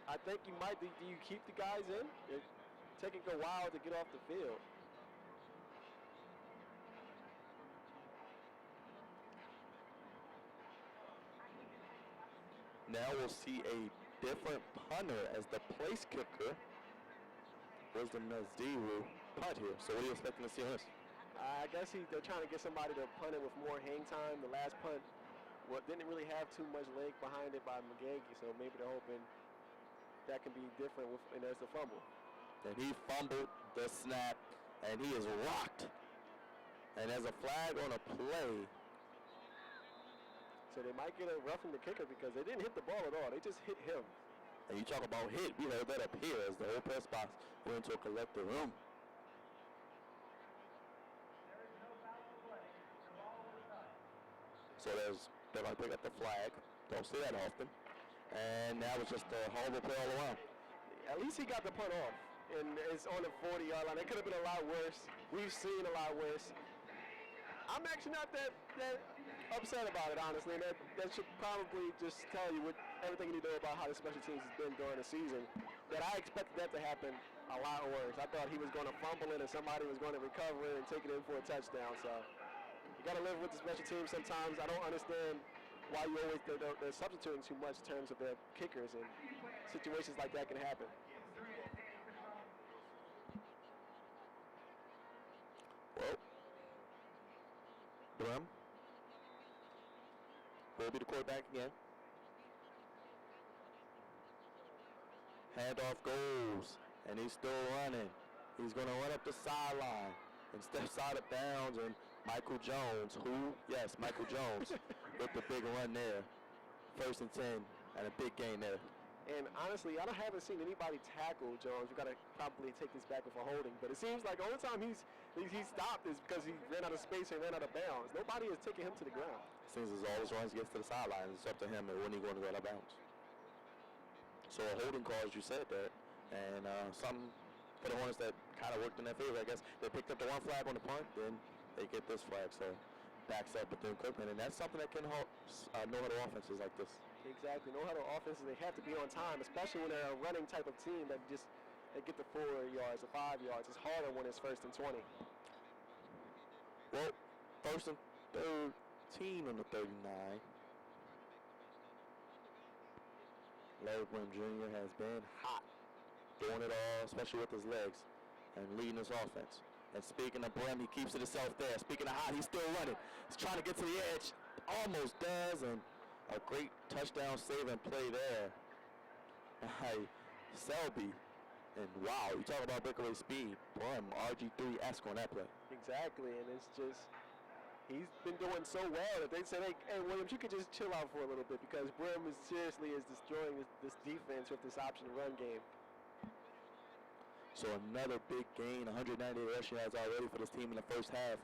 I think you might, do you keep the guys in? It's taking a while to get off the field. Now we'll see a different punter as the place kicker. Wisdom Naziru punt here. So what are you expecting to see on this? I guess they're trying to get somebody to punt it with more hang time. The last punt didn't really have too much leg behind it by McGagey, so maybe they're hoping that can be different and there's the fumble. And he fumbled the snap, and he is rocked. And there's a flag on a play. So they might get a roughing the kicker because they didn't hit the ball at all. They just hit him. And you talk about hit, we heard that up here as the whole press box went into a collective room. So they're going to pick up the flag. Don't see that often. And that was just a horrible play all around. At least he got the punt off. And it's on the 40-yard line. It could have been a lot worse. We've seen a lot worse. I'm actually not that upset about it, honestly. And that should probably just tell you everything you know about how the special teams has been during the season. That I expected that to happen a lot worse. I thought he was going to fumble it and somebody was going to recover it and take it in for a touchdown. So you got to live with the special teams sometimes. I don't understand why you always they're substituting too much in terms of their kickers, and situations like that can happen. Well, Brum will be the quarterback again. Handoff goes, and he's still running. He's going to run up the sideline and steps out of bounds, and Michael Jones, Michael Jones with the big run there. 1st and 10, and a big gain there. And honestly, I haven't seen anybody tackle Jones. We've got to probably take this back with a holding. But it seems like the only time he stopped is because he ran out of space and ran out of bounds. Nobody is taking him to the ground. Seems as all his runs gets to the sideline, it's up to him and when he's going to go out of bounds. So a holding call, as you said that, and something for the Hornets that kind of worked in their favor. I guess they picked up the one flag on the punt, then they get this flag. So backs up Bethune-Cookman, and that's something that can help no-huddle offenses like this. Exactly. No-huddle offenses, they have to be on time, especially when they're a running type of team that they get the 4 yards or 5 yards. It's harder when it's 1st and 20. Well, 1st and 13 on the 39. Larry Brim Jr. has been hot, doing it all, especially with his legs, and leading his offense. And speaking of Brim, he keeps it himself there. Speaking of hot, he's still running. He's trying to get to the edge. Almost does, and a great touchdown saving play there by Selby. And wow, you talk about breakaway speed. Brim, RG3-esque on that play. Exactly, and it's just, he's been doing so well that they said, hey, Williams, you could just chill out for a little bit because Brim is destroying this defense with this option run game. So another big gain, 198 rushing yards already for this team in the first half.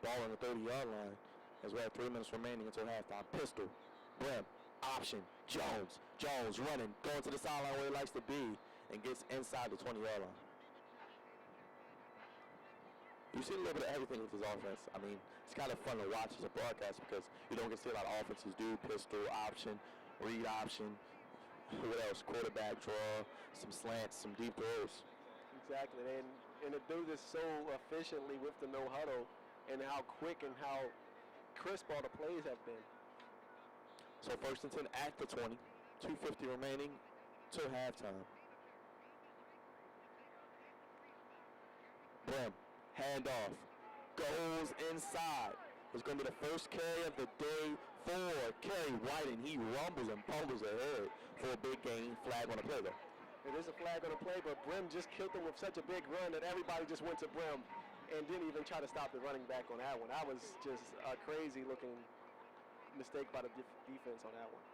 Ball on the 30-yard line as we have 3 minutes remaining until halftime. Pistol, Brim, option, Jones. Jones running, going to the sideline where he likes to be, and gets inside the 20-yard line. You see a little bit of everything with his offense. I mean, it's kind of fun to watch as a broadcast because you don't get to see a lot of offenses do pistol, option, read option. What else? Quarterback draw, some slants, some deep throws. Exactly, and to do this so efficiently with the no-huddle and how quick and how crisp all the plays have been. So 1st and 10 at the 20, 2:50 remaining till halftime. Brim, handoff, goes inside. It's going to be the first carry of the day for Kerry White, and he rumbles and pumbles ahead for a big gain. Flag on the play, though. It is a flag on the play, but Brim just killed him with such a big run that everybody just went to Brim and didn't even try to stop the running back on that one. That was just a crazy-looking mistake by the defense on that one.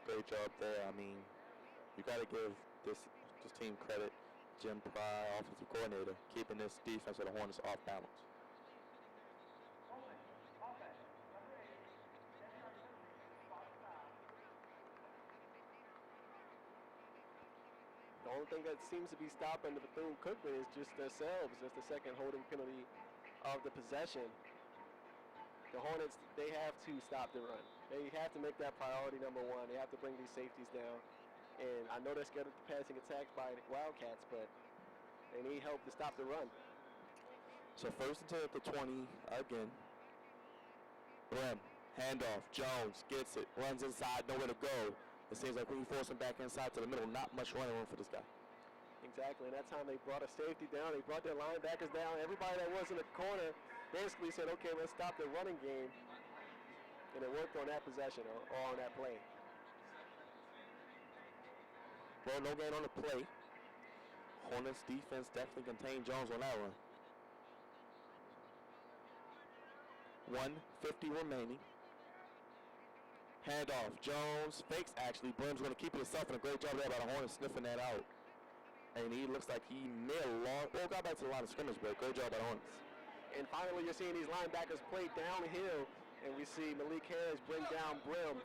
Great job there. I mean, you got to give this team credit. Jim Pry, offensive coordinator, keeping this defense of the Hornets off balance. The only thing that seems to be stopping the Bethune-Cookman is just themselves. That's the second holding penalty of the possession. The Hornets, they have to stop the run. They have to make that priority number one. They have to bring these safeties down. And I know they're scared of the passing attack by the Wildcats, but they need help to stop the run. So first and 10 at the 20 again. Brim, handoff, Jones gets it, runs inside, nowhere to go. It seems like when you force him back inside to the middle, not much running room for this guy. Exactly, and that time they brought a safety down. They brought their linebackers down. Everybody that was in the corner basically said, okay, let's stop the running game. And it worked on that possession or on that play. Well, no gain on the play. Hornets defense definitely contained Jones on that one. 1:50 remaining. Handoff, Jones fakes actually. Brim's going to keep it himself, and a great job there by the Hornets sniffing that out. And he looks like he may have got back to the line of scrimmage, but great job by the Hornets. And finally, you're seeing these linebackers play downhill, and we see Malik Harris bring down Brim.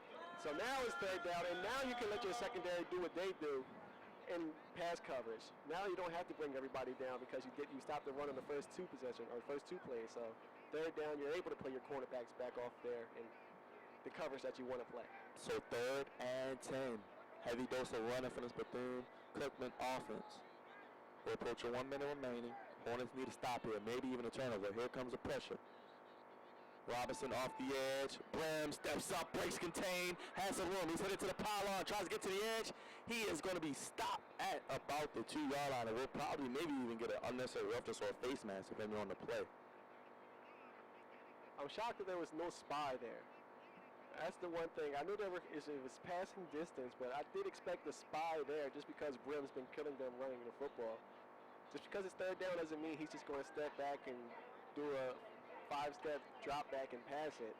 So now it's third down, and now you can let your secondary do what they do in pass coverage. Now you don't have to bring everybody down because you stopped the run on the first two possession or first two plays. So third down, you're able to play your cornerbacks back off there and the coverage that you want to play. So 3rd and 10. Heavy dose of running from this Bethune-Cookman offense. We're approaching 1 minute remaining. Hornets need to stop here, maybe even a turnover. Here comes the pressure. Robinson off the edge. Brim steps up, breaks contain, has some room. He's headed to the pylon, tries to get to the edge. He is going to be stopped at about the 2-yard line, and we'll probably maybe even get an unnecessary roughness or a face mask depending on the play. I'm shocked that there was no spy there. That's the one thing. I knew it was passing distance, but I did expect the spy there just because Brim's been killing them running the football. Just because it's third down doesn't mean he's just going to step back and do a 5-step drop back and pass it.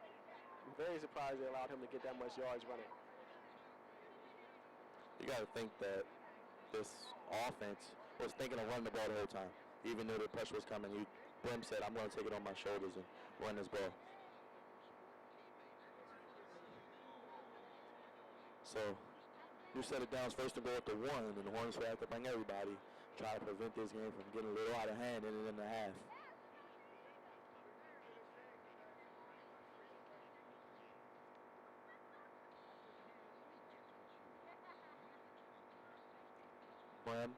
I'm very surprised they allowed him to get that much yards running. You got to think that this offense was thinking of running the ball the whole time. Even though the pressure was coming, Brim said, I'm going to take it on my shoulders and run this ball. So, you set it down, first and goal at the 1, and the Hornets will have to bring everybody, try to prevent this game from getting a little out of hand in the half. Brim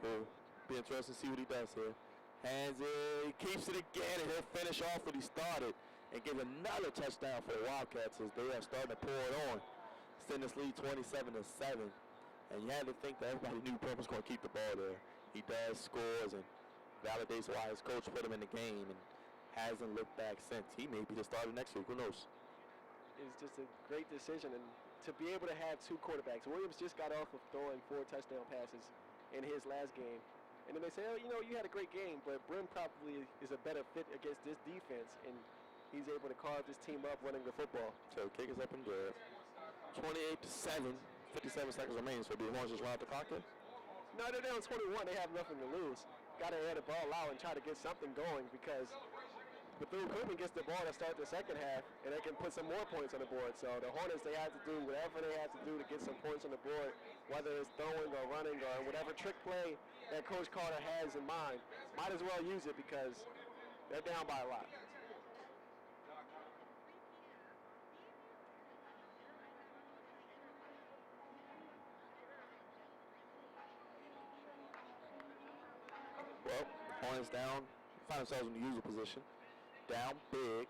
will be interested to see what he does here. Hands it, he keeps it again, and he'll finish off what he started and give another touchdown for the Wildcats as they are starting to pour it on. Extend this lead 27-7. And you had to think that everybody knew Brim was going to keep the ball there. He does, scores, and validates why his coach put him in the game and hasn't looked back since. He may be the starter next week, who knows? It's just a great decision, and to be able to have two quarterbacks. Williams just got off of throwing 4 touchdown passes in his last game. And then they say, oh, you had a great game, but Brim probably is a better fit against this defense, and he's able to carve this team up running the football. So kick is up and good. 28-7, 57 seconds remaining. So do the Hornets just run out the clock in? No, they're down 21. They have nothing to lose. Got to air the ball out and try to get something going because Bethune-Cookman gets the ball to start the second half, and they can put some more points on the board. So the Hornets, they have to do whatever they have to do to get some points on the board, whether it's throwing or running or whatever trick play that Coach Carter has in mind. Might as well use it because they're down by a lot. Well, Hornets down, find themselves in the usual position. Down big.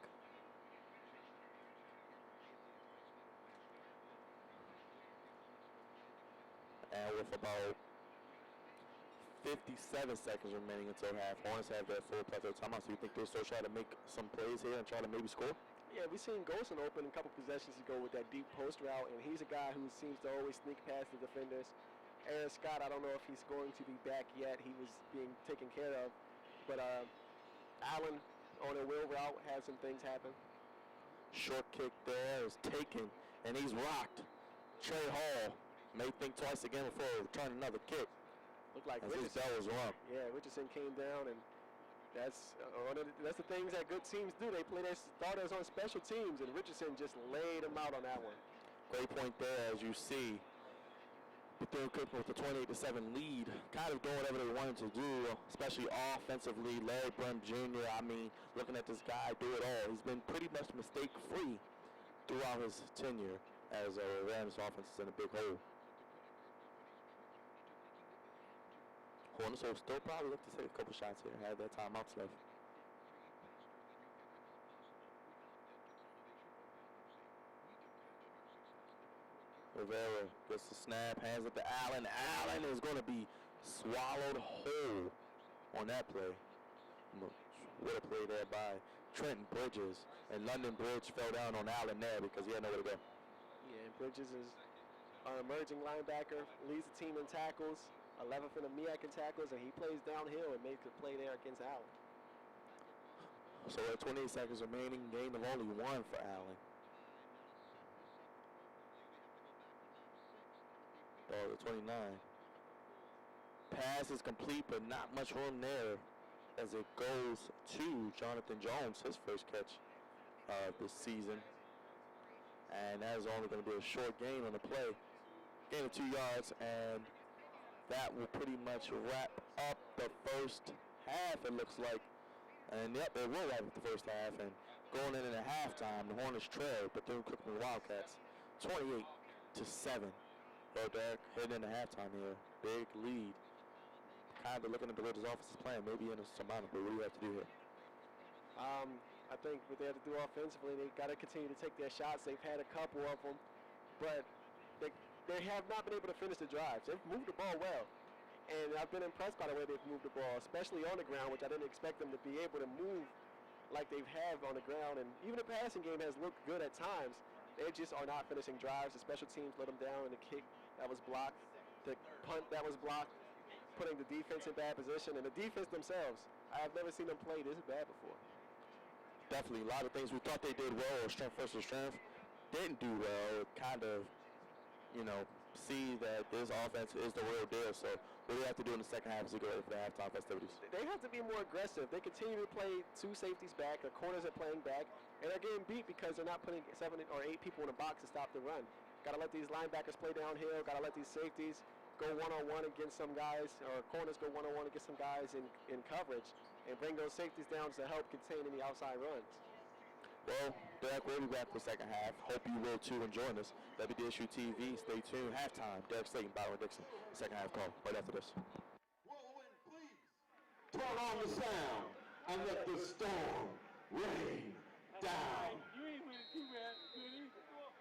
And with about 57 seconds remaining until half, Hornets have that full plethora of timeout. So you think they'll still try to make some plays here and try to maybe score? Yeah, we've seen Golson open a couple possessions ago with that deep post route, and he's a guy who seems to always sneak past the defenders. Aaron Scott, I don't know if he's going to be back yet. He was being taken care of. But Allen on a wheel route had some things happen. Short kick there is taken, and he's rocked. Trey Hall may think twice again before returning another kick. Looked like as his bell was rung. Yeah, Richardson came down, and that's the things that good teams do. They play their starters on special teams, and Richardson just laid them out on that one. Great point there, as you see. Bethune-Cookman with the 28-7 lead, kind of doing whatever they wanted to do, especially offensively. Larry Brim Jr., I mean, looking at this guy do it all. He's been pretty much mistake-free throughout his tenure as Rams offense is in a big hole. Hornets will still probably look to take a couple shots here, have their timeouts left. Rivera gets the snap, hands it to Allen. Allen is going to be swallowed whole on that play. What a play there by Trenton Bridges. And London Bridge fell down on Allen there because he had nowhere to go. Yeah, and Bridges is our emerging linebacker, leads the team in tackles, 11th in the MEAC in tackles, and he plays downhill and makes a play there against Allen. So at 28 seconds remaining, gain of only 1 for Allen. The 29. Pass is complete, but not much room there as it goes to Jonathan Jones, his first catch this season. And that is only going to be a short gain on the play. Gain of 2 yards, and that will pretty much wrap up the first half, it looks like. And yep, it will wrap up the first half. And going in at halftime, the Hornets trail Bethune-Cookman Wildcats 28-7. Derek heading into halftime here. Big lead. Kind of looking at the way this offense is playing, maybe in a surmountable, but what do you have to do here? I think what they have to do offensively, they got to continue to take their shots. They've had a couple of them, but they have not been able to finish the drives. They've moved the ball well, and I've been impressed by the way they've moved the ball, especially on the ground, which I didn't expect them to be able to move like they've had on the ground. And even the passing game has looked good at times. They just are not finishing drives. The special teams let them down in the kick that was blocked, the punt that was blocked, putting the defense in bad position, and the defense themselves. I have never seen them play this bad before. Definitely, a lot of things we thought they did well, or strength versus strength, didn't do well. Kind of, see that this offense is the real deal. So what do you have to do in the second half as we go for the halftime festivities? They have to be more aggressive. They continue to play 2 safeties back. The corners are playing back, and they're getting beat because they're not putting 7 or 8 people in the box to stop the run. Got to let these linebackers play downhill. Got to let these safeties go one-on-one against some guys, or corners go one-on-one against some guys in coverage, and bring those safeties down to help contain any outside runs. Well, Derek, we'll be back for the second half. Hope you will too and join us. DSU-TV, stay tuned. Halftime, Derek Slayton, Byron Dixon. Second half call right after this. Whirlwind, please. Turn on the sound and let the storm rain down. You ain't winning too bad, Goody.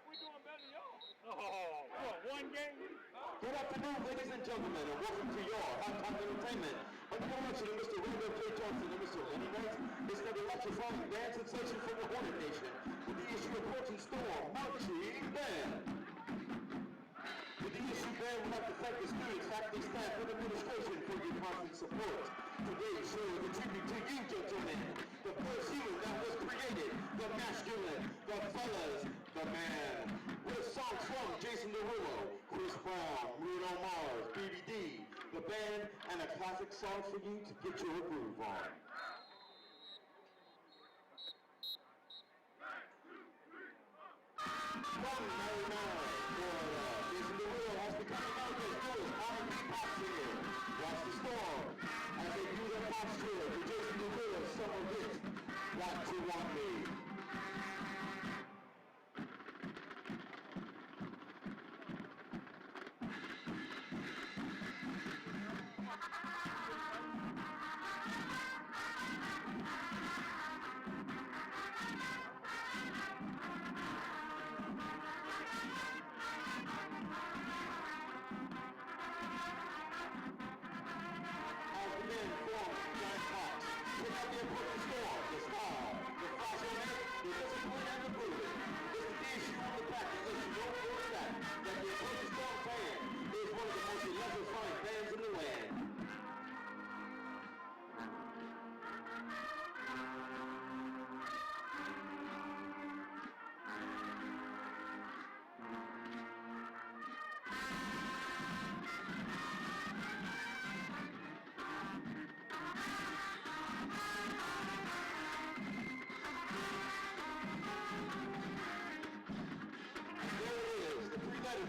We're doing better than y'all. Oh, what, 1 game? Good afternoon, ladies and gentlemen, and welcome to your halftime entertainment. Under the direction of Mr. Randall J. Johnson and Mr. Lenny Knight, it's the electrifying band sensation from the Hornet Nation, the DSU approaching storm marching band. The DSU band would like to thank the students, faculty, staff, and administration for your constant support. Today's show is a tribute to you, gentlemen. The first human that was created, the masculine, the fellas, the man. With songs from Jason Derulo, Chris Brown, Bruno Mars, BBD, the band, and a classic song for you to get your groove on. From 99, Florida, Jason Derulo has become America's newest R&B pop singer. Watch the storm as they do their posture to Jason Derulo's summer hit, Got to Want Me.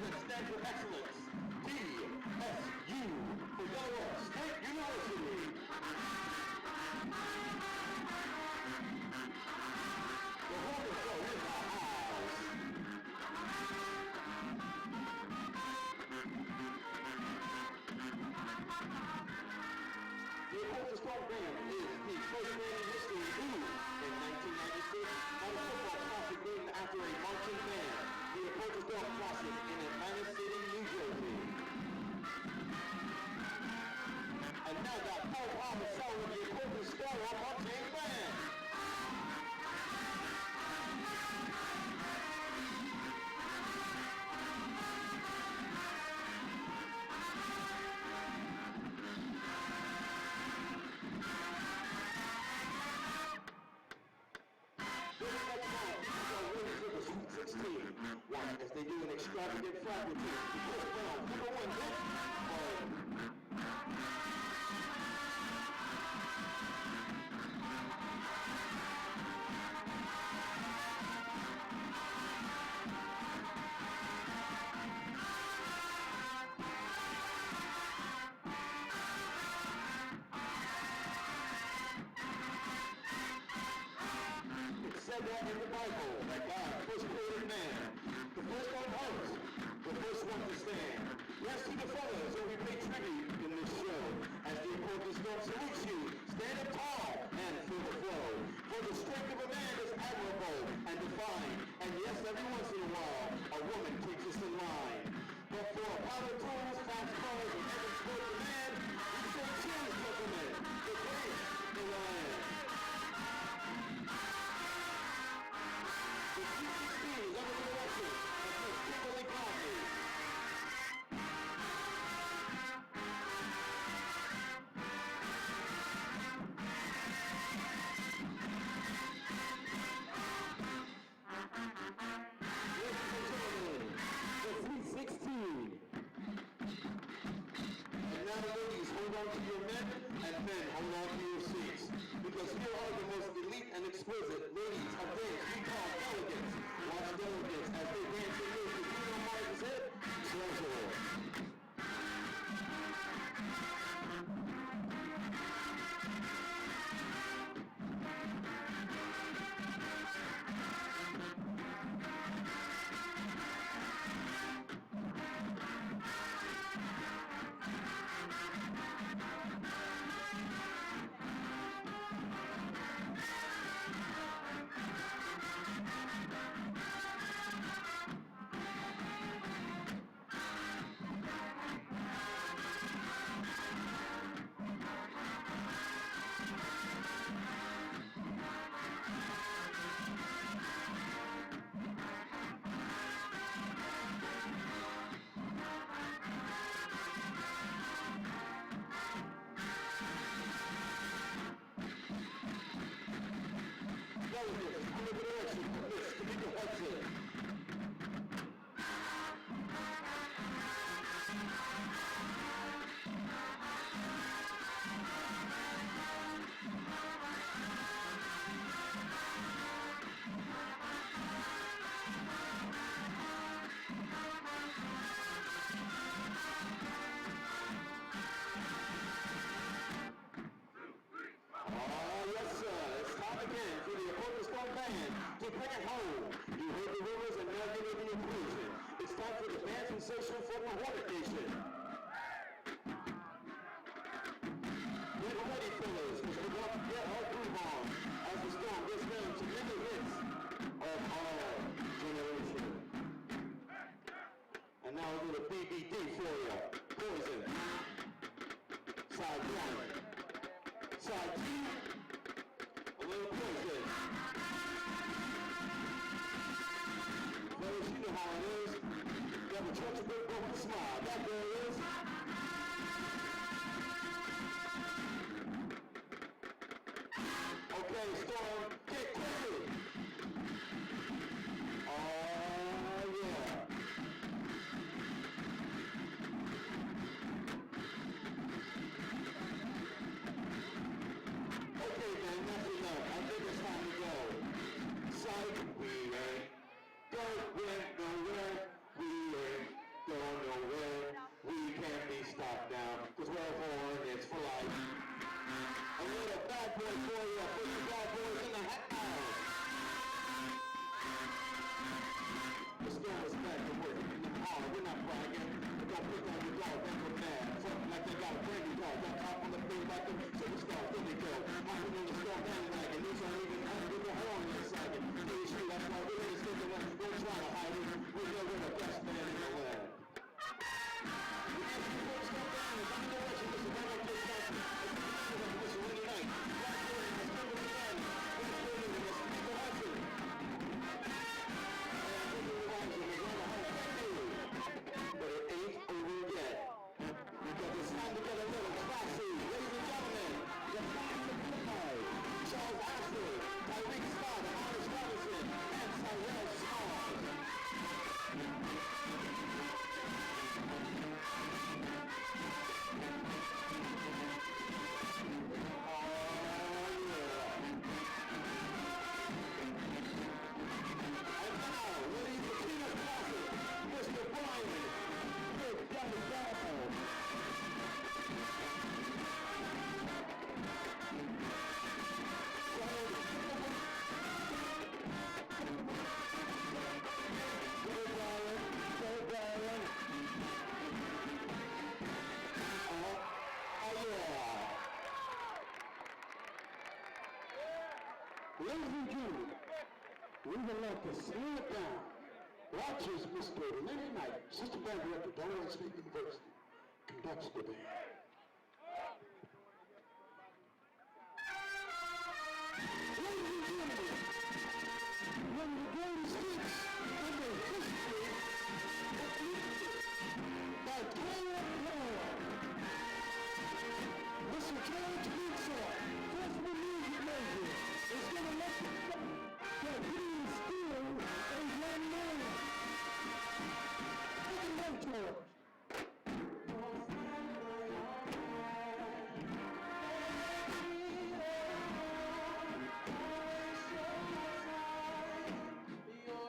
that stand for excellence. DSU for Delaware State University. The Hornets are in the house. The Hornets Strong Band is the first band in history who, in 1996, had a football classic named after a marching band, the Hornets Strong Classic in Atlantic City, New Jersey. And now that Paul Palmer song of the Hornets Strong marching band. Watch as they do an extravagant flag routine. First down, number 1 hit. It said that in the Bible that God first created man. The first one hurts, the first one to stand. Let's see the fellas so we pay tribute in this show. As the Hornets don't salute you, stand up tall and feel the flow. For the strength of a man is admirable and defined. And yes, every once in a while, a woman keeps us in line. But for power tools, fast cars, and every sport of man, we say cheers, gentlemen. The great, the land. The CCC is under the direction of Miss Kimberly Conley. Ladies and gentlemen, the Sweet 16. And now ladies, hold on to your men, and men, hold on to your seats. Because here are the most elite and exquisite ladies of dance we call delegates. Watch delegates as they dance and move to Bruno Mars's hit, Treasure. Delegates under the direction of Miss Tamika Hudson. Yes, sir. It's time again for the Hornets Strong Band to bring it home. You heard the rumors and now give it the inclusion. It's time for the band sensation from the Hornet Nation. Get ready, fellas, because we're about to get our groove on as the storm gets down to many hits of our generation. And now a little BBD for you. Poison. Side 1. Side 2. A little poison. Fellas, you know how it is. You have a touch of good broken smile. That girl is. Okay, Storm, get quickly. Oh, yeah. Okay, man, that's enough. I think it's time to go. Psych, we ain't going nowhere. We ain't pick on your dog, that's what mad. Something like they got a brand new dog. Got top on the field like them superstars. There they go. Hopping on the store bandwagon. These aren't even with the horn in the second. DSU, that's why we're in the station. Don't try to hide it. We know we're the best man in the land. Ladies and gentlemen, we would like to slow it down. Watches Mr. Lenny Knight, Assistant Band Director, Delaware State University, conducts the band. Ladies and gentlemen, when the game sits under history, by player player, Mr. George Windsor, freshman music major, is going to let the green steel a young man. Take a note, George. Your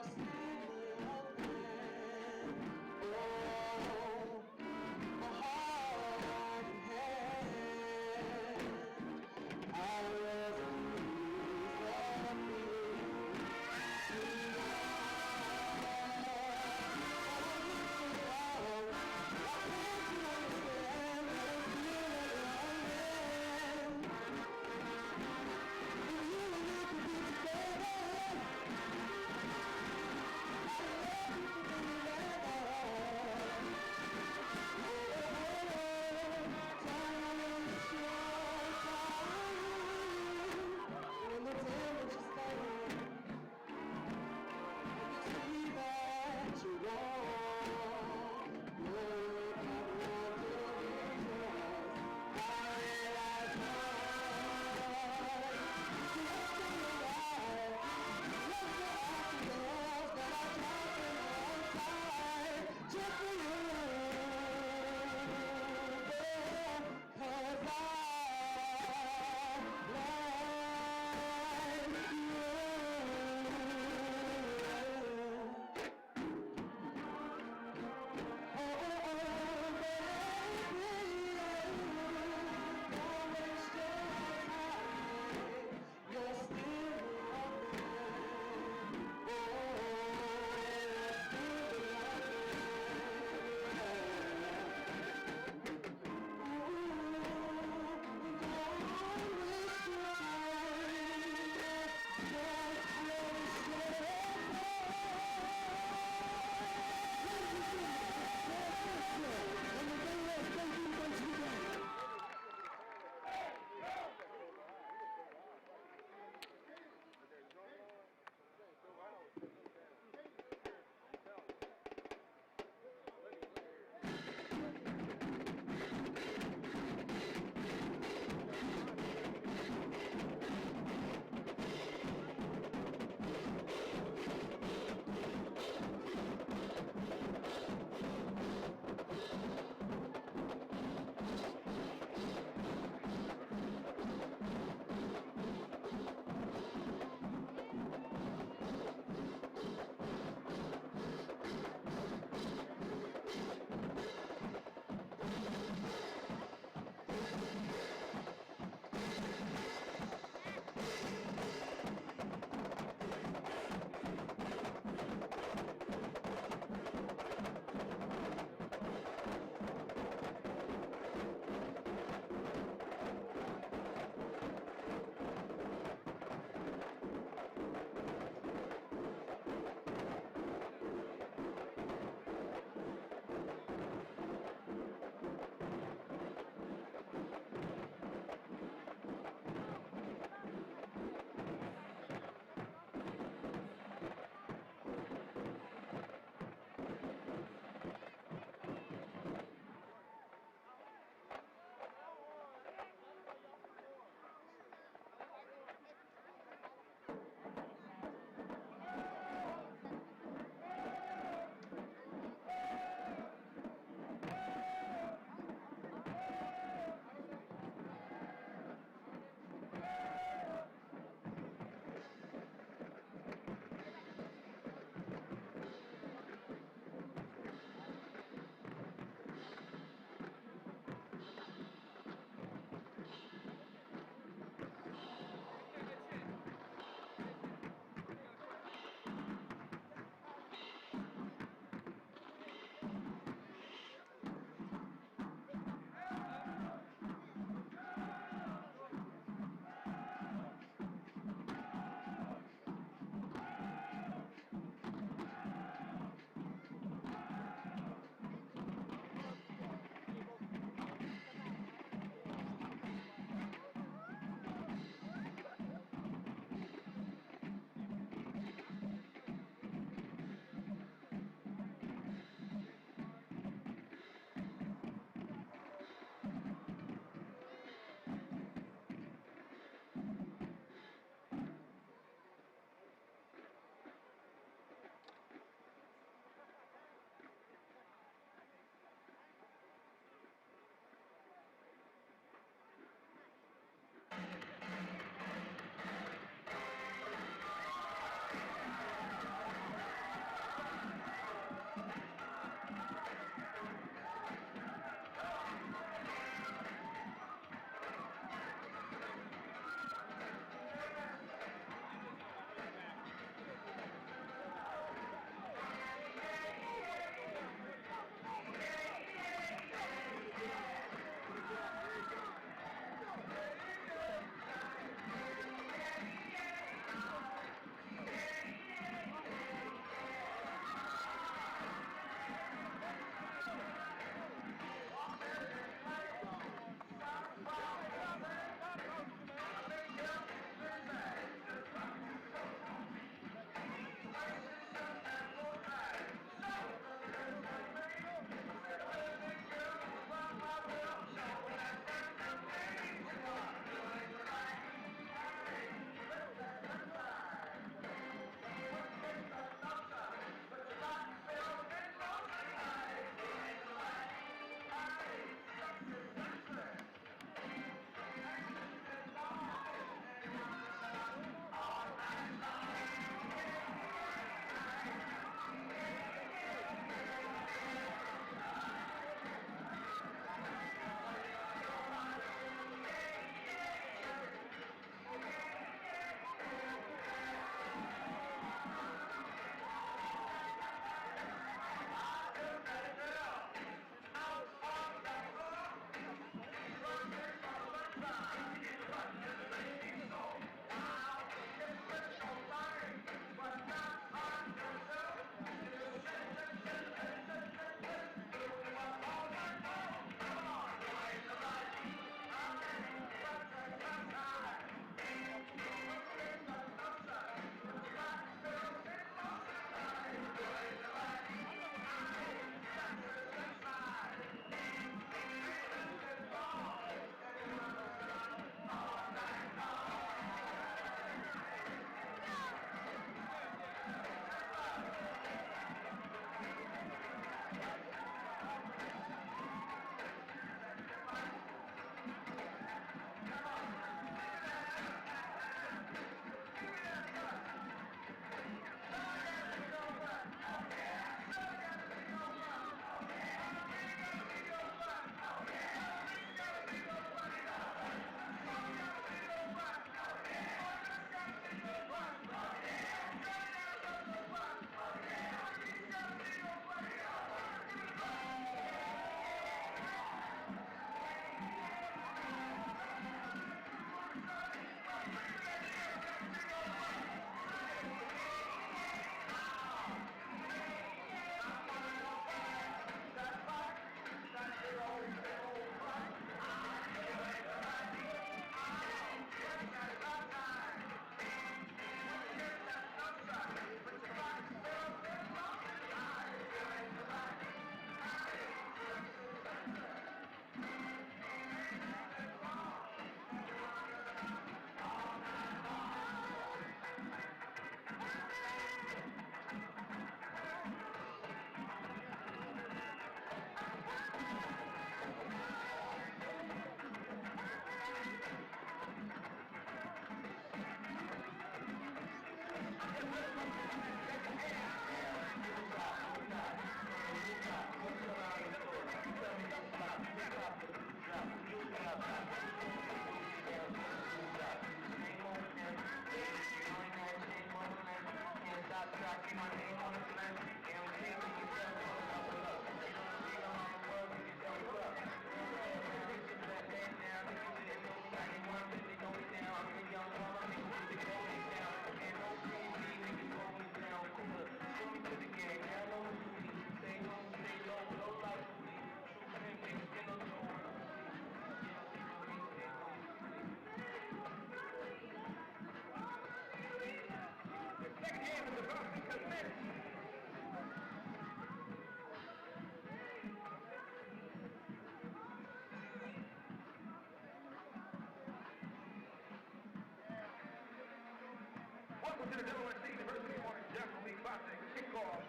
Welcome to the Delaware State University Hornets. Definitely about to kick off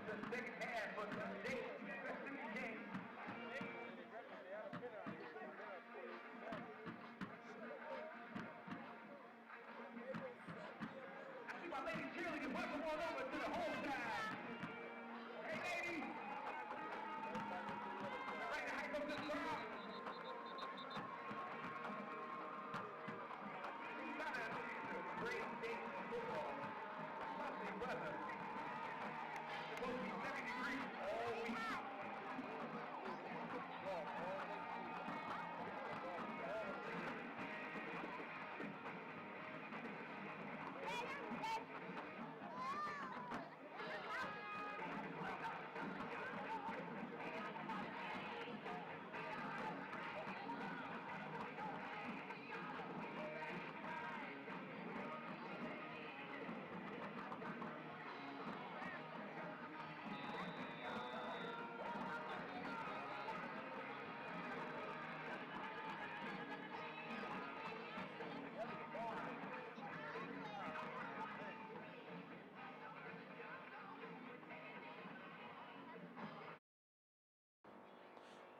the second half of today's USC game. I see my lady cheerleaders. Welcome on over to the home side. Hey, ladies. Right to hype up this crowd. Great day for football. Lovely weather. It's supposed to be 70 degrees all week.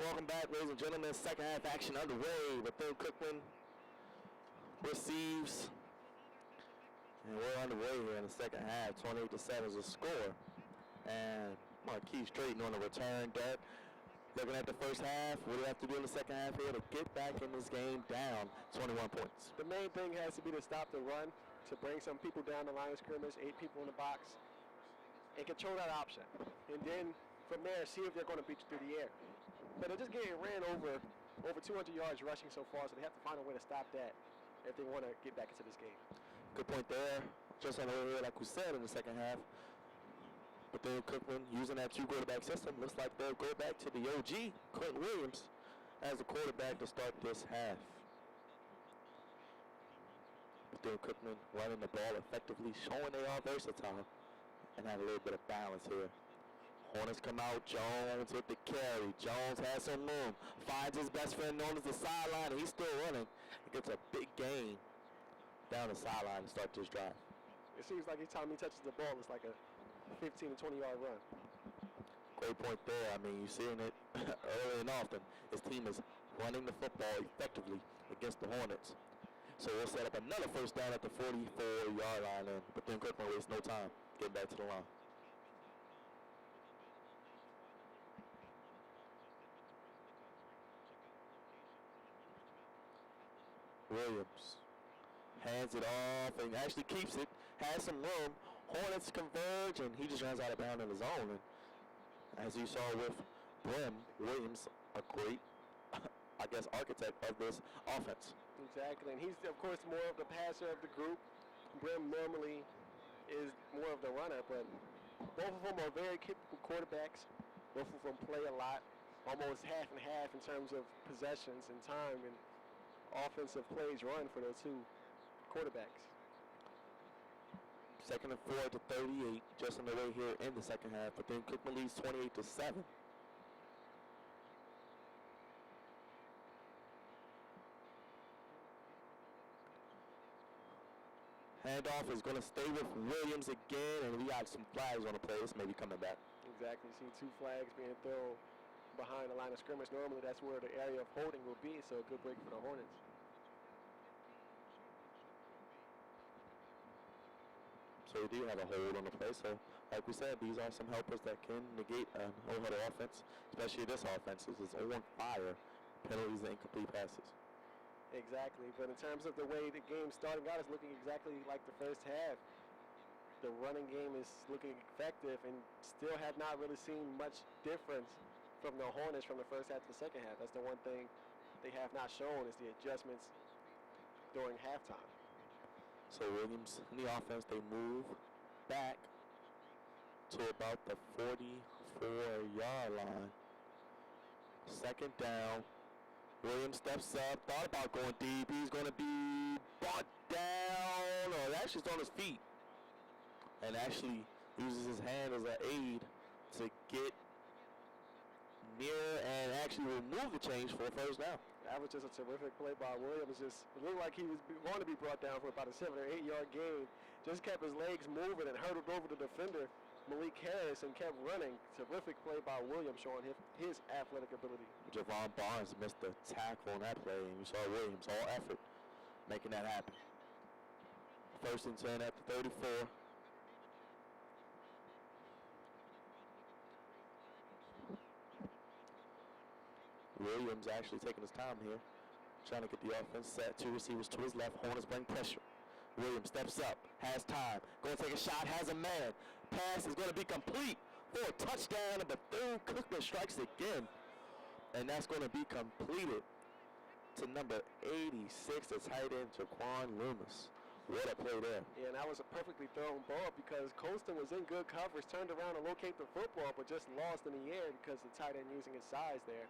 Welcome back, ladies and gentlemen. Second half action underway. Bethune-Cookman receives. And we're underway here in the second half. 28-7 is the score. And Marquis Straighten on the return. Derek, looking at the first half, what do you have to do in the second half here to get back in this game down 21 points? The main thing has to be to stop the run, to bring some people down the line of scrimmage, 8 people in the box, and control that option. And then from there, see if they're going to beat you through the air. But they're just getting ran over 200 yards rushing so far, so they have to find a way to stop that if they want to get back into this game. Good point there. Just on the way here, like we said in the second half, Bethune-Cookman using that two-quarterback system. Looks like they'll go back to the OG, Quentin Williams, as the quarterback to start this half. Bethune-Cookman running the ball effectively, showing they are versatile, and have a little bit of balance here. Hornets come out, Jones with the carry. Jones has some room, finds his best friend known as the sideline, and he's still running. He gets a big gain down the sideline to start this drive. It seems like each time he touches the ball, it's like a 15 to 20-yard run. Great point there. I mean, you're seeing it early and often. His team is running the football effectively against the Hornets. So we'll set up another first down at the 44-yard line, and Bethune-Cookman wastes no time getting back to the line. Williams hands it off and actually keeps it, has some room. Hornets converge, and he just runs out of bounds on his own. And as you saw with Brim, Williams, a great, I guess, architect of this offense. Exactly, and he's, of course, more of the passer of the group. Brim normally is more of the runner, but both of them are very capable quarterbacks. Both of them play a lot, almost half and half in terms of possessions and time and offensive plays run for those two quarterbacks. Second and 4 to 38, just on the way here in the second half. But then Cookman leads 28-7. Handoff is going to stay with Williams again, and we got some flags on the play. This may be coming back. Exactly. You see 2 flags being thrown behind the line of scrimmage. Normally that's where the area of holding will be, so a good break for the Hornets. So we do have a hold on the play. So like we said, these are some helpers that can negate an overhead offense, especially this offense. This is on fire. Penalties and incomplete passes. Exactly, but in terms of the way the game's starting out, it's looking exactly like the first half. The running game is looking effective and still have not really seen much difference from the Hornets from the first half to the second half. That's the one thing they have not shown is the adjustments during halftime. So Williams in the offense, they move back to about the 44-yard line. Second down. Williams steps up, thought about going deep. He's going to be brought down, or actually it's on his feet. And actually uses his hand as an aid to get near and actually remove the change for a first down. That was just a terrific play by Williams. It looked like he was going to be brought down for about a 7 or 8 yard gain, just kept his legs moving and hurdled over the defender, Malik Harris, and kept running. Terrific play by Williams, showing his athletic ability. Javon Barnes missed the tackle on that play, and you saw Williams, all effort, making that happen. 1st and 10 at the 34. Williams actually taking his time here, trying to get the offense set. 2 receivers to his left. Hornets bring pressure. Williams steps up, has time, going to take a shot, has a man. Pass is going to be complete for a touchdown, and Bethune-Cookman strikes again. And that's going to be completed to number 86, the tight end, Jaquan Loomis. What a play there. Yeah, and that was a perfectly thrown ball because Colston was in good coverage, turned around to locate the football, but just lost in the air because the tight end using his size there.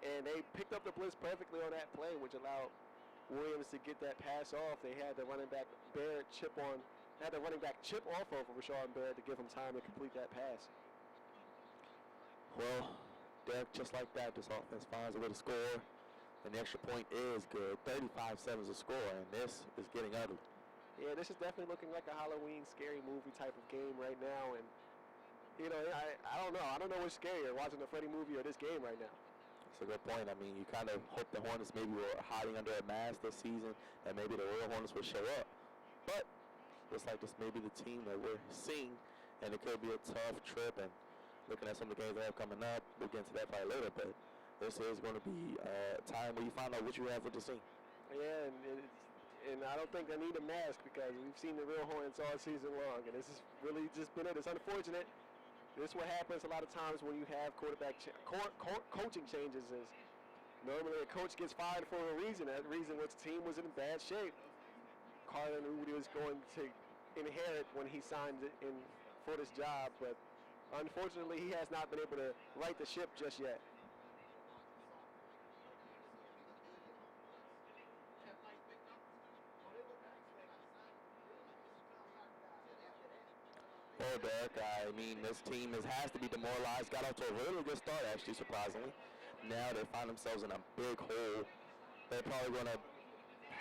And they picked up the blitz perfectly on that play, which allowed Williams to get that pass off. They had the running back Baird chip off of Rashawn Baird to give him time to complete that pass. Well, Derek, just like that, this offense finds a way to score, and the extra point is good. 35-7 is a score, and this is getting ugly. Yeah, this is definitely looking like a Halloween scary movie type of game right now, and you know, I don't know. I don't know what's scarier, watching the Freddy movie or this game right now. That's a good point. I mean, you kind of hope the Hornets maybe were hiding under a mask this season, and maybe the real Hornets will show up. But looks like this may be the team that we're seeing, and it could be a tough trip. And looking at some of the games they have coming up, we'll get into that probably later. But this is going to be a time where you find out what you have with the team. Yeah, and I don't think they need a mask because we've seen the real Hornets all season long, and this has really just been it. It's unfortunate. This is what happens a lot of times when you have coaching changes. Is normally a coach gets fired for a reason. That reason was the team was in bad shape. Carter knew what he was going to inherit when he signed in for this job, but unfortunately he has not been able to right the ship just yet. Well, Derek, I mean, this team has to be demoralized. Got off to a really good start, actually, surprisingly. Now they find themselves in a big hole. They're probably going to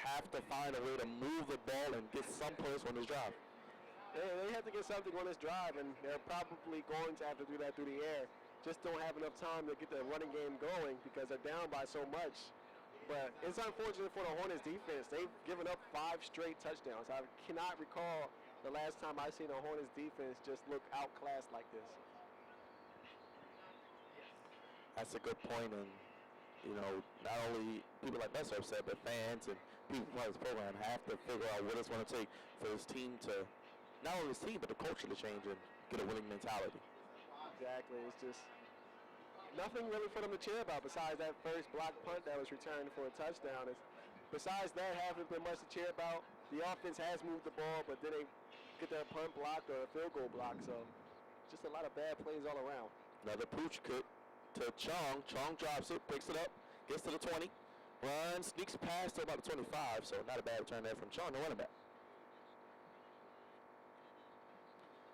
have to find a way to move the ball and get someplace on this drive. They have to get something on this drive, and they're probably going to have to do that through the air. Just don't have enough time to get the running game going because they're down by so much. But it's unfortunate for the Hornets defense. They've given up 5 straight touchdowns. I cannot recall the last time I seen a Hornets defense just look outclassed like this. That's a good point, and you know, not only people like us are upset, but fans and people who play this program have to figure out what it's going to take for this team to, not only this team, but the culture to change and get a winning mentality. Exactly. It's just nothing really for them to cheer about besides that first block punt that was returned for a touchdown. Besides that, haven't been much to cheer about. The offense has moved the ball, but then they get their punt blocked or a field goal blocked. So just a lot of bad plays all around. Another pooch kick to Chong. Chong drops it, picks it up, gets to the 20, runs, sneaks past to about the 25. So not a bad return there from Chong, the running back.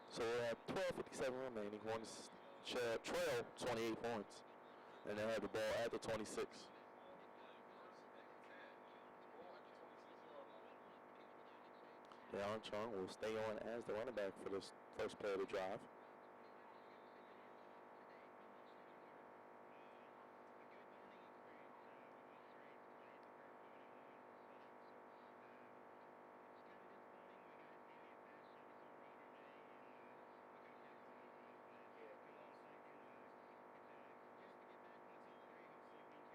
So we're at 12:57 remaining. Hornets trail 28 points, and they have the ball at the 26. Dallin Chung will stay on as the running back for this first play of the drive.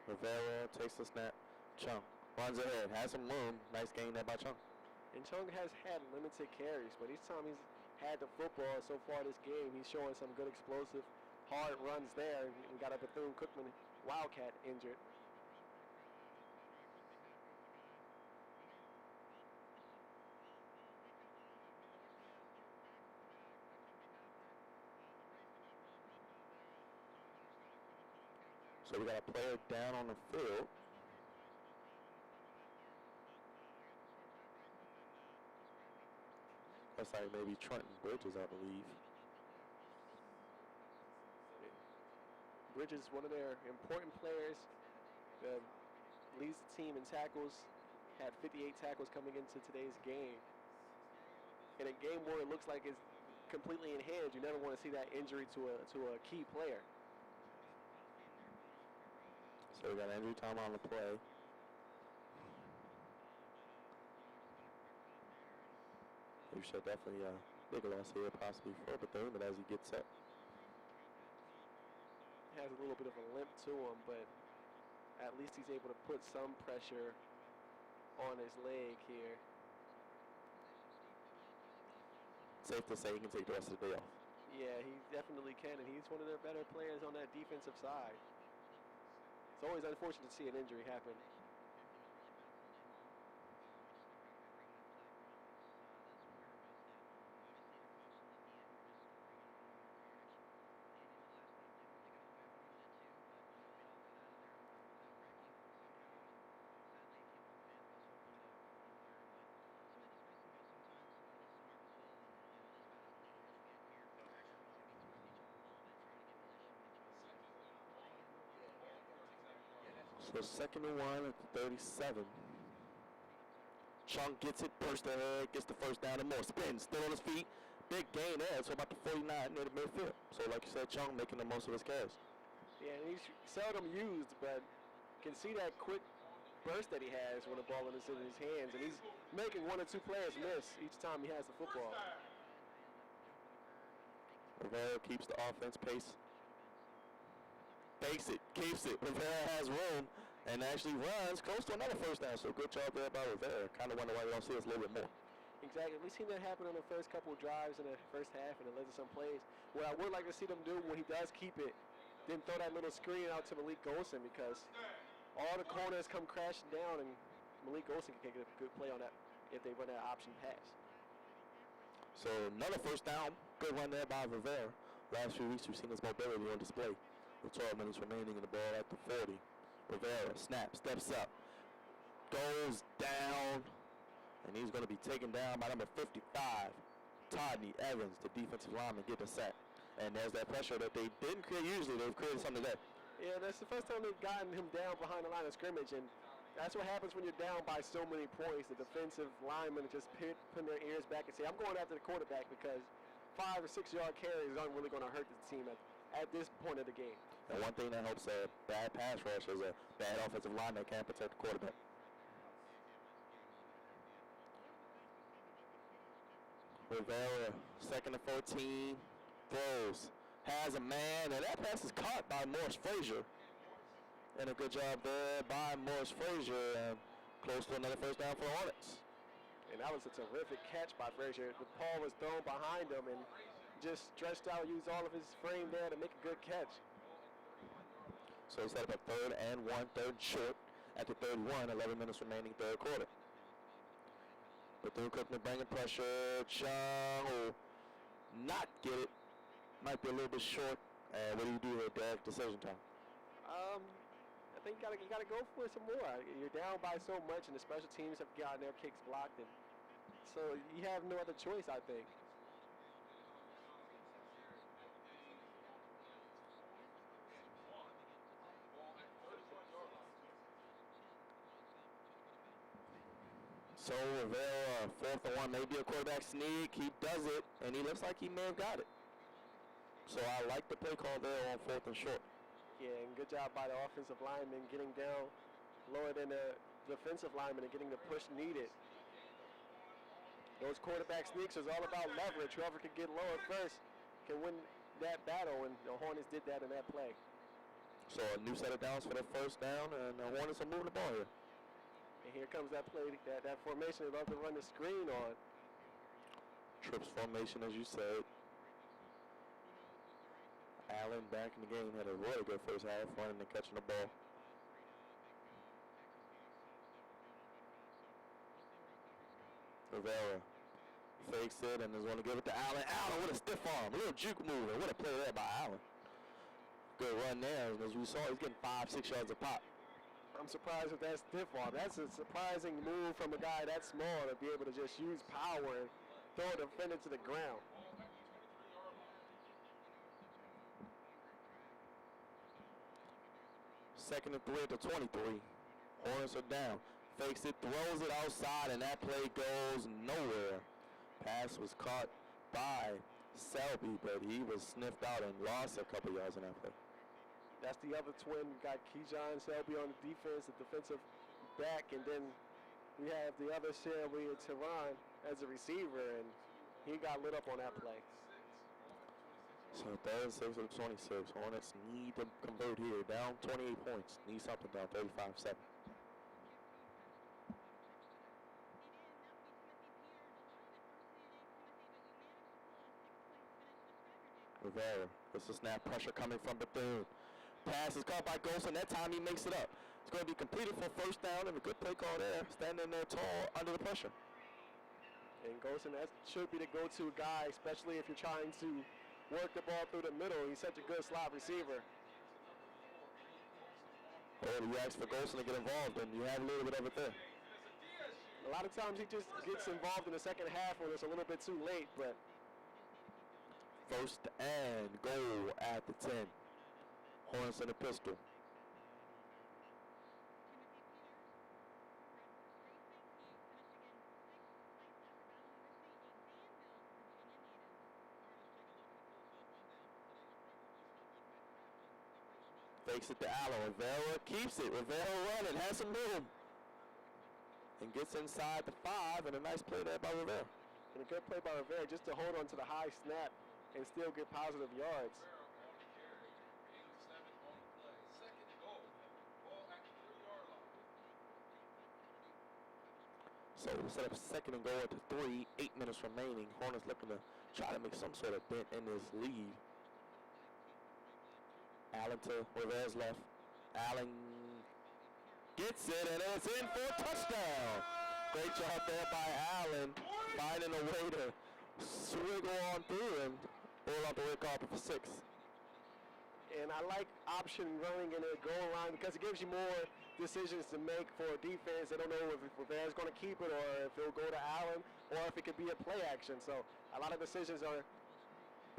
Rivera takes the snap. Chung runs ahead, has some room. Nice gain there by Chung. And Chung has had limited carries, but each time he's had the football so far this game, he's showing some good explosive, hard runs there. We got a Bethune-Cookman Wildcat injured. So we got a player down on the field. Looks like maybe Trenton Bridges, I believe. Bridges, one of their important players, leads the team in tackles, had 58 tackles coming into today's game. in a game where it looks like it's completely in hand, you never want to see that injury to a key player. So we got injury time on the play. We should definitely big loss here possibly for Bethune, but as he gets set. Has a little bit of a limp to him, but at least he's able to put some pressure on his leg here. Safe to say he can take the rest of the day off. Yeah, he definitely can, and he's one of their better players on that defensive side. It's always unfortunate to see an injury happen. So 2nd and 1 at the 37. Chung gets it, bursts ahead, gets the first down and more. Spins, still on his feet. Big gain there, so about the 49 near the midfield. So like you said, Chung making the most of his catch. Yeah, and he's seldom used, but can see that quick burst that he has when the ball is in his hands, and he's making 1 or 2 players miss each time he has the football. Rivera keeps the offense pace. Fakes it, keeps it. Rivera has room and actually runs close to another first down. So good job there by Rivera. Kind of wonder why we don't see us a little bit more. Exactly. We've seen that happen on the first couple of drives in the first half, and it led to some plays. What I would like to see them do when he does keep it, then throw that little screen out to Malik Golson, because all the corners come crashing down, and Malik Golson can get a good play on that if they run that option pass. So another first down. Good run there by Rivera. Last few weeks we've seen his mobility on display. With 12 minutes remaining in the ball at the 40. Rivera snaps, steps up, goes down, and he's going to be taken down by number 55, Todney Evans, the defensive lineman, getting a sack. And there's that pressure that they didn't create usually. They've created something today. Yeah, that's the first time they've gotten him down behind the line of scrimmage, and that's what happens when you're down by so many points. The defensive linemen just putting their ears back and say, I'm going after the quarterback, because 5 or 6 yard carries aren't really going to hurt the team at this point of the game. And one thing that helps a bad pass rush is a bad offensive line that can't protect the quarterback. Rivera, 2nd and 14, throws, has a man, and that pass is caught by Morris Frazier. And a good job there by Morris Frazier, and close to another first down for the Hornets. And that was a terrific catch by Frazier. The ball was thrown behind him and just stretched out, used all of his frame there to make a good catch. So he set up a 3rd and 1, 3rd short at the 31, 11 minutes remaining, 3rd quarter. Bethune-Cookman bringing pressure. Chung will not get it. Might be a little bit short. What do you do here, Derek? Decision time. I think you gotta go for it some more. You're down by so much, and the special teams have gotten their kicks blocked, and so you have no other choice, I think. So Rivera, 4th and 1, maybe a quarterback sneak. He does it, and he looks like he may have got it. So I like the play call there on 4th and short. Yeah, and good job by the offensive lineman getting down lower than the defensive lineman and getting the push needed. Those quarterback sneaks is all about leverage. Whoever can get lower first can win that battle, and the Hornets did that in that play. So a new set of downs for the first down, and the Hornets are moving the ball here. And here comes that play, that formation they love to run the screen on. Trips formation, as you said. Allen back in the game, had a really good first half, running and catching the ball. Rivera fakes it and is going to give it to Allen. Allen with a stiff arm, a little juke move. What a play there by Allen. Good run there. As we saw, he's getting 5-6 yards a pop. I'm surprised with that stiff arm. That's a surprising move from a guy that small to be able to just use power and throw a defender to the ground. Second and 3 at the 23. Hornets are down. Fakes it, throws it outside, and that play goes nowhere. Pass was caught by Selby, but he was sniffed out and lost a couple yards in that play. That's the other twin. We got Keyshawn Selby on the defense, the defensive back, and then we have the other Selby, Teron, as a receiver, and he got lit up on that play. So 3rd and 6 of 26. Hornets need to convert here. Down 28 points. Need something down 35-7. Rivera. This is snap pressure coming from Bethune. Pass is caught by Golson. That time he makes it up. It's going to be completed for first down and a good play call there. Standing there tall under the pressure. And Golson, that should be the go-to guy, especially if you're trying to work the ball through the middle. He's such a good slot receiver. Oh, you asked for Golson to get involved, and you have a little bit of it there. A lot of times he just gets involved in the second half when it's a little bit too late, but first and goal at the 10. Hornets in the pistol. Fakes it to Allen. Rivera keeps it. Rivera running, has some room. And gets inside the 5, and a nice play there by Rivera. And a good play by Rivera just to hold on to the high snap and still get positive yards. So we'll set up 2nd and goal at the 3, 8 minutes remaining. Hornets looking to try to make some sort of dent in this lead. Allen to Rivera's left. Allen gets it, and it's in for a touchdown. Great job there by Allen, finding a way to swiggle on through and roll out the red carpet for 6. And I like option running in a goal line because it gives you more decisions to make for a defense. They don't know if Rivera's going to keep it or if it'll go to Allen or if it could be a play action. So a lot of decisions are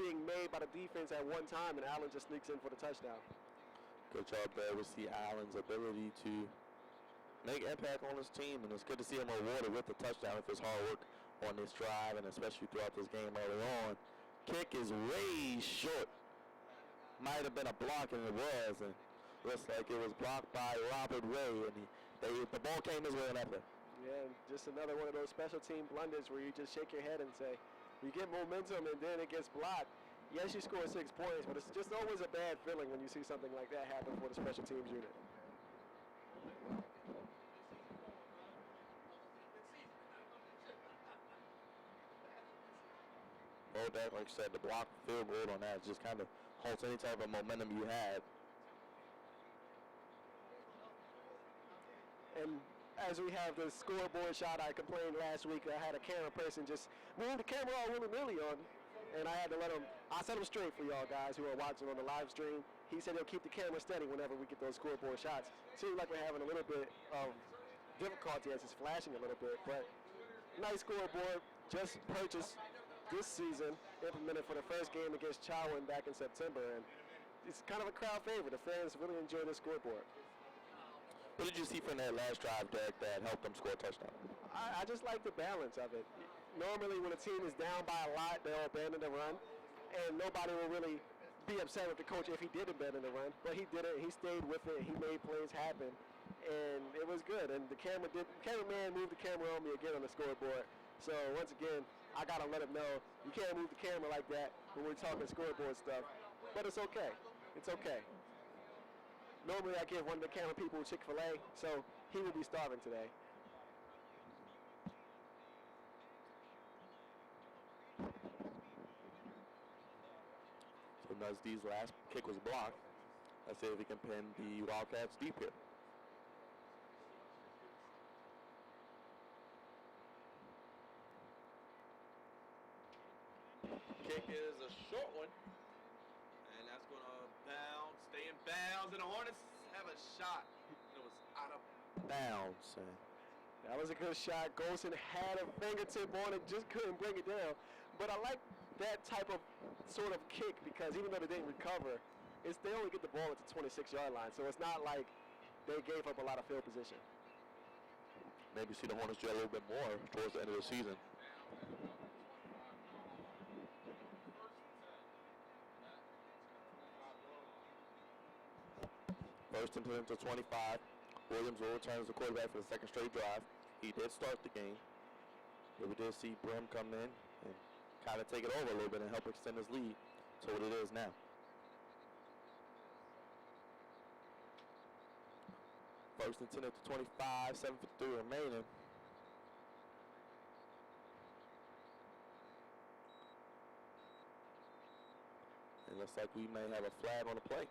being made by the defense at one time, and Allen just sneaks in for the touchdown. Good job there. We see Allen's ability to make impact on his team, and it's good to see him rewarded with the touchdown for his hard work on this drive and especially throughout this game early on. Kick is way short. Might have been a block, and it was, and looks like it was blocked by Robert Ray, and the ball came his way on that play. Yeah, just another one of those special team blunders where you just shake your head and say, you get momentum and then it gets blocked. Yes, you score 6 points, but it's just always a bad feeling when you see something like that happen for the special teams unit. Well, that, like I said, the block field goal on that just kind of halts any type of momentum you had. And as we have the scoreboard shot, I complained last week I had a camera person just move the camera all willy-nilly on, and I had to I set him straight for y'all guys who are watching on the live stream. He said he'll keep the camera steady whenever we get those scoreboard shots. Seems like we're having a little bit of difficulty as it's flashing a little bit, but nice scoreboard, just purchased this season, implemented for the first game against Chowan back in September, and it's kind of a crowd favorite. The fans really enjoy the scoreboard. What did you see from that last drive, Derek, that helped them score a touchdown? I just like the balance of it. Normally when a team is down by a lot, they'll abandon the run, and nobody will really be upset with the coach if he did abandon the run, but he did it. He stayed with it. He made plays happen, and it was good. And the cameraman moved the camera on me again on the scoreboard. So once again, I got to let him know you can't move the camera like that when we're talking scoreboard stuff, but it's okay. It's okay. Normally I give one of the camera people Chick-fil-A, so he will be starving today. So Nuzdee's last kick was blocked. Let's see if he can pin the Wildcats deep here. Kick is a short one, and that's going to bounce, stay in bounds, and the Hornets have a shot. It was out of Bounce. That was a good shot. Golson had a fingertip on it, just couldn't bring it down. But I like that type of sort of kick because even though they didn't recover, they only get the ball at the 26-yard line. So it's not like they gave up a lot of field position. Maybe see the Hornets do a little bit more towards the end of the season. First and 10 to 25. Williams will return as the quarterback for the second straight drive. He did start the game, but we did see Brim come in and kind of take it over a little bit and help extend his lead to what it is now. First and 10 at the 25, 7:53 remaining. It looks like we may have a flag on the play.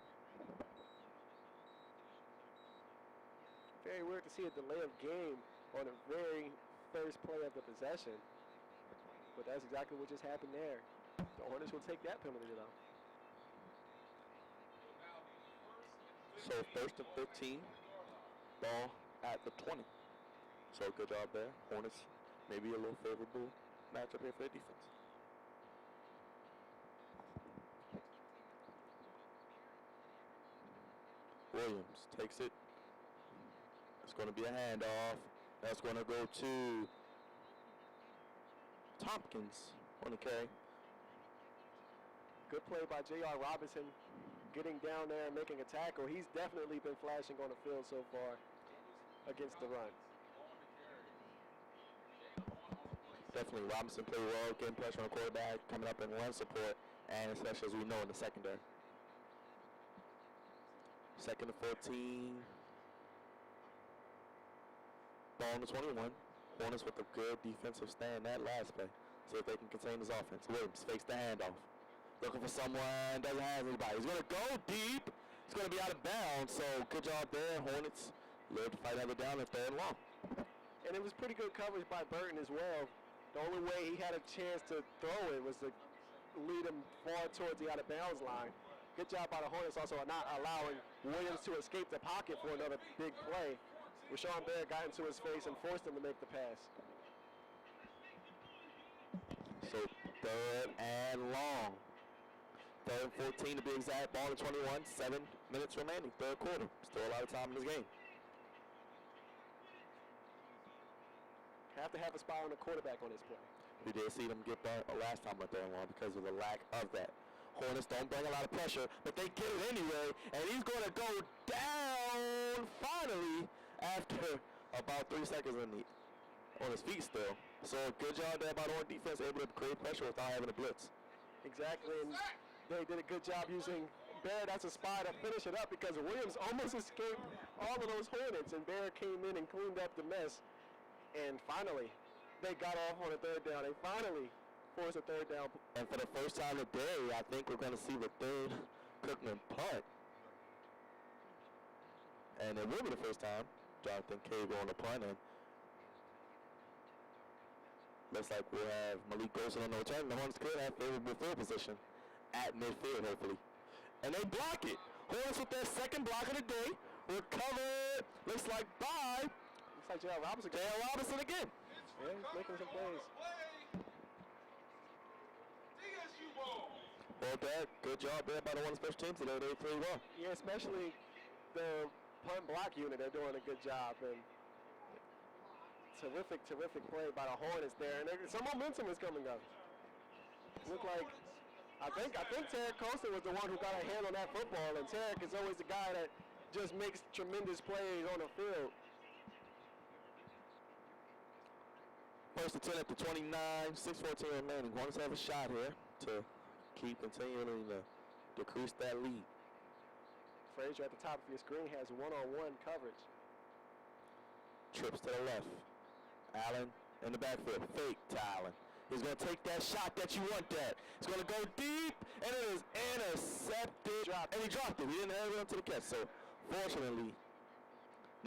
Very weird to see a delay of game on the very first play of the possession. But that's exactly what just happened there. The Hornets will take that penalty though. So first and 15, ball at the 20. So good job there. Hornets maybe a little favorable matchup here for their defense. Williams takes it. It's going to be a handoff. That's going to go to Tompkins on the carry. Good play by J.R. Robinson getting down there and making a tackle. He's definitely been flashing on the field so far against the run. Definitely Robinson played well, getting pressure on the quarterback, coming up in run support, and especially as we know in the secondary. Second and 14. Ball on the 21. Hornets with a good defensive stand that last play. See if they can contain his offense. Williams fakes the handoff. Looking for someone, doesn't have anybody. He's going to go deep. He's going to be out of bounds, so good job there. Hornets live to fight another down if they're in long. And it was pretty good coverage by Burton as well. The only way he had a chance to throw it was to lead him far towards the out of bounds line. Good job by the Hornets also not allowing Williams to escape the pocket for another big play. Rashawn Baird got into his face and forced him to make the pass. So third and long. Third and 14 to be exact. Ball to 21. 7 minutes remaining. Third quarter. Still a lot of time in this game. Have to have a spy on the quarterback on this play. We did see them get burnt last time on third and long because of the lack of that. Hornets don't bring a lot of pressure, but they get it anyway. And he's going to go down finally after about 3 seconds on his feet still. So good job there by the Hornet defense, able to create pressure without having a blitz. Exactly, and they did a good job using Baird as a spy to finish it up because Williams almost escaped all of those Hornets, and Baird came in and cleaned up the mess. And finally, they got off on a third down. They finally forced a third down. And for the first time today, I think we're going to see the third Cookman punt. And it will be the first time Jonathan Cable on the punt. And looks like we'll have Malik Golson on the return. The Hornets could have favorable field position at midfield, hopefully. And they block it. Hornets with their second block of the day. Recovered, looks like by Looks like J.R. Robinson. J.R. Robinson again. Yeah, he's making some plays. DSU ball. Well, Dad, good job there by the Hornets special teams today. They played well. Yeah, especially the punt block unit. They're doing a good job. And terrific play by the Hornets there. And some momentum is coming up. Look like, I think Tarek Colston was the one who got a hand on that football. And Tarek is always the guy that just makes tremendous plays on the field. First and 10 at the 29, 6:14 remaining. Hornets have a shot here to keep continuing to decrease that lead. Frazier at the top of your screen has one-on-one coverage. Trips to the left. Allen in the backfield. Fake to Allen. He's going to take that shot that you want that. He's going to go deep, and it is intercepted. And he dropped it. He didn't have it to the catch. So, fortunately,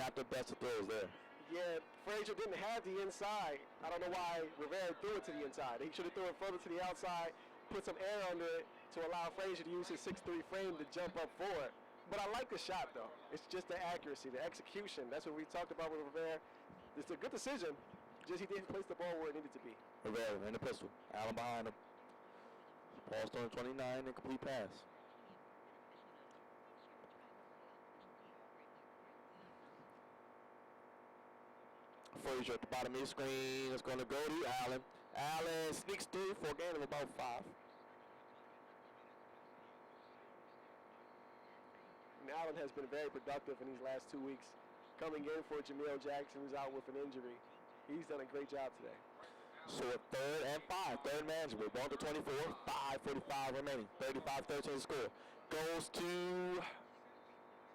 not the best of throws there. Yeah, Frazier didn't have the inside. I don't know why Rivera threw it to the inside. He should have threw it further to the outside, put some air under it to allow Frazier to use his 6'3" frame to jump up for it. But I like the shot, though. It's just the accuracy, the execution. That's what we talked about with Rivera. It's a good decision, just he didn't place the ball where it needed to be. Rivera in the pistol. Allen behind him. Paul's throwing 29, incomplete pass. Frazier at the bottom of your screen. It's going to go to Allen. Allen sneaks through for a gain of about 5. Now Allen has been very productive in these last 2 weeks. Coming in for Jameel Jackson, who's out with an injury. He's done a great job today. So a 3rd and 5, third manageable. Ball to 24, 5:45 remaining. 35-13 score. Goes to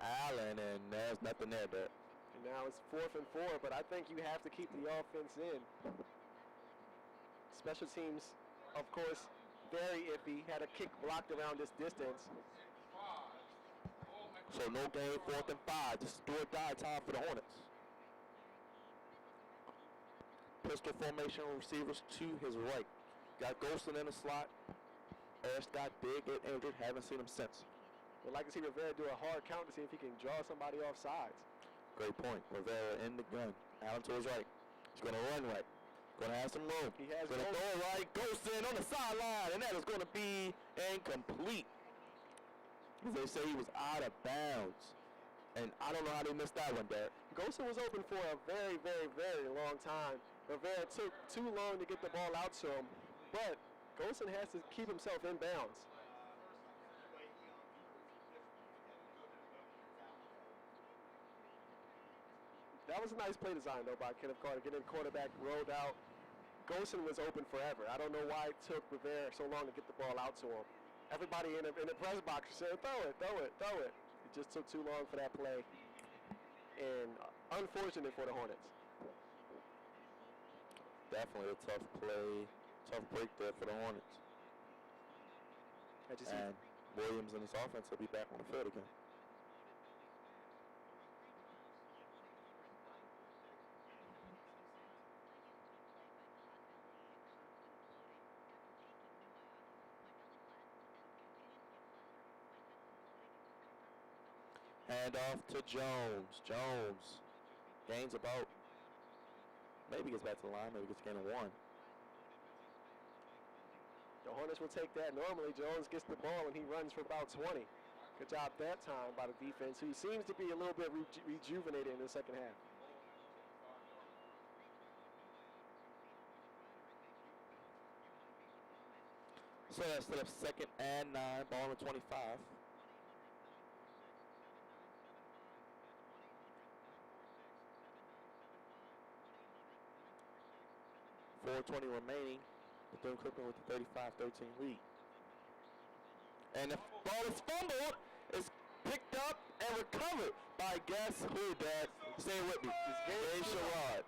Allen, and there's nothing there, but. And now it's 4th and 4, but I think you have to keep the offense in. Special teams, of course, very iffy. Had a kick blocked around this distance. So no gain, 4th and 5. This is do or die time for the Hornets. Pistol formation receivers to his right. Got Golson in the slot. Ayers got big and injured. Haven't seen him since. Would like to see Rivera do a hard count to see if he can draw somebody off sides. Great point. Rivera in the gun. Allen to his right. He's going to run right. Going to have some room. He has going to throw it right. Golson on the sideline. And that is going to be incomplete. As they say, he was out of bounds. And I don't know how they missed that one, Derek. Golson was open for a very, very, very long time. Rivera took too long to get the ball out to him. But Golson has to keep himself in bounds. That was a nice play design, though, by Kenneth Carter. Getting the quarterback rolled out. Golson was open forever. I don't know why it took Rivera so long to get the ball out to him. Everybody in the press box said, throw it, throw it, throw it. It just took too long for that play. And unfortunate for the Hornets. Definitely a tough play, tough break there for the Hornets. And Williams and his offense will be back on the field again. Hand off to Jones. Jones gains about, maybe gets back to the line, maybe gets a gain of 1. The Hornets will take that. Normally, Jones gets the ball and he runs for about 20. Good job that time by the defense, who seems to be a little bit rejuvenated in the second half. So that's still up 2nd and 9, ball on 25. 4:20 remaining. Bethune-Cookman with the 35-13 lead. And the ball is fumbled. It's picked up and recovered by guess who, Dad? Say it with me. It's Sherrod.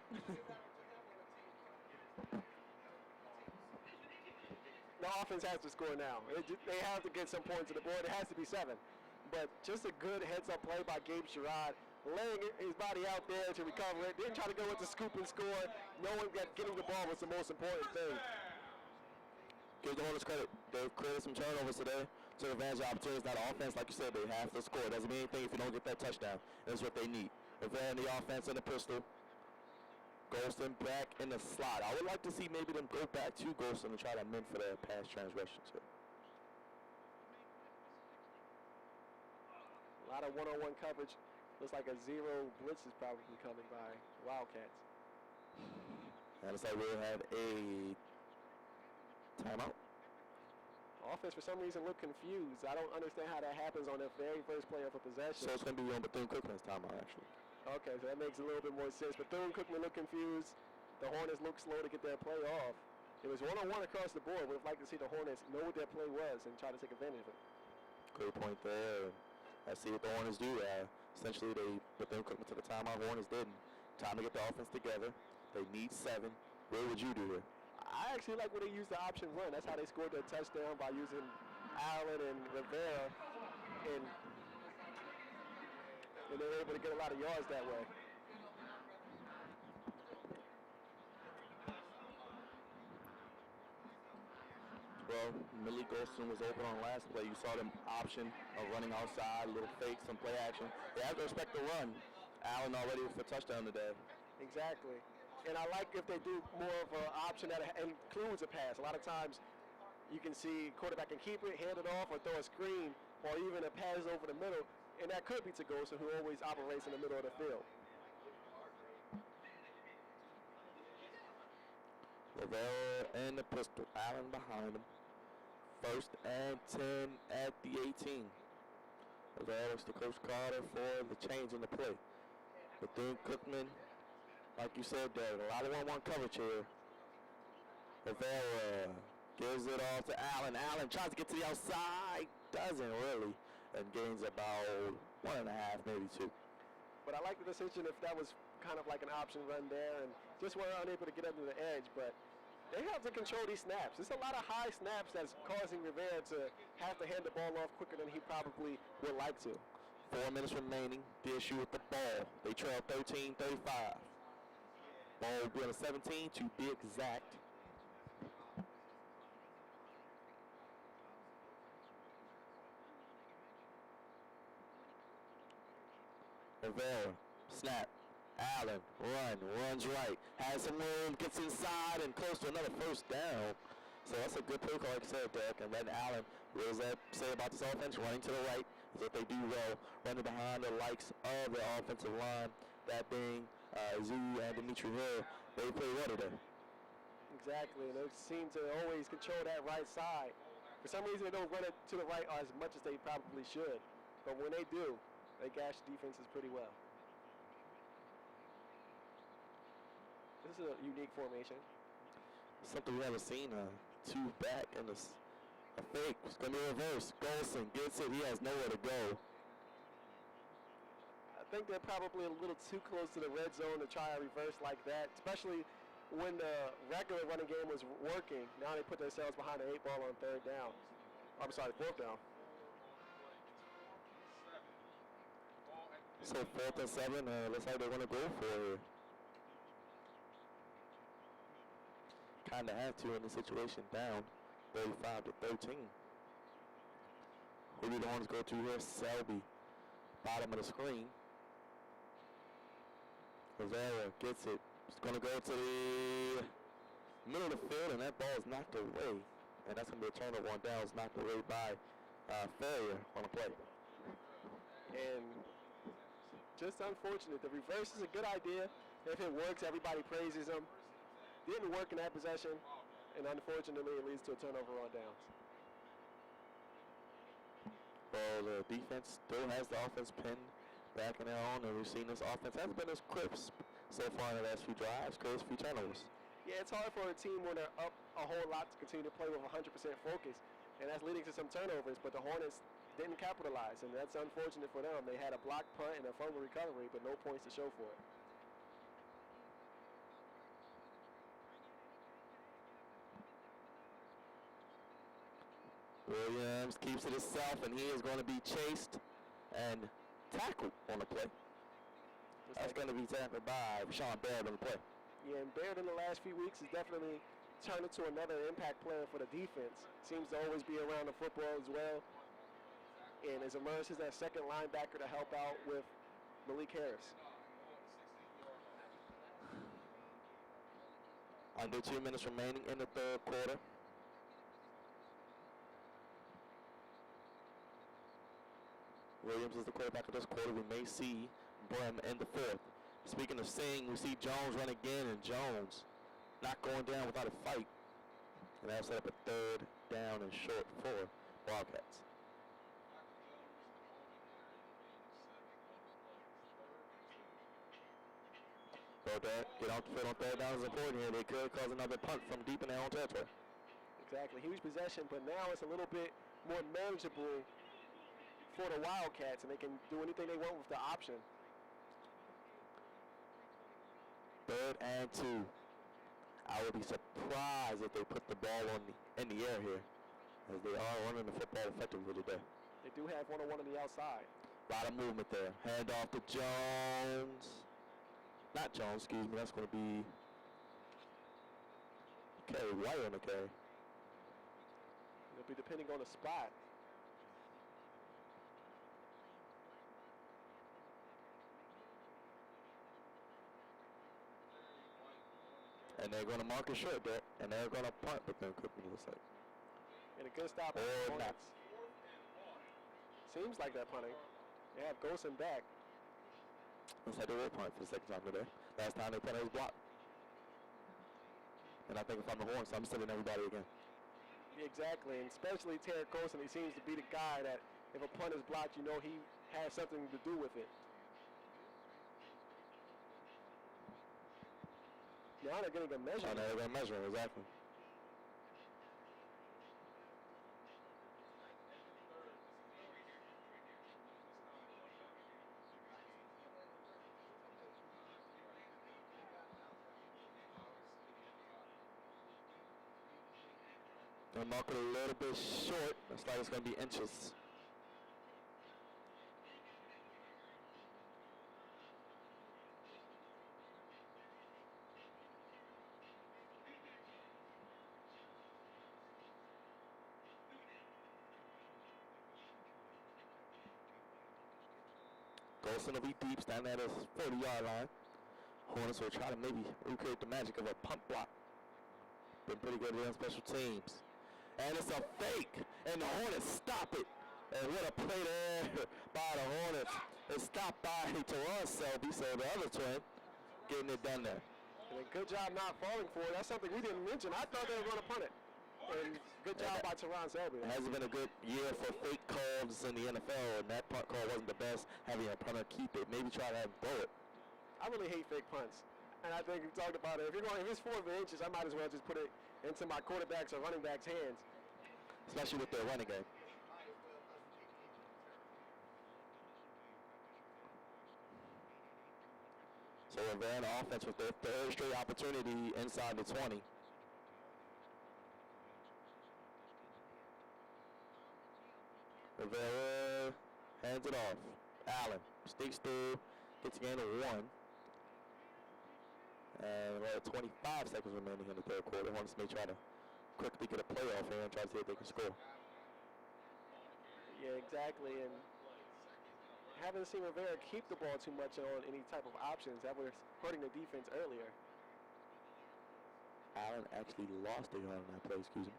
The offense has to score now. They have to get some points on the board. It has to be 7. But just a good heads-up play by Gabe Sherrod, laying his body out there to recover it. Didn't try to go with the scoop and score, knowing that getting the ball was the most important thing. Give the Hornets credit. They've created some turnovers today. Took advantage of opportunities. Now the offense, like you said, they have to score. Doesn't mean anything if you don't get that touchdown. That's what they need. Rivera in the offense and the pistol. Golson back in the slot. I would like to see maybe them go back to Golson and try to amend for their pass transgressions here. A lot of one-on-one coverage. Looks like a zero blitz is probably coming by Wildcats. And it's like we'll have a timeout. Offense, for some reason, look confused. I don't understand how that happens on the very first play of a possession. So it's going to be on Bethune-Cookman's timeout, actually. Okay, so that makes a little bit more sense. Bethune-Cookman look confused. The Hornets look slow to get their play off. It was one-on-one across the board. Would have liked to see the Hornets know what their play was and try to take advantage of it. Great point there. Let's see what the Hornets do. Essentially, Bethune-Cookman took the timeout. Hornets didn't. Time to get the offense together. They need 7. What would you do here? I actually like when they use the option run. That's how they scored their touchdown, by using Allen and Rivera, and they were able to get a lot of yards that way. Well, Millie Golson was open on last play. You saw them option of running outside, a little fake, some play action. They have to respect the run. Allen already for touchdown today. Exactly. And I like if they do more of an option that includes a pass. A lot of times you can see quarterback can keep it, hand it off, or throw a screen, or even a pass over the middle. And that could be to Golson, who always operates in the middle of the field. Rivera and the pistol. Allen behind him. 1st and 10 at the 18. Alex to Coach Carter for the change in the play. Bethune-Cookman, like you said, there a lot of 1-1 coverage here. Rivera gives it off to Allen. Allen tries to get to the outside, doesn't really, and gains about 1.5, maybe 2. But I like the decision if that was kind of like an option run there, and just were unable to get under the edge. But they have to control these snaps. There's a lot of high snaps that's causing Rivera to have to hand the ball off quicker than he probably would like to. 4 minutes remaining. DSU with the ball. They trail 13-35. Ball will be on a 17 to be exact. Rivera, snap, Allen, runs right, has some room, gets inside and close to another first down. So that's a good play call, like I said, Derek. And letting Allen, what does that say about this offense? Running to the right is what they do well, running behind the likes of the offensive line, that being Zoo and Dimitri Hill. They play well today. Exactly, and they seem to always control that right side. For some reason, they don't run it to the right as much as they probably should. But when they do, they gash defenses pretty well. This is a unique formation. Something we haven't seen. 2 back and a fake. It's going to be reversed. Golson gets it. He has nowhere to go. I think they're probably a little too close to the red zone to try a reverse like that, especially when the regular running game was working. Now they put themselves behind the 8 ball on 3rd down. I'm sorry, 4th down. So 4th and 7, looks like they're going to go for it. Kind of have to in the situation, down 35-13. Who do the Hornets go to here? Selby, bottom of the screen. Rivera gets it. It's going to go to the middle of the field, and that ball is knocked away. And that's going to be a turnover on down. It's knocked away by Ferrier on the play. And just unfortunate. The reverse is a good idea. If it works, everybody praises him. Didn't work in that possession, and unfortunately, it leads to a turnover on downs. Well, the defense still has the offense pinned back in their own, and we've seen this offense hasn't been as crisp so far in the last few drives, creates a few turnovers. Yeah, it's hard for a team when they're up a whole lot to continue to play with 100% focus, and that's leading to some turnovers, but the Hornets didn't capitalize, and that's unfortunate for them. They had a blocked punt and a fumble recovery, but no points to show for it. Williams keeps it himself, and he is going to be chased and tackled on the play. That's going to be tackled by Sean Baird on the play. Yeah, and Baird in the last few weeks has definitely turned into another impact player for the defense. Seems to always be around the football as well, and has emerged as that second linebacker to help out with Malik Harris. Under 2 minutes remaining in the 3rd quarter. Williams is the quarterback of this quarter. We may see Brim in the 4th. Speaking of seeing, we see Jones run again, and Jones not going down without a fight. And that'll set up a 3rd down and short for Wildcats. So that get off the field on 3rd down is important here. They could cause another punt from deep in their own territory. Exactly, huge possession, but now it's a little bit more manageable for the Wildcats, and they can do anything they want with the option. 3rd and 2. I would be surprised if they put the ball in the air here, as they are running the football effectively today. They do have one-on-one on the outside. A lot of movement there. Hand off to Jones. Not Jones, excuse me. That's going to be Kerry White on the carry. It'll be depending on the spot. And they're going to mark it short there, and they're going to punt Bethune-Cookman, it looks like. And a good stop. Or not. Seems like they're punting. They have Golson back. Looks like they will punt for the 2nd time today. Last time they punted was blocked. And I think if I'm the Hornets, I'm sending everybody again. Exactly, and especially Terry Golson. He seems to be the guy that if a punt is blocked, you know he has something to do with it. Now they're getting a measure. Oh, now they're going to measure, exactly. They'll mark it a little bit short. Looks like it's going to be inches. Golson will be deep, standing at his 40-yard line. Hornets will try to maybe recreate the magic of a punt block. Been pretty good on special teams. And it's a fake, and the Hornets stop it. And what a play there by the Hornets. It's stopped by Teron Selby, so the other twin getting it done there. And a good job not falling for it. That's something we didn't mention. I thought they were going to punt it. And good job by Teron Selby. It hasn't been a good year for fake calls in the NFL, and that punt call wasn't the best. Having a punter keep it, maybe try to have him throw it. I really hate fake punts. And I think we talked about it. If it's 4 inches, I might as well just put it into my quarterback's or running back's hands. Especially with their running game. So Rivera on offense with their third straight opportunity inside the 20. Rivera hands it off. Allen sneaks through, gets a gain of 1. And we have 25 seconds remaining in the third quarter. Hornets may try to quickly get a playoff here and try to see if they can score. Yeah, exactly. And haven't seen Rivera keep the ball too much on any type of options. That was hurting the defense earlier. Allen actually lost a yard on that play, excuse me.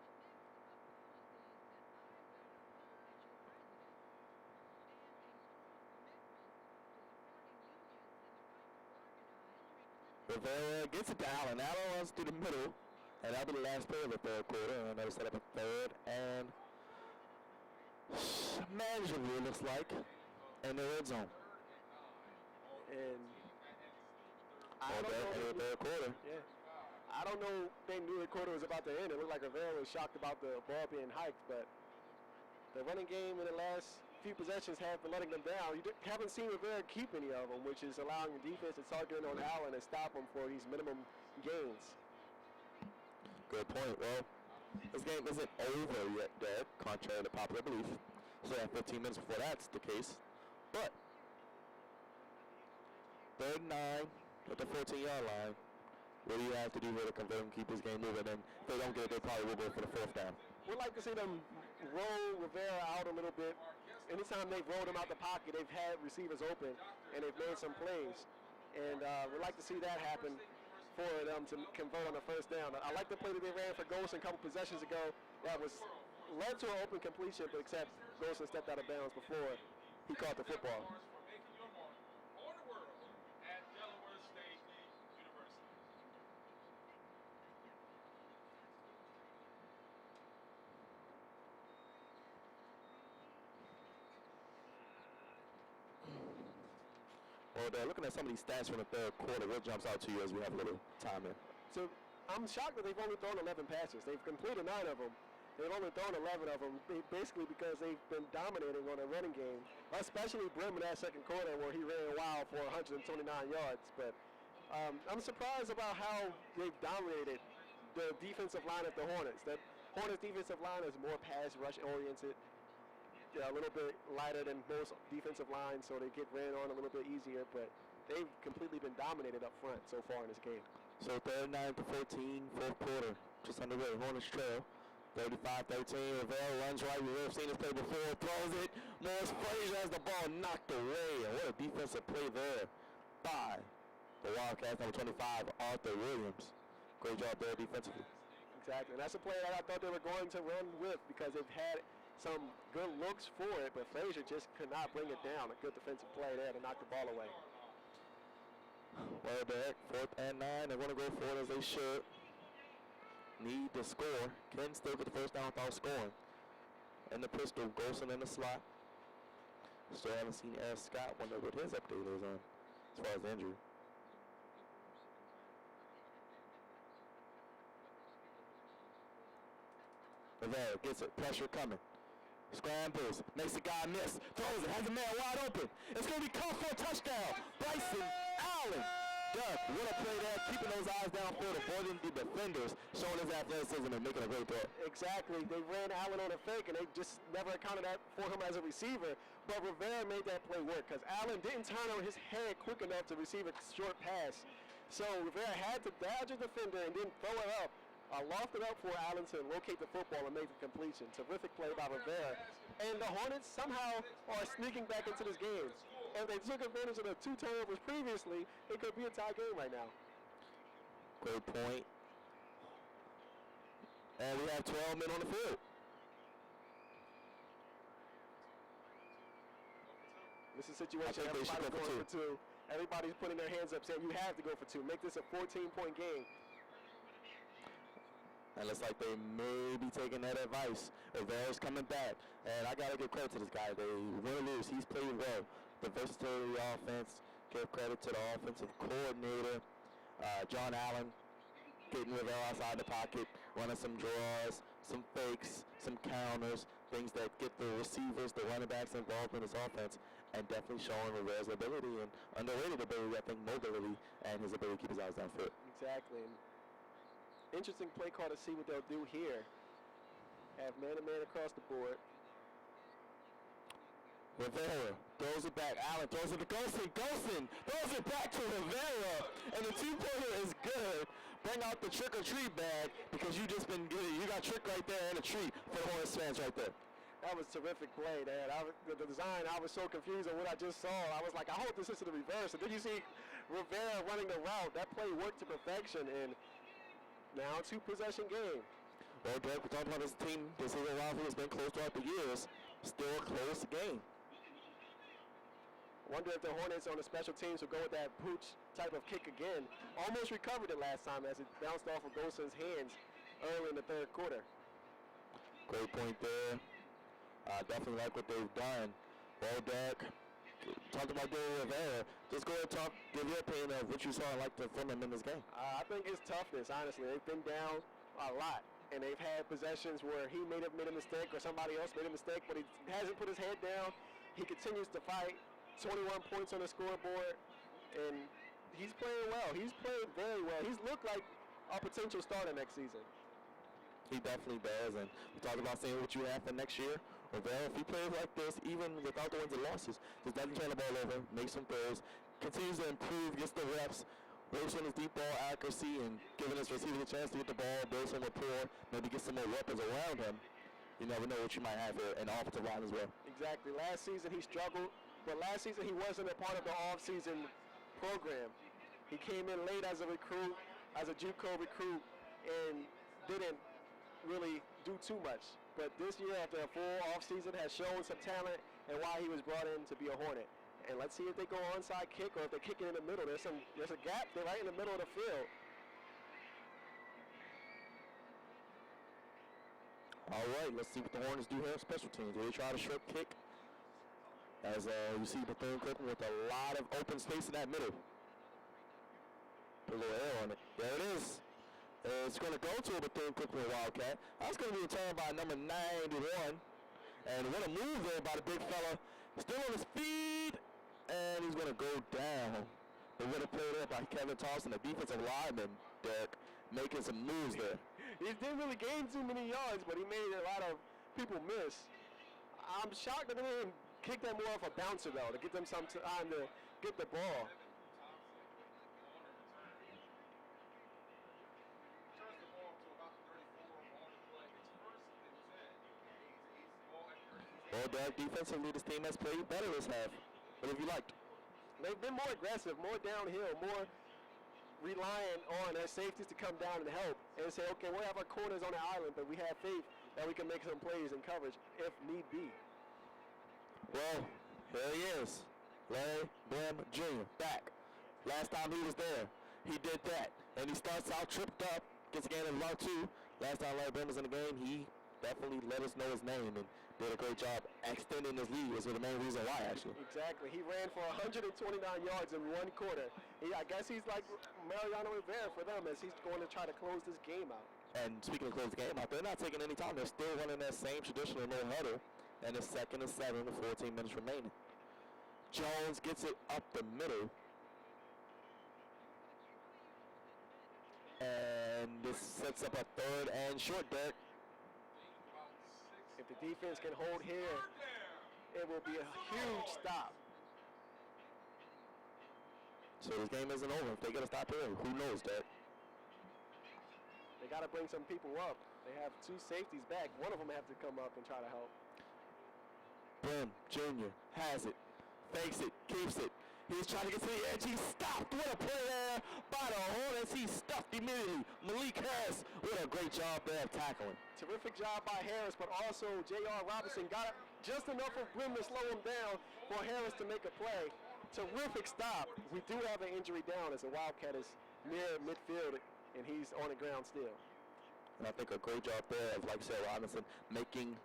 Rivera gets it to Allen. Allen runs through the middle, and that'll be the last play of the third quarter. And they'll set up a third and manageable, it looks like, in the red zone. And I don't know. Third quarter. Yeah. I don't know if they knew the quarter was about to end. It looked like Rivera was shocked about the ball being hiked, but the running game in the last few possessions have been letting them down. You haven't seen Rivera keep any of them, which is allowing the defense to target on Allen and stop him for these minimum gains. Good point. Well, this game isn't over yet, Dad, contrary to popular belief. So we have 15 minutes before that's the case. But, 3rd and 9 at the 14-yard line. What do you have to do here to convert and keep this game moving? And if they don't get it, they probably will go for the 4th down. We'd like to see them roll Rivera out a little bit. Anytime they've rolled him out the pocket, they've had receivers open, and they've made some plays. And we'd like to see that happen for them to convert on the 1st down. I like the play that they ran for Golson a couple possessions ago. That was led to an open completion, but except Golson stepped out of bounds before he caught the football. Well, they're looking at some of these stats from the third quarter. What jumps out to you as we have a little time in? So I'm shocked that they've only thrown 11 passes. They've completed 9 of them. They've only thrown 11 of them, basically because they've been dominating on a running game, especially Brim in that second quarter where he ran wild for 129 yards. But I'm surprised about how they've dominated the defensive line of the Hornets. The Hornets defensive line is more pass rush oriented. A little bit lighter than most defensive lines, so they get ran on a little bit easier, but they've completely been dominated up front so far in this game. So 3rd and 9 to 14, 4th quarter, just underway. Hornets trail, 35-13. Rivera runs right. We've seen this play before. Throws it. Morris Frazier has the ball knocked away. And what a defensive play there by the Wildcats, number 25, Arthur Williams. Great job there defensively. Exactly, and that's a play that I thought they were going to run with because they've had some good looks for it, but Frazier just could not bring it down. A good defensive play there to knock the ball away. Well, Derek, 4th and 9. They're going to go for it as they should. Need to score. Can still get the 1st down without scoring. In the pistol, Golson in the slot. Still haven't seen Eric Scott. Wonder what his update is on as far as the injury. Rivera gets it. Pressure coming. Scrambles. Makes the guy miss. Throws it. Has a man wide open. It's going to be caught for a touchdown. Bryson Allen. Doug, what a play there. Keeping those eyes downfield, avoiding the defenders, showing his athleticism and making a great throw. Exactly. They ran Allen on a fake, and they just never accounted that for him as a receiver. But Rivera made that play work because Allen didn't turn on his head quick enough to receive a short pass. So Rivera had to dodge a defender and then throw it up. Loft it up for Allen to locate the football and make the completion. Terrific play by Rivera. And the Hornets somehow are sneaking back into this game. If they took advantage of the 2 turnovers previously, it could be a tie game right now. Great point. And we have 12 men on the field. This is a situation everybody's going for 2. Everybody's putting their hands up saying you have to go for 2. Make this a 14-point game. And it looks like they may be taking that advice. Rivera's coming back. And I got to give credit to this guy. They win or lose. He's played well. The versatility of the offense. Give credit to the offensive coordinator, John Allen, getting Rivera outside the pocket, running some draws, some fakes, some counters, things that get the receivers, the running backs involved in this offense, and definitely showing Rivera's ability and underrated ability, I think, mobility, and his ability to keep his eyes downfield. Exactly. Interesting play call to see what they'll do here. Have man-to-man across the board. Rivera throws it back. Allen throws it to Golson. Golson throws it back to Rivera. And the 2-pointer is good. Bring out the trick-or-treat bag because you just been good. You got trick right there and a treat for the Hornets fans right there. That was a terrific play, Dad. The design, I was so confused on what I just saw. I was like, I hope this is the reverse. And then you see Rivera running the route. That play worked to perfection. And now 2-possession game. Well, Derek, we're talking about this team. This is a rivalry that's been close throughout the years. Still a close game. Wonder if the Hornets on the special teams will go with that pooch type of kick again. Almost recovered it last time as it bounced off of Golson's hands early in the 3rd quarter. Great point there. Definitely like what they've done. Well, Derek, talked about David Rivera. Just go ahead and talk, give your opinion of what you saw and like from him in this game. I think his toughness, honestly. They've been down a lot, and they've had possessions where he made a mistake or somebody else made a mistake, but he hasn't put his head down. He continues to fight. 21 points on the scoreboard, and he's playing well. He's played very well. He's looked like a potential starter next season. He definitely does, and we talked about seeing what you have for next year. Rivera, if he plays like this, even without the wins and losses, just doesn't turn the ball over, makes some throws, continues to improve, gets the reps, works on his deep ball accuracy, and giving his receivers a chance to get the ball, build some rapport, maybe get some more weapons around him. You never know what you might have here in the offensive line as well. Exactly. Last season he struggled. But last season, he wasn't a part of the off-season program. He came in late as a recruit, as a JUCO recruit, and didn't really do too much. But this year, after a full off-season, has shown some talent and why he was brought in to be a Hornet. And let's see if they go onside kick or if they kick it in the middle. There's a gap. They're right in the middle of the field. All right, let's see what the Hornets do here on special teams. Do they try to short kick? As you see Bethune-Cookman with a lot of open space in that middle. Put a little air on it. There it is. It's going to go to a Bethune-Cookman Wildcat. That's going to be returned by number 91. And what a move there by the big fella. Still on his feet. And he's going to go down. But what a play there by Kevin Thompson, the defensive lineman, Derek, making some moves there. He didn't really gain too many yards, but he made a lot of people miss. I'm shocked that they didn't kick them more of a bouncer, though, to get them some time to get the ball. Well, Doug, defensively, this team has played better this half. What have you liked? They've been more aggressive, more downhill, more reliant on their safeties to come down and help and say, okay, we'll have our corners on the island, but we have faith that we can make some plays in coverage if need be. Well, here he is, Larry Brim Jr. back. Last time he was there, he did that. And he starts out tripped up, gets a gain of about 2. Last time Larry Brim was in the game, he definitely let us know his name and did a great job extending his lead. Was the main reason why, actually. Exactly. He ran for 129 yards in one quarter. I guess he's like Mariano Rivera for them as he's going to try to close this game out. And speaking of close the game out, they're not taking any time. They're still running that same traditional no huddle. And it's 2nd and 7 with 14 minutes remaining. Jones gets it up the middle. And this sets up a 3rd and short, Derek. If the defense can hold here, it will be a huge stop. So this game isn't over. If they get a stop here, who knows, Derek? They got to bring some people up. They have 2 safeties back. One of them have to come up and try to help. Brim Jr. has it, fakes it, keeps it. He's trying to get to the edge. He's stopped. What a play there by the Hornets. He's stuffed immediately. Malik Harris, what a great job there of tackling. Terrific job by Harris, but also J.R. Robinson got just enough of Brim to slow him down for Harris to make a play. Terrific stop. We do have an injury down as the Wildcat is near midfield, and he's on the ground still. And I think a great job there of, like I said, Robinson making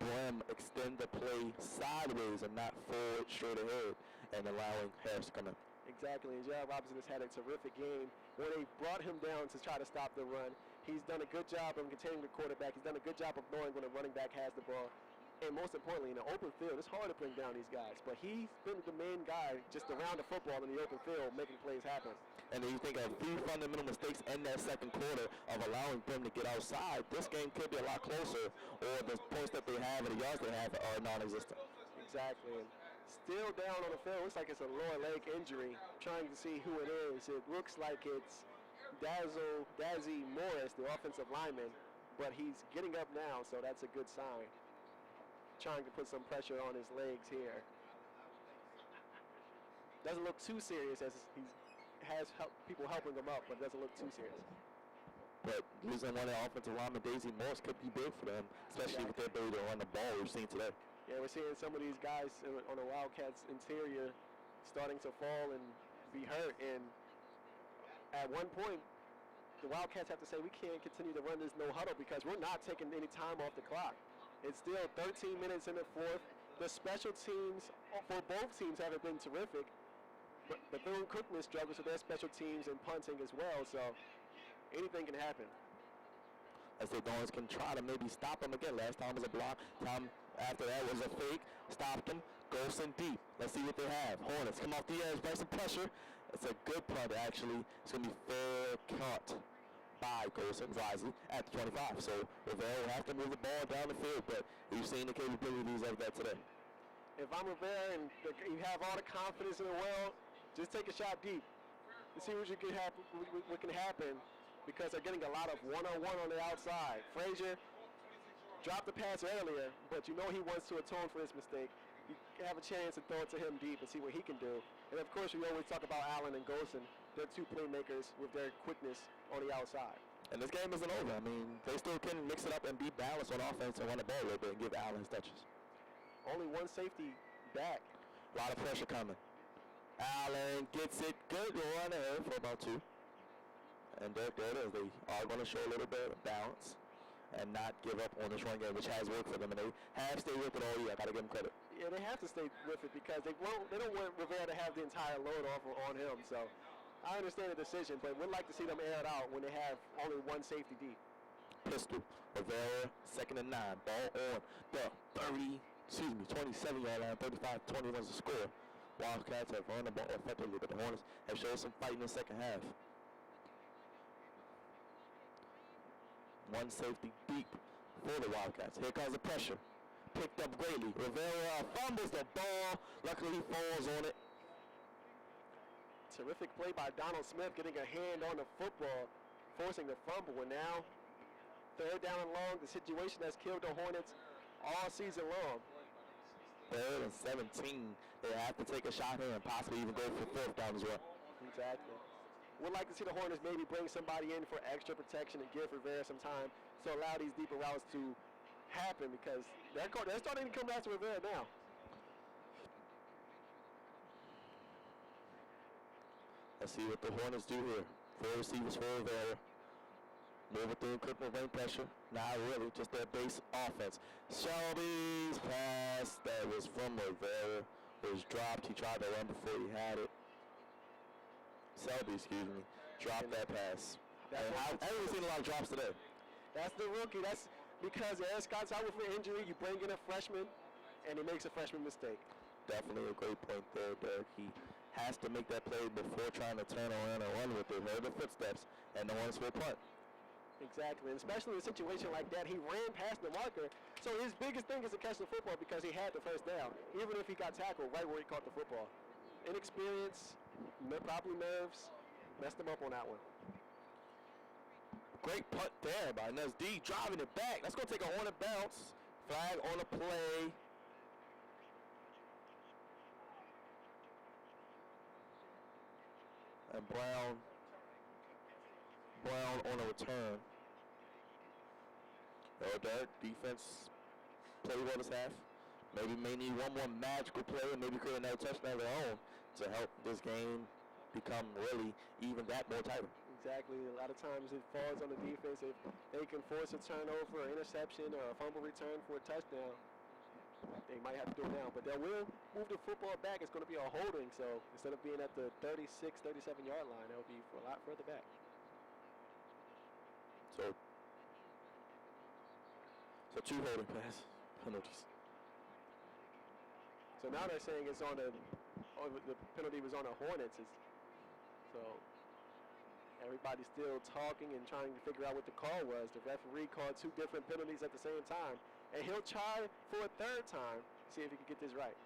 Brim extend the play sideways and not forward straight ahead and allowing Harris to come in. Exactly, and J.R. Robinson has had a terrific game where they brought him down to try to stop the run. He's done a good job of containing the quarterback. He's done a good job of knowing when a running back has the ball. And most importantly, in the open field, it's hard to bring down these guys. But he's been the main guy just around the football in the open field, making plays happen. And then you think of a few fundamental mistakes in that second quarter of allowing Brim to get outside, this game could be a lot closer, or the points that they have and the yards they have are non-existent. Exactly. And still down on the field. Looks like it's a lower leg injury. Trying to see who it is. It looks like it's Dazzy Morris, the offensive lineman, but he's getting up now, so that's a good sign. Trying to put some pressure on his legs here. Doesn't look too serious as he has people helping him up, but doesn't look too serious. But losing one of the offensive linemen, Daisy Morris, could be big for them, especially with their ability to run the ball we've seen today. Yeah, we're seeing some of these guys on the Wildcats interior starting to fall and be hurt. And at one point, the Wildcats have to say, we can't continue to run this no huddle because we're not taking any time off the clock. It's still 13 minutes in the 4th. The special teams for both teams haven't been terrific. But Bethune-Cookman struggles with their special teams and punting as well, so anything can happen. As the Dons can try to maybe stop him again. Last time was a block. Time after that was a fake. Stopped him. Goes in deep. Let's see what they have. Hornets come off the edge, bring some pressure. It's a good punt, actually. It's going to be fair caught by Golson wisely at the 25. So Rivera will have to move the ball down the field, but we've seen the capabilities of that today. If I'm Rivera and you have all the confidence in the world, just take a shot deep and see what can happen because they're getting a lot of one-on-one on the outside. Frazier dropped the pass earlier, but you know he wants to atone for his mistake. You have a chance to throw it to him deep and see what he can do. And of course, we always talk about Allen and Golson. They're 2 playmakers with their quickness on the outside. And this game isn't over. I mean, they still can mix it up and be balanced on offense and run the ball a little bit and give Allen his touches. Only one safety back. A lot of pressure coming. Allen gets it. Good run ahead for about 2. And there it is. They are going to show a little bit of balance and not give up on this run game, which has worked for them. And they have stayed with it all year. I got to give them credit. Yeah, they have to stay with it because they don't want Rivera to have the entire load off on him. So I understand the decision, but would like to see them air it out when they have only one safety deep. Pistol. Rivera, 2nd and 9. Ball on the 27-yard line. 35-20 was the score. Wildcats have run the ball effectively, but the Hornets have shown some fight in the second half. One safety deep for the Wildcats. Here comes the pressure. Picked up greatly. Rivera fumbles the ball. Luckily, he falls on it. Terrific play by Donald Smith getting a hand on the football, forcing the fumble. And now, 3rd down and long, the situation that's killed the Hornets all season long. 3rd and 17. They have to take a shot here and possibly even go for 4th down as well. Exactly. Would like to see the Hornets maybe bring somebody in for extra protection and give Rivera some time to allow these deeper routes to happen because they're starting to come back to Rivera now. Let's see what the Hornets do here. 4 receivers for Rivera. Moving through Cookman rain pressure. Not really, just their base offense. Shelby's pass that was from Rivera was dropped. He tried to run before he had it. Selby, excuse me, dropped that pass. And I haven't seen a lot of drops today. That's the rookie. That's because Aaron Scott's out with an injury. You bring in a freshman, and he makes a freshman mistake. Definitely a great point there, Derek. He has to make that play before trying to turn around and run with it. Heard the footsteps, and no one's for a punt. Exactly, and especially in a situation like that, he ran past the marker. So his biggest thing is to catch the football because he had the first down, even if he got tackled right where he caught the football. Inexperience, probably nerves, messed him up on that one. Great punt there by Nesd, driving it back. That's going to take a Hornet bounce. Flag on the play. And Brown on a return. Derek, defense played well this half. Maybe may need one more magical play and maybe create another touchdown of their own to help this game become really even that more tighter. Exactly. A lot of times it falls on the defense. If they can force a turnover, or interception, or a fumble return for a touchdown, they might have to do it now. But they will move the football back. It's going to be a holding. So instead of being at the 36, 37-yard line, it'll be a lot further back. So two holding pass penalties. So now they're saying it's on the penalty was on the Hornets. So everybody's still talking and trying to figure out what the call was. The referee called two different penalties at the same time. And he'll try for a third time, see if he can get this right.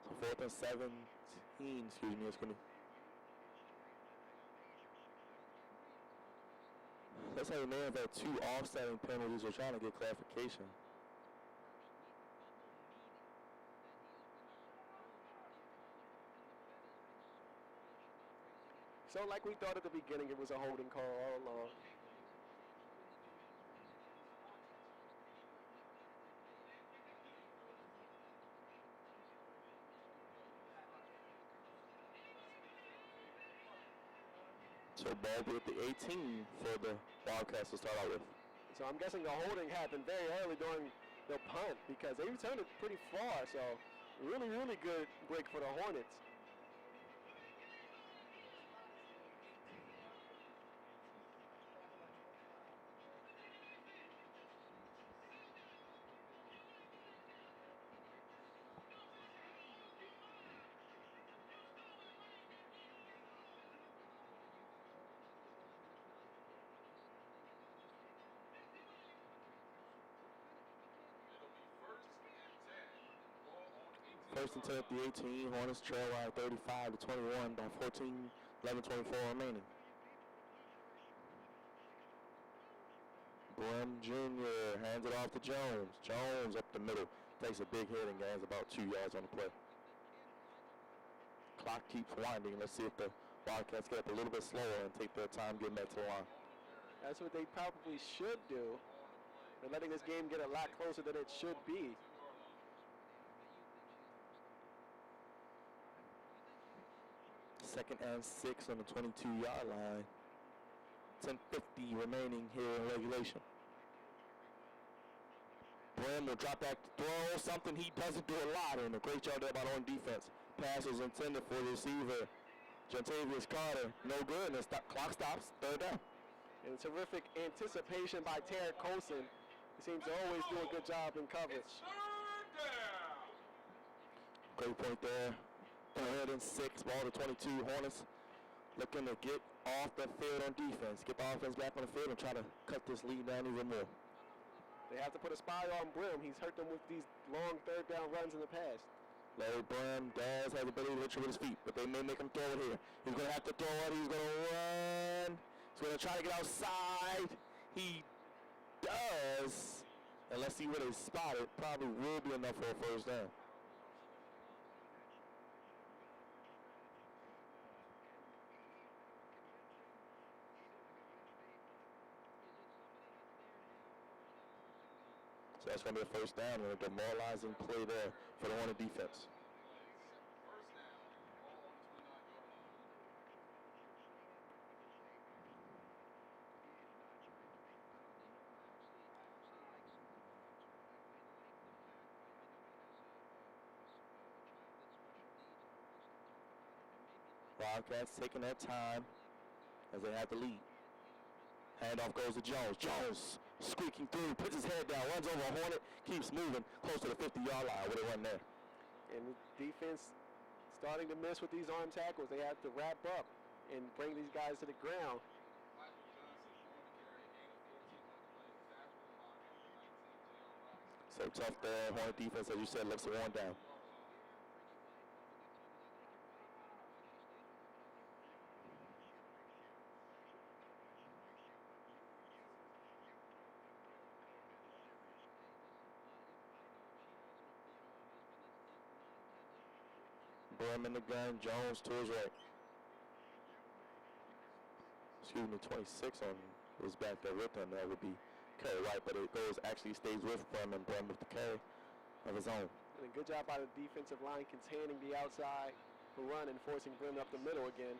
So 4th and 17, excuse me, it's going to. Let's say they may have had two offsetting penalties. We're trying to get clarification. So like we thought at the beginning, it was a holding call all along. So ball be at the 18 for the Wildcats to start out with. So I'm guessing the holding happened very early during the punt because they returned it pretty far. So really, really good break for the Hornets. First and 10 at the 18. Hornets trail out 35 to 21 by 14, 11:24 remaining. Brim Jr. hands it off to Jones. Jones up the middle. Takes a big hit and gains about 2 yards on the play. Clock keeps winding. Let's see if the Wildcats get up a little bit slower and take their time getting back to the line. That's what they probably should do. They're letting this game get a lot closer than it should be. Second and 6 on the 22-yard line. 10:50 remaining here in regulation. Brim will drop back to throw, something he doesn't do a lot, and a great job there by the defense. Pass is intended for the receiver, Jontavius Carter. No good, and the clock stops, third down. And terrific anticipation by Tarek Colson. He seems to always do a good job in coverage. Great point there. 3rd and 6, ball to 22. Hornets looking to get off the field on defense. Get the offense back on the field and try to cut this lead down even more. They have to put a spy on Brim. He's hurt them with these long third down runs in the past. Larry Brim does have the ability to hit you with his feet, but they may make him throw it here. He's going to have to throw it. He's going to run. He's going to try to get outside. He does. And let's see where they spot it. Probably will be enough for a first down. So that's going to be a first down and a demoralizing play there for the Hornet defense. Wildcats taking their time as they have the lead. Handoff goes to Jones. Jones squeaking through, puts his head down, runs over a Hornet, keeps moving close to the 50-yard line. What a run there. And the defense starting to miss with these arm tackles. They have to wrap up and bring these guys to the ground. So tough there. Hornet defense, as you said, looks worn down. Brim in the gun, Jones to his right. Excuse me, 26 on was back there with him. That would be Kerry White, but it goes actually stays with Brim, and Brim with the carry of his own. And a good job by the defensive line containing the outside run and forcing Brim up the middle again.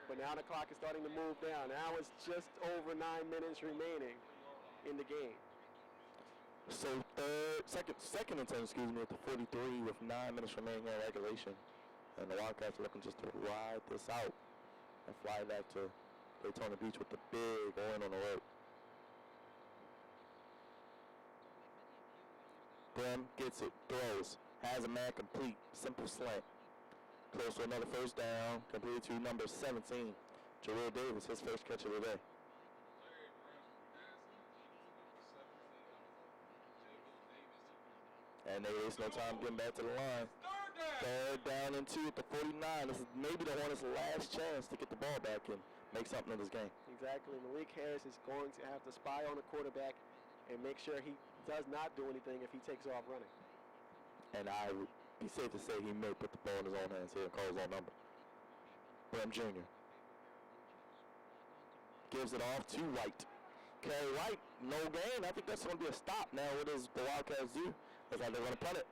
But now the clock is starting to move down. Now it's just over 9 minutes remaining in the game. So second and 10, excuse me, at the 43 with 9 minutes remaining in regulation. And the Wildcats are looking just to ride this out and fly back to Daytona Beach with the big win on the road. Brim gets it, throws, has a man complete, simple slant. Close to another first down, completed to number 17, Jarrell Davis, his first catch of the day. And they waste no time getting back to the line. Third down and 2 at the 49. This is maybe the Hornets' last chance to get the ball back and make something of this game. Exactly. Malik Harris is going to have to spy on the quarterback and make sure he does not do anything if he takes off running. And I would be safe to say he may put the ball in his own hands here and call his own number. Brim Jr. gives it off to White. Kerry White, no gain. I think that's going to be a stop now. What does the Wildcats do? Looks like they're going to punt it.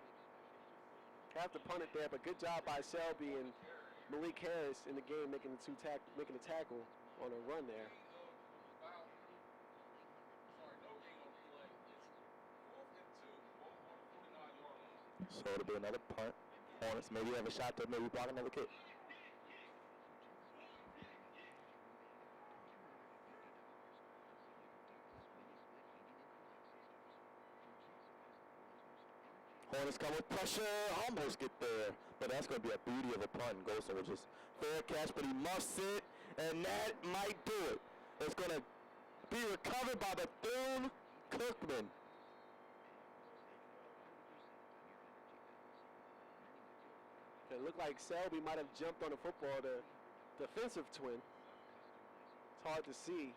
Have to punt it there, but good job by Selby and Malik Harris in the game making the tackle on a run there. So it'll be another punt. Hornets maybe have a shot to maybe block another kick. Hornets come with pressure, almost get there, but that's going to be a beauty of a punt. Golson will just fair catch, but he must sit, and that might do it. It's going to be recovered by Bethune-Cookman. It looked like Selby might have jumped on the football, the defensive twin. It's hard to see.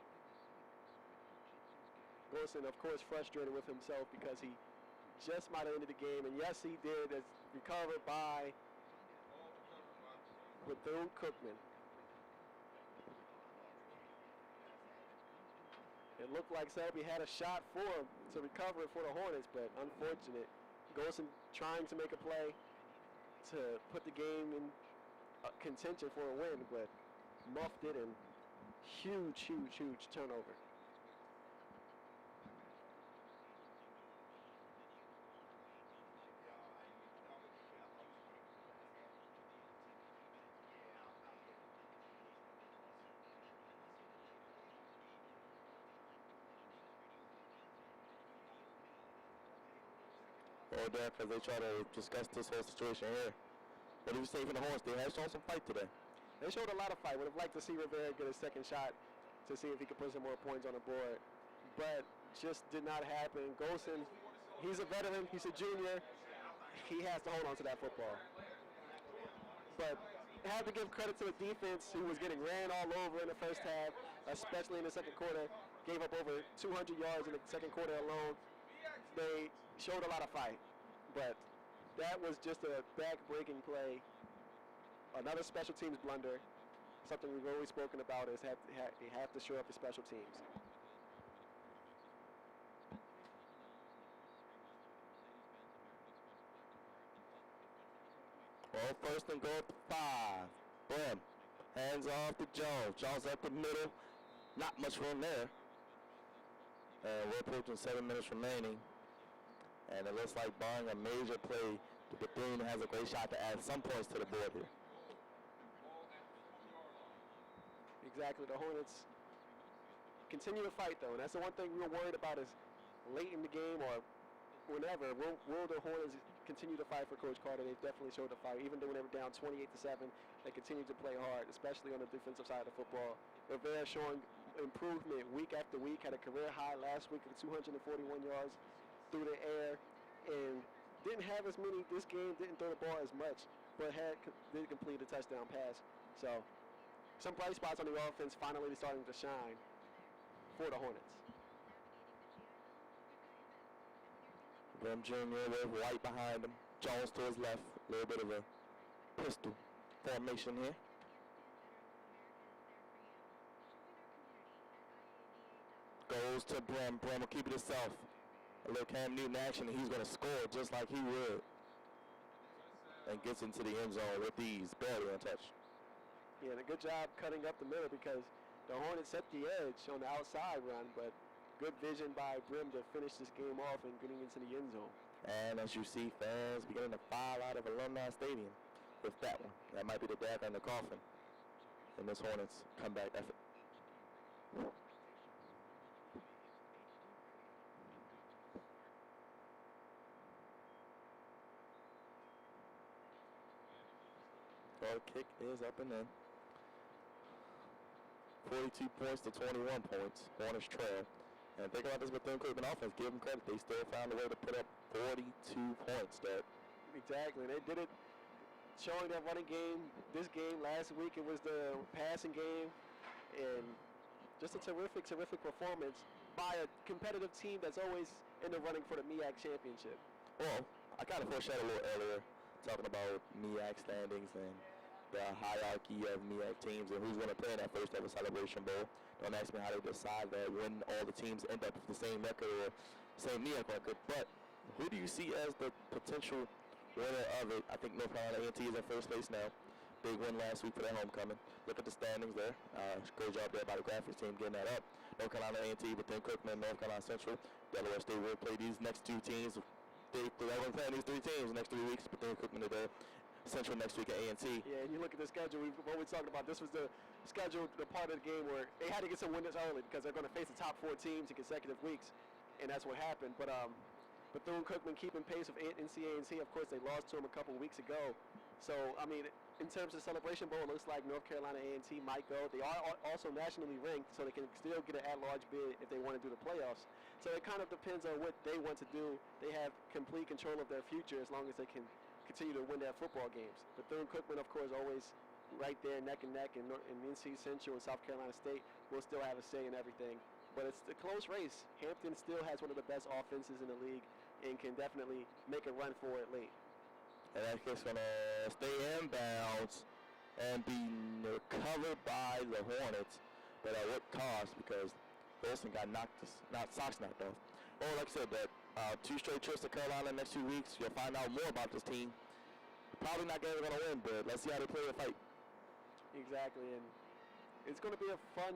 Golson, of course, frustrated with himself because he just might have ended the game, and yes, he did. It's recovered by Bethune-Cookman. It looked like Selby had a shot for him to recover it for the Hornets, but unfortunate. Golson trying to make a play to put the game in contention for a win, but muffed it, and huge turnover. Or there, because they try to discuss this whole situation here. What do you say for the Hornets? They have shown some fight today. They showed a lot of fight. Would have liked to see Rivera get a second shot to see if he could put some more points on the board, but just did not happen. Golson, he's a veteran. He's a junior. He has to hold on to that football. But I have to give credit to the defense, who was getting ran all over in the first half, especially in the second quarter. Gave up over 200 yards in the second quarter alone. They showed a lot of fight, but that was just a back-breaking play. Another special teams blunder. Something we've always spoken about is you have to show up for special teams. Well, first and goal to 5. Brim hands off to Jones. Jones up the middle. Not much room there. And we're approaching 7 minutes remaining. And it looks like barring a major play, the Bethune has a great shot to add some points to the board here. Exactly. The Hornets continue to fight, though. And that's the one thing we were worried about is late in the game or whenever, will the Hornets continue to fight for Coach Carter? They've definitely showed the fight. Even though they were down 28-7, they continue to play hard, especially on the defensive side of the football. Rivera showing improvement week after week, had a career high last week of 241 yards through the air, and didn't have as many this game, didn't throw the ball as much, but did complete a touchdown pass. So some bright spots on the offense finally starting to shine for the Hornets. Grim Jr. with White behind him. Jones to his left. A little bit of a pistol formation here. Goes to Brim. Brim will keep it himself. A little Cam Newton action, and he's going to score just like he would. And gets into the end zone with ease, barely untouched. Yeah, and a good job cutting up the middle because the Hornets set the edge on the outside run, but good vision by Brim to finish this game off and getting into the end zone. And as you see, fans beginning to file out of Alumni Stadium with that one. That might be the dagger in the coffin in this Hornets comeback effort. Goal kick is up and in. 42 points to 21 points. Hornets trail. And think about this Bethune-Cookman offense. Give them credit. They still found a way to put up 42 points, Dad. Exactly. They did it showing that running game. This game last week, it was the passing game. And just a terrific performance by a competitive team that's always in the running for the MEAC championship. Well, I kind of foreshadowed a little earlier talking about MEAC standings and the hierarchy of MEAC teams and who's going to play in that first ever Celebration Bowl. Don't ask me how they decide that when all the teams end up with the same record or same MEAC record. But who do you see as the potential winner of it? I think North Carolina A&T is in first place now. Big win last week for their homecoming. Look at the standings there. Great job there by the graphics team getting that up. North Carolina A&T, Bethune-Cookman, North Carolina Central. Delaware State will play these next two teams. They're going to play these three teams next 3 weeks. Bethune-Cookman today. Central next week at A&T. Yeah, and you look at the schedule, what we talked about, this was the schedule, the part of the game where they had to get some wins early because they're going to face the top 4 teams in consecutive weeks, and that's what happened. But Bethune-Cookman keeping pace with NC A&T. Of course, they lost to them a couple weeks ago. So, I mean, in terms of Celebration Bowl, it looks like North Carolina A&T might go. They are also nationally ranked, so they can still get an at-large bid if they want to do the playoffs. So it kind of depends on what they want to do. They have complete control of their future as long as they can continue to win their football games. Bethune-Cookman, of course, always right there neck and neck, and NC Central and South Carolina State will still have a say in everything. But it's a close race. Hampton still has one of the best offenses in the league and can definitely make a run for it late. And that kick's going to stay inbounds and be recovered by the Hornets. But at what cost? Because Wilson got socks knocked off. Well, like I said, that 2 straight trips to Carolina next 2 weeks. You'll find out more about this team. Probably not going to win, but let's see how they play the fight. Exactly, and it's going to be a fun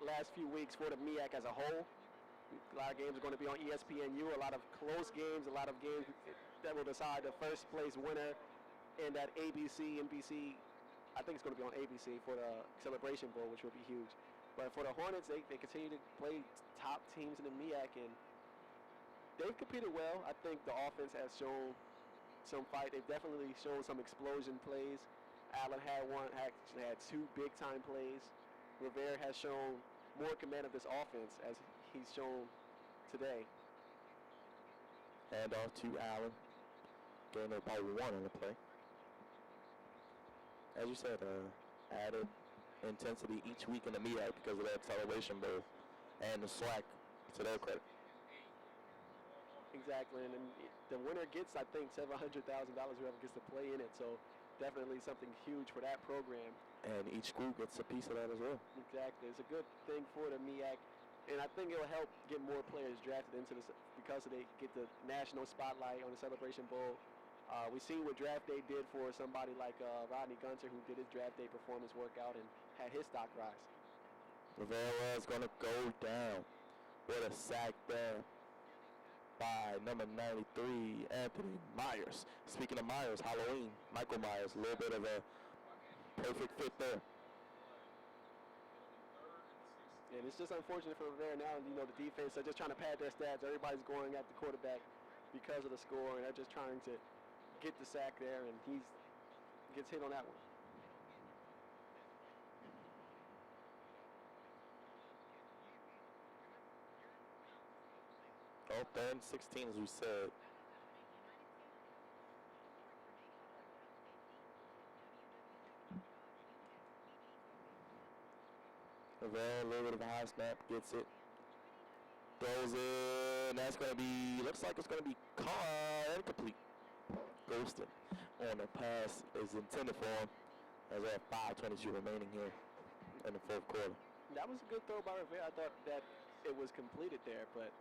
last few weeks for the MEAC as a whole. A lot of games are going to be on ESPNU, a lot of close games, a lot of games that will decide the first place winner in that ABC, NBC. I think it's going to be on ABC for the Celebration Bowl, which will be huge. But for the Hornets, they continue to play top teams in the MEAC, and they've competed well. I think the offense has shown some fight. They've definitely shown some explosion plays. Allen had 2 big-time plays. Rivera has shown more command of this offense as he's shown today. Hand off to Allen. Getting about 1 in the play. As you said, added intensity each week in the MEAC because of that Celebration Bowl and the SWAC to their credit. Exactly, and the winner gets, I think, $700,000 whoever gets to play in it, so definitely something huge for that program. And each group gets a piece of that as well. Exactly, it's a good thing for the MEAC, and I think it'll help get more players drafted into this because they get the national spotlight on the Celebration Bowl. We seen what draft day did for somebody like Rodney Gunter, who did his draft day performance workout and had his stock rise. Rivera is going to go down with a sack there by number 93, Anthony Myers. Speaking of Myers, Halloween, Michael Myers, a little bit of a perfect fit there. And it's just unfortunate for Rivera now. You know, the defense are just trying to pad their stats. Everybody's going at the quarterback because of the score, and they're just trying to get the sack there, and he gets hit on that one. Oh, 3rd and 16, as we said. Rivera, a little bit of a high snap, gets it. Throws it. That's going to be, looks like it's going to be incomplete. Ghosted on the pass is intended for him, as they have 5:22 remaining here in the 4th quarter. That was a good throw by Rivera. I thought that it was completed there, but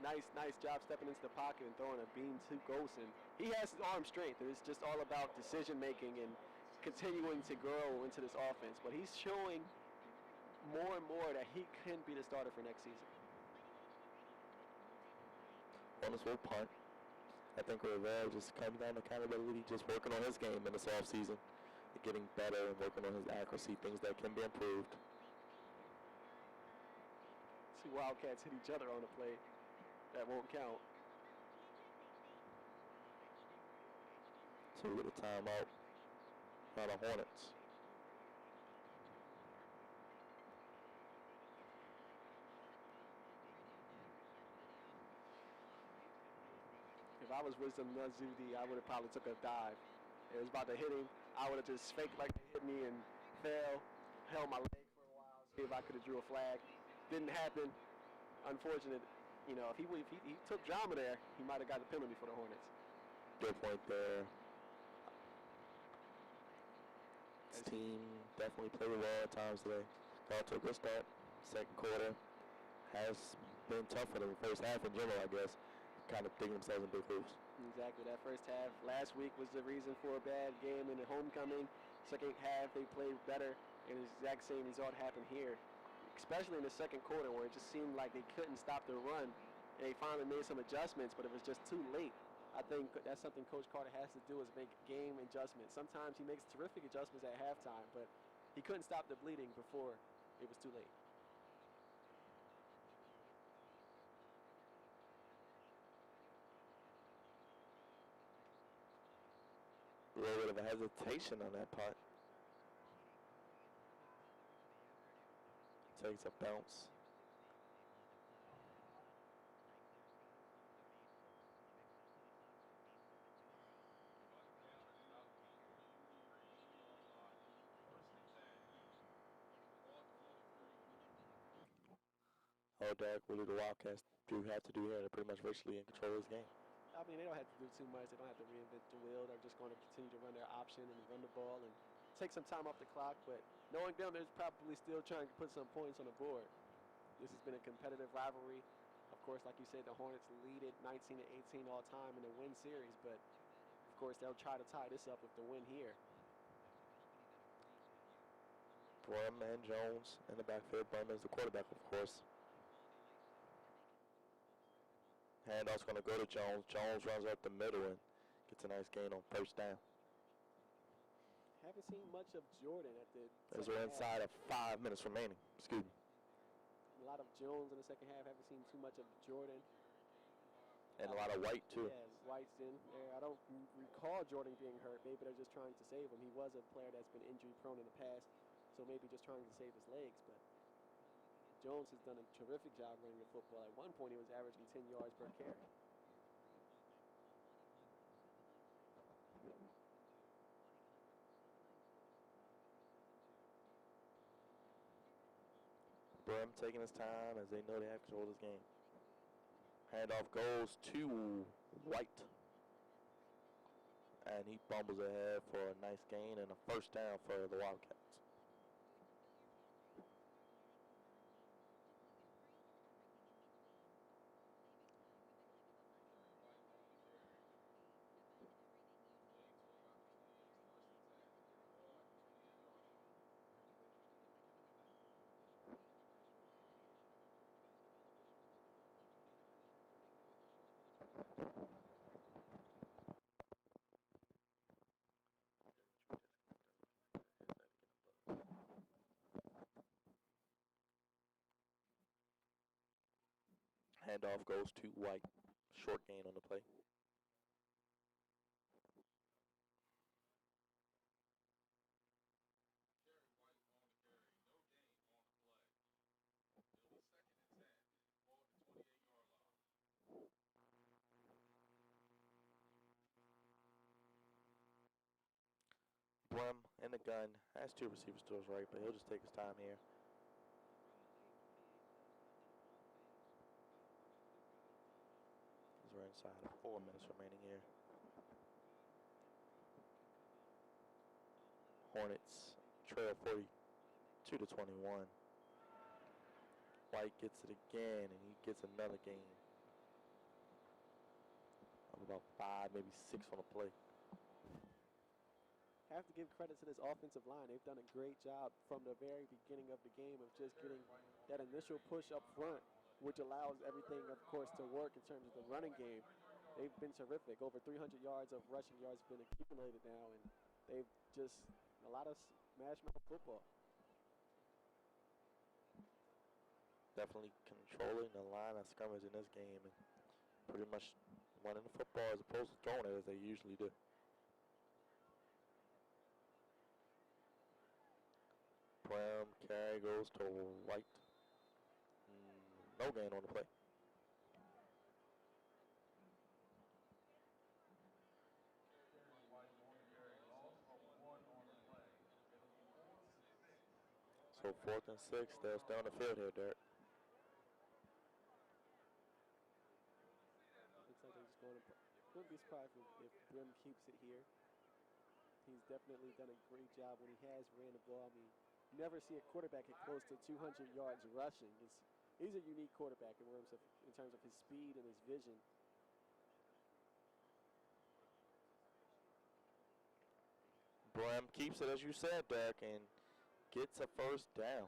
nice job stepping into the pocket and throwing a beam to Golson. He has arm strength, and it's just all about decision making and continuing to grow into this offense. But he's showing more and more that he can be the starter for next season. Hornets will punt. I think Rivera just comes down to accountability, just working on his game in this offseason, getting better and working on his accuracy, things that can be improved. See Wildcats hit each other on the play. That won't count. So we get a timeout by the Hornets. If I was Wisdom Nazudi, I would have probably took a dive. It was about to hit him. I would have just faked like they hit me and fell, held my leg for a while, see if I could have drew a flag. Didn't happen. Unfortunate. You know, if he took drama there, he might have got the penalty for the Hornets. Good point there. This team definitely played well at times today. Got to a good start. 2nd quarter has been tough for them. First half in general, I guess. Kind of digging themselves in big hoops. Exactly. That first half last week was the reason for a bad game in the homecoming. Second half, they played better, and the exact same result happened here, especially in the 2nd quarter where it just seemed like they couldn't stop the run. They finally made some adjustments, but it was just too late. I think that's something Coach Carter has to do is make game adjustments. Sometimes he makes terrific adjustments at halftime, but he couldn't stop the bleeding before it was too late. A little bit of a hesitation on that punt. Takes a bounce. Oh, Derek, what do the Wildcats have to do here to pretty much virtually control this game? I mean, they don't have to do too much. They don't have to reinvent the wheel. They're just going to continue to run their option and run the ball and take some time off the clock. But knowing them, they're probably still trying to put some points on the board. This has been a competitive rivalry. Of course, like you said, the Hornets lead it 19-18 all time in the win series. But, of course, they'll try to tie this up with the win here. Brum and Jones in the backfield. Brum is the quarterback, of course. Handoff's going to go to Jones. Jones runs up the middle and gets a nice gain on 1st down. Haven't seen much of Jordan at the As we're inside of 5 minutes remaining. Excuse me. A lot of Jones in the 2nd half. Haven't seen too much of Jordan. And a lot of White, too. Yeah, White's in there. I don't recall Jordan being hurt. Maybe they're just trying to save him. He was a player that's been injury prone in the past, so maybe just trying to save his legs. But Jones has done a terrific job running the football. At one point, he was averaging 10 yards per carry. Brum taking his time as they know they have control of this game. Handoff goes to White. And he bumbles ahead for a nice gain and a 1st down for the Wildcats. Handoff goes to White. Short gain on the play. Brim in the gun. Has two receivers to his right, but he'll just take his time here. We're inside of 4 minutes remaining here. Hornets trail 42 to 21. White gets it again, and he gets another gain of about 5, maybe 6 on the play. Have to give credit to this offensive line. They've done a great job from the very beginning of the game of just getting that initial push up front, which allows everything, of course, to work in terms of the running game. They've been terrific. Over 300 yards of rushing yards been accumulated now, and they've just a lot of smash mouth football. Definitely controlling the line of scrimmage in this game and pretty much running the football as opposed to throwing it as they usually do. Bram carry goes to White. No gain on the play. So 4th and 6, they'll stay on the field here, Derek. Looks like they're just going to. Wouldn't be surprised if Brim keeps it here. He's definitely done a great job when he has ran the ball. I mean, you never see a quarterback get close to 200 yards rushing. He's a unique quarterback in terms of his speed and his vision. Bram keeps it, as you said, Derek, and gets a first down.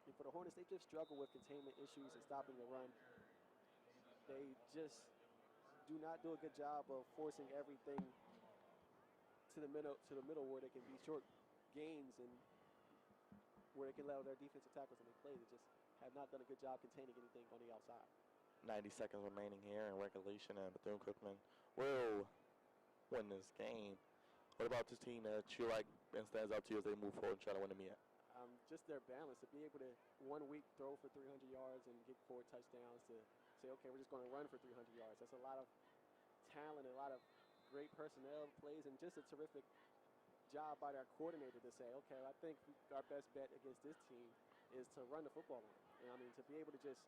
And for the Hornets, they just struggle with containment issues and stopping the run. They just do not do a good job of forcing everything to the middle where they can be short gains and where they can allow their defensive tackles and they play. They just have not done a good job containing anything on the outside. 90 seconds remaining here in regulation, and Bethune-Cookman will win this game. What about this team that you like and stands out to you as they move forward and try to win the MEAC? Just their balance, to be able to 1 week throw for 300 yards and get 4 touchdowns, to say, okay, we're just going to run for 300 yards. That's a lot of talent, a lot of great personnel plays, and just a terrific job by their coordinator to say, okay, I think our best bet against this team is to run the football line. And I mean, to be able to just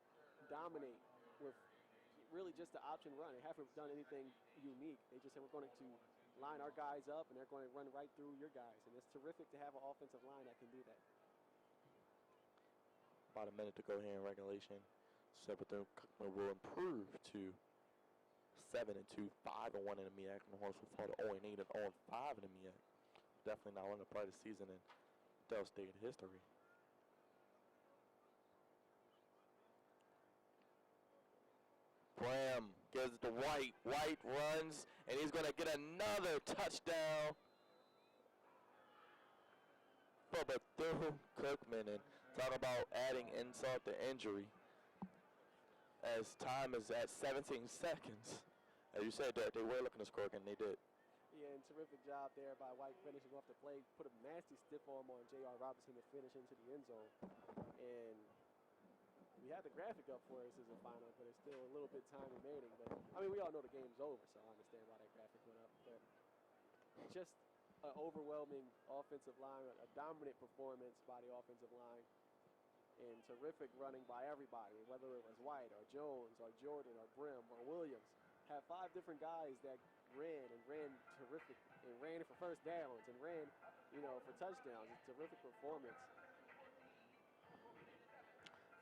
dominate with really just the option run. They haven't done anything unique. They just said, we're going to line our guys up, and they're going to run right through your guys. And it's terrific to have an offensive line that can do that. About a minute to go here in regulation. So Bethune-Cookman will improve to 7-2, 5-1 in the MEAC, and the Hornets will fall to 0-8 and 0-5 in the MEAC. Definitely not one of the brightest season in Del State history. Bram gives it to White. White runs, and he's going to get another touchdown for Bethune-Cookman. And talk about adding insult to injury as time is at 17 seconds. As you said, Derek, they were looking to score, and they did. Yeah, and terrific job there by White finishing off the play. Put a nasty stiff arm on J.R. Robinson to finish into the end zone. And we had the graphic up for us as a final, but it's still a little bit time remaining. But, I mean, we all know the game's over, so I understand why that graphic went up. But just an overwhelming offensive line, a dominant performance by the offensive line, and terrific running by everybody, whether it was White or Jones or Jordan or Brim or Williams. Had 5 different guys that ran terrific, and ran for first downs, and ran, for touchdowns. It's a terrific performance.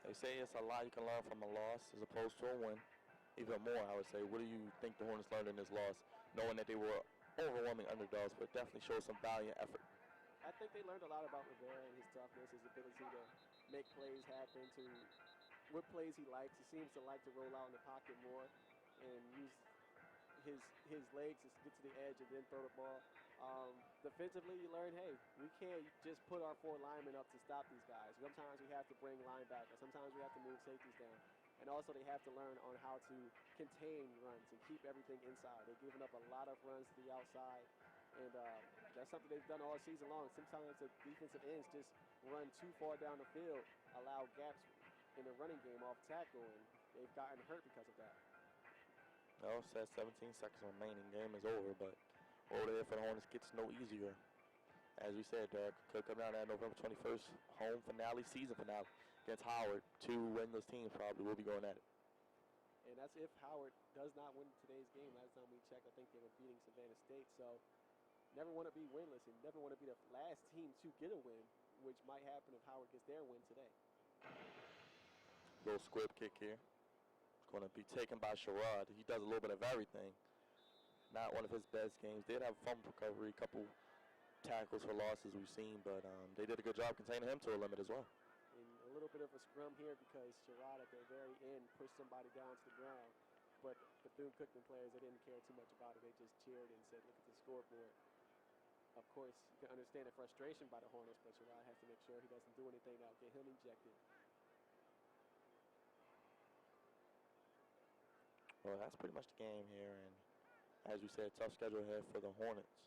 They say it's a lot you can learn from a loss as opposed to a win. Even more, I would say. What do you think the Hornets learned in this loss, knowing that they were overwhelming underdogs, but definitely showed some valiant effort? I think they learned a lot about Rivera and his toughness, his ability to make plays happen, to what plays he likes. He seems to like to roll out in the pocket more and use his legs to get to the edge and then throw the ball. Defensively, you learn, hey, we can't just put our 4 linemen up to stop these guys. Sometimes we have to bring linebackers. Sometimes we have to move safeties down. And also they have to learn on how to contain runs and keep everything inside. They've given up a lot of runs to the outside. And that's something they've done all season long. Sometimes the defensive ends just run too far down the field, allow gaps in the running game off tackle, and they've gotten hurt because of that. Well, says 17 seconds remaining. Game is over, but over there for the Hornets gets no easier. As we said, could come down that November 21st home finale, season finale against Howard. 2 winless teams probably will be going at it. And that's if Howard does not win today's game. Last time we checked, I think they were beating Savannah State. So never want to be winless and never want to be the last team to get a win, which might happen if Howard gets their win today. Little squib kick here. It's going to be taken by Sherrod. He does a little bit of everything. Not one of his best games. Did have a fumble recovery, a couple tackles for losses we've seen, but they did a good job containing him to a limit as well. And a little bit of a scrum here because Sherrod at the very end pushed somebody down to the ground. But the Bethune-Cookman players, they didn't care too much about it. They just cheered and said, look at the scoreboard. Of course, you can understand the frustration by the Hornets, but Sherrod has to make sure he doesn't do anything that'll get him ejected. Well, that's pretty much the game here, and as we said, tough schedule ahead for the Hornets.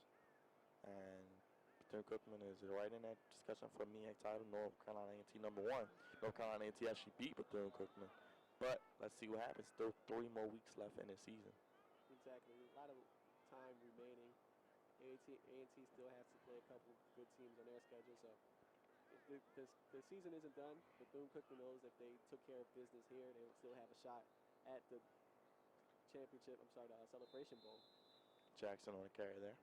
And Bethune-Cookman is right in that discussion for MEAC title. North Carolina A&T #1. North Carolina A&T actually beat Bethune-Cookman. But let's see what happens. Still 3 more weeks left in the season. Exactly. A lot of time remaining. A&T still has to play a couple good teams on their schedule. So the season isn't done. Bethune-Cookman knows if they took care of business here, they would still have a shot at the Celebration Bowl. Jackson on the carry there.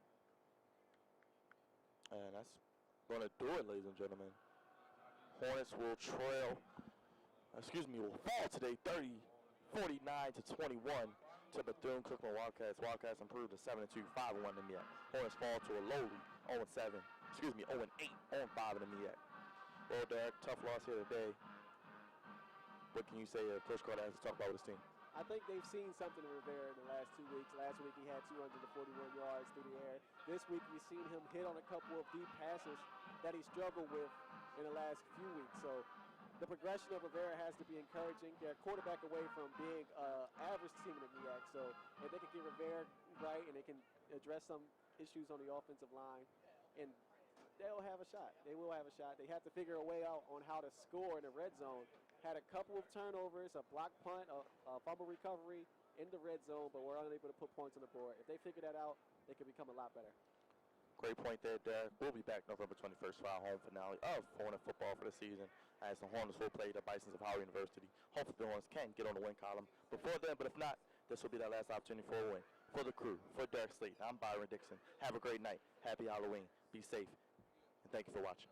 And that's going to do it, ladies and gentlemen. Hornets will will fall today 49 to 21 to Bethune-Cookman Wildcats. Wildcats improved to 7-2, 5-1 in the MEAC. Hornets fall to a lowly 0-8, 0-5 in the MEAC. Well, Derek, tough loss here today. What can you say Coach Carter has to talk about with his team? I think they've seen something in Rivera in the last 2 weeks. Last week he had 241 yards through the air. This week we've seen him hit on a couple of deep passes that he struggled with in the last few weeks. So the progression of Rivera has to be encouraging. They're a quarterback away from being an average team in the MEAC. So if they can get Rivera right and they can address some issues on the offensive line, and they'll have a shot. They will have a shot. They have to figure a way out on how to score in the red zone. Had a couple of turnovers, a block punt, a fumble recovery in the red zone, but were unable to put points on the board. If they figure that out, they can become a lot better. Great point there, Derek. We'll be back November 21st for our home finale of Hornet football for the season, as the Hornets will play the Bisons of Howard University. Hopefully the Hornets can get on the win column before then, but if not, this will be their last opportunity for a win. For the crew, for Derek Slate, I'm Byron Dixon. Have a great night. Happy Halloween. Be safe. And thank you for watching.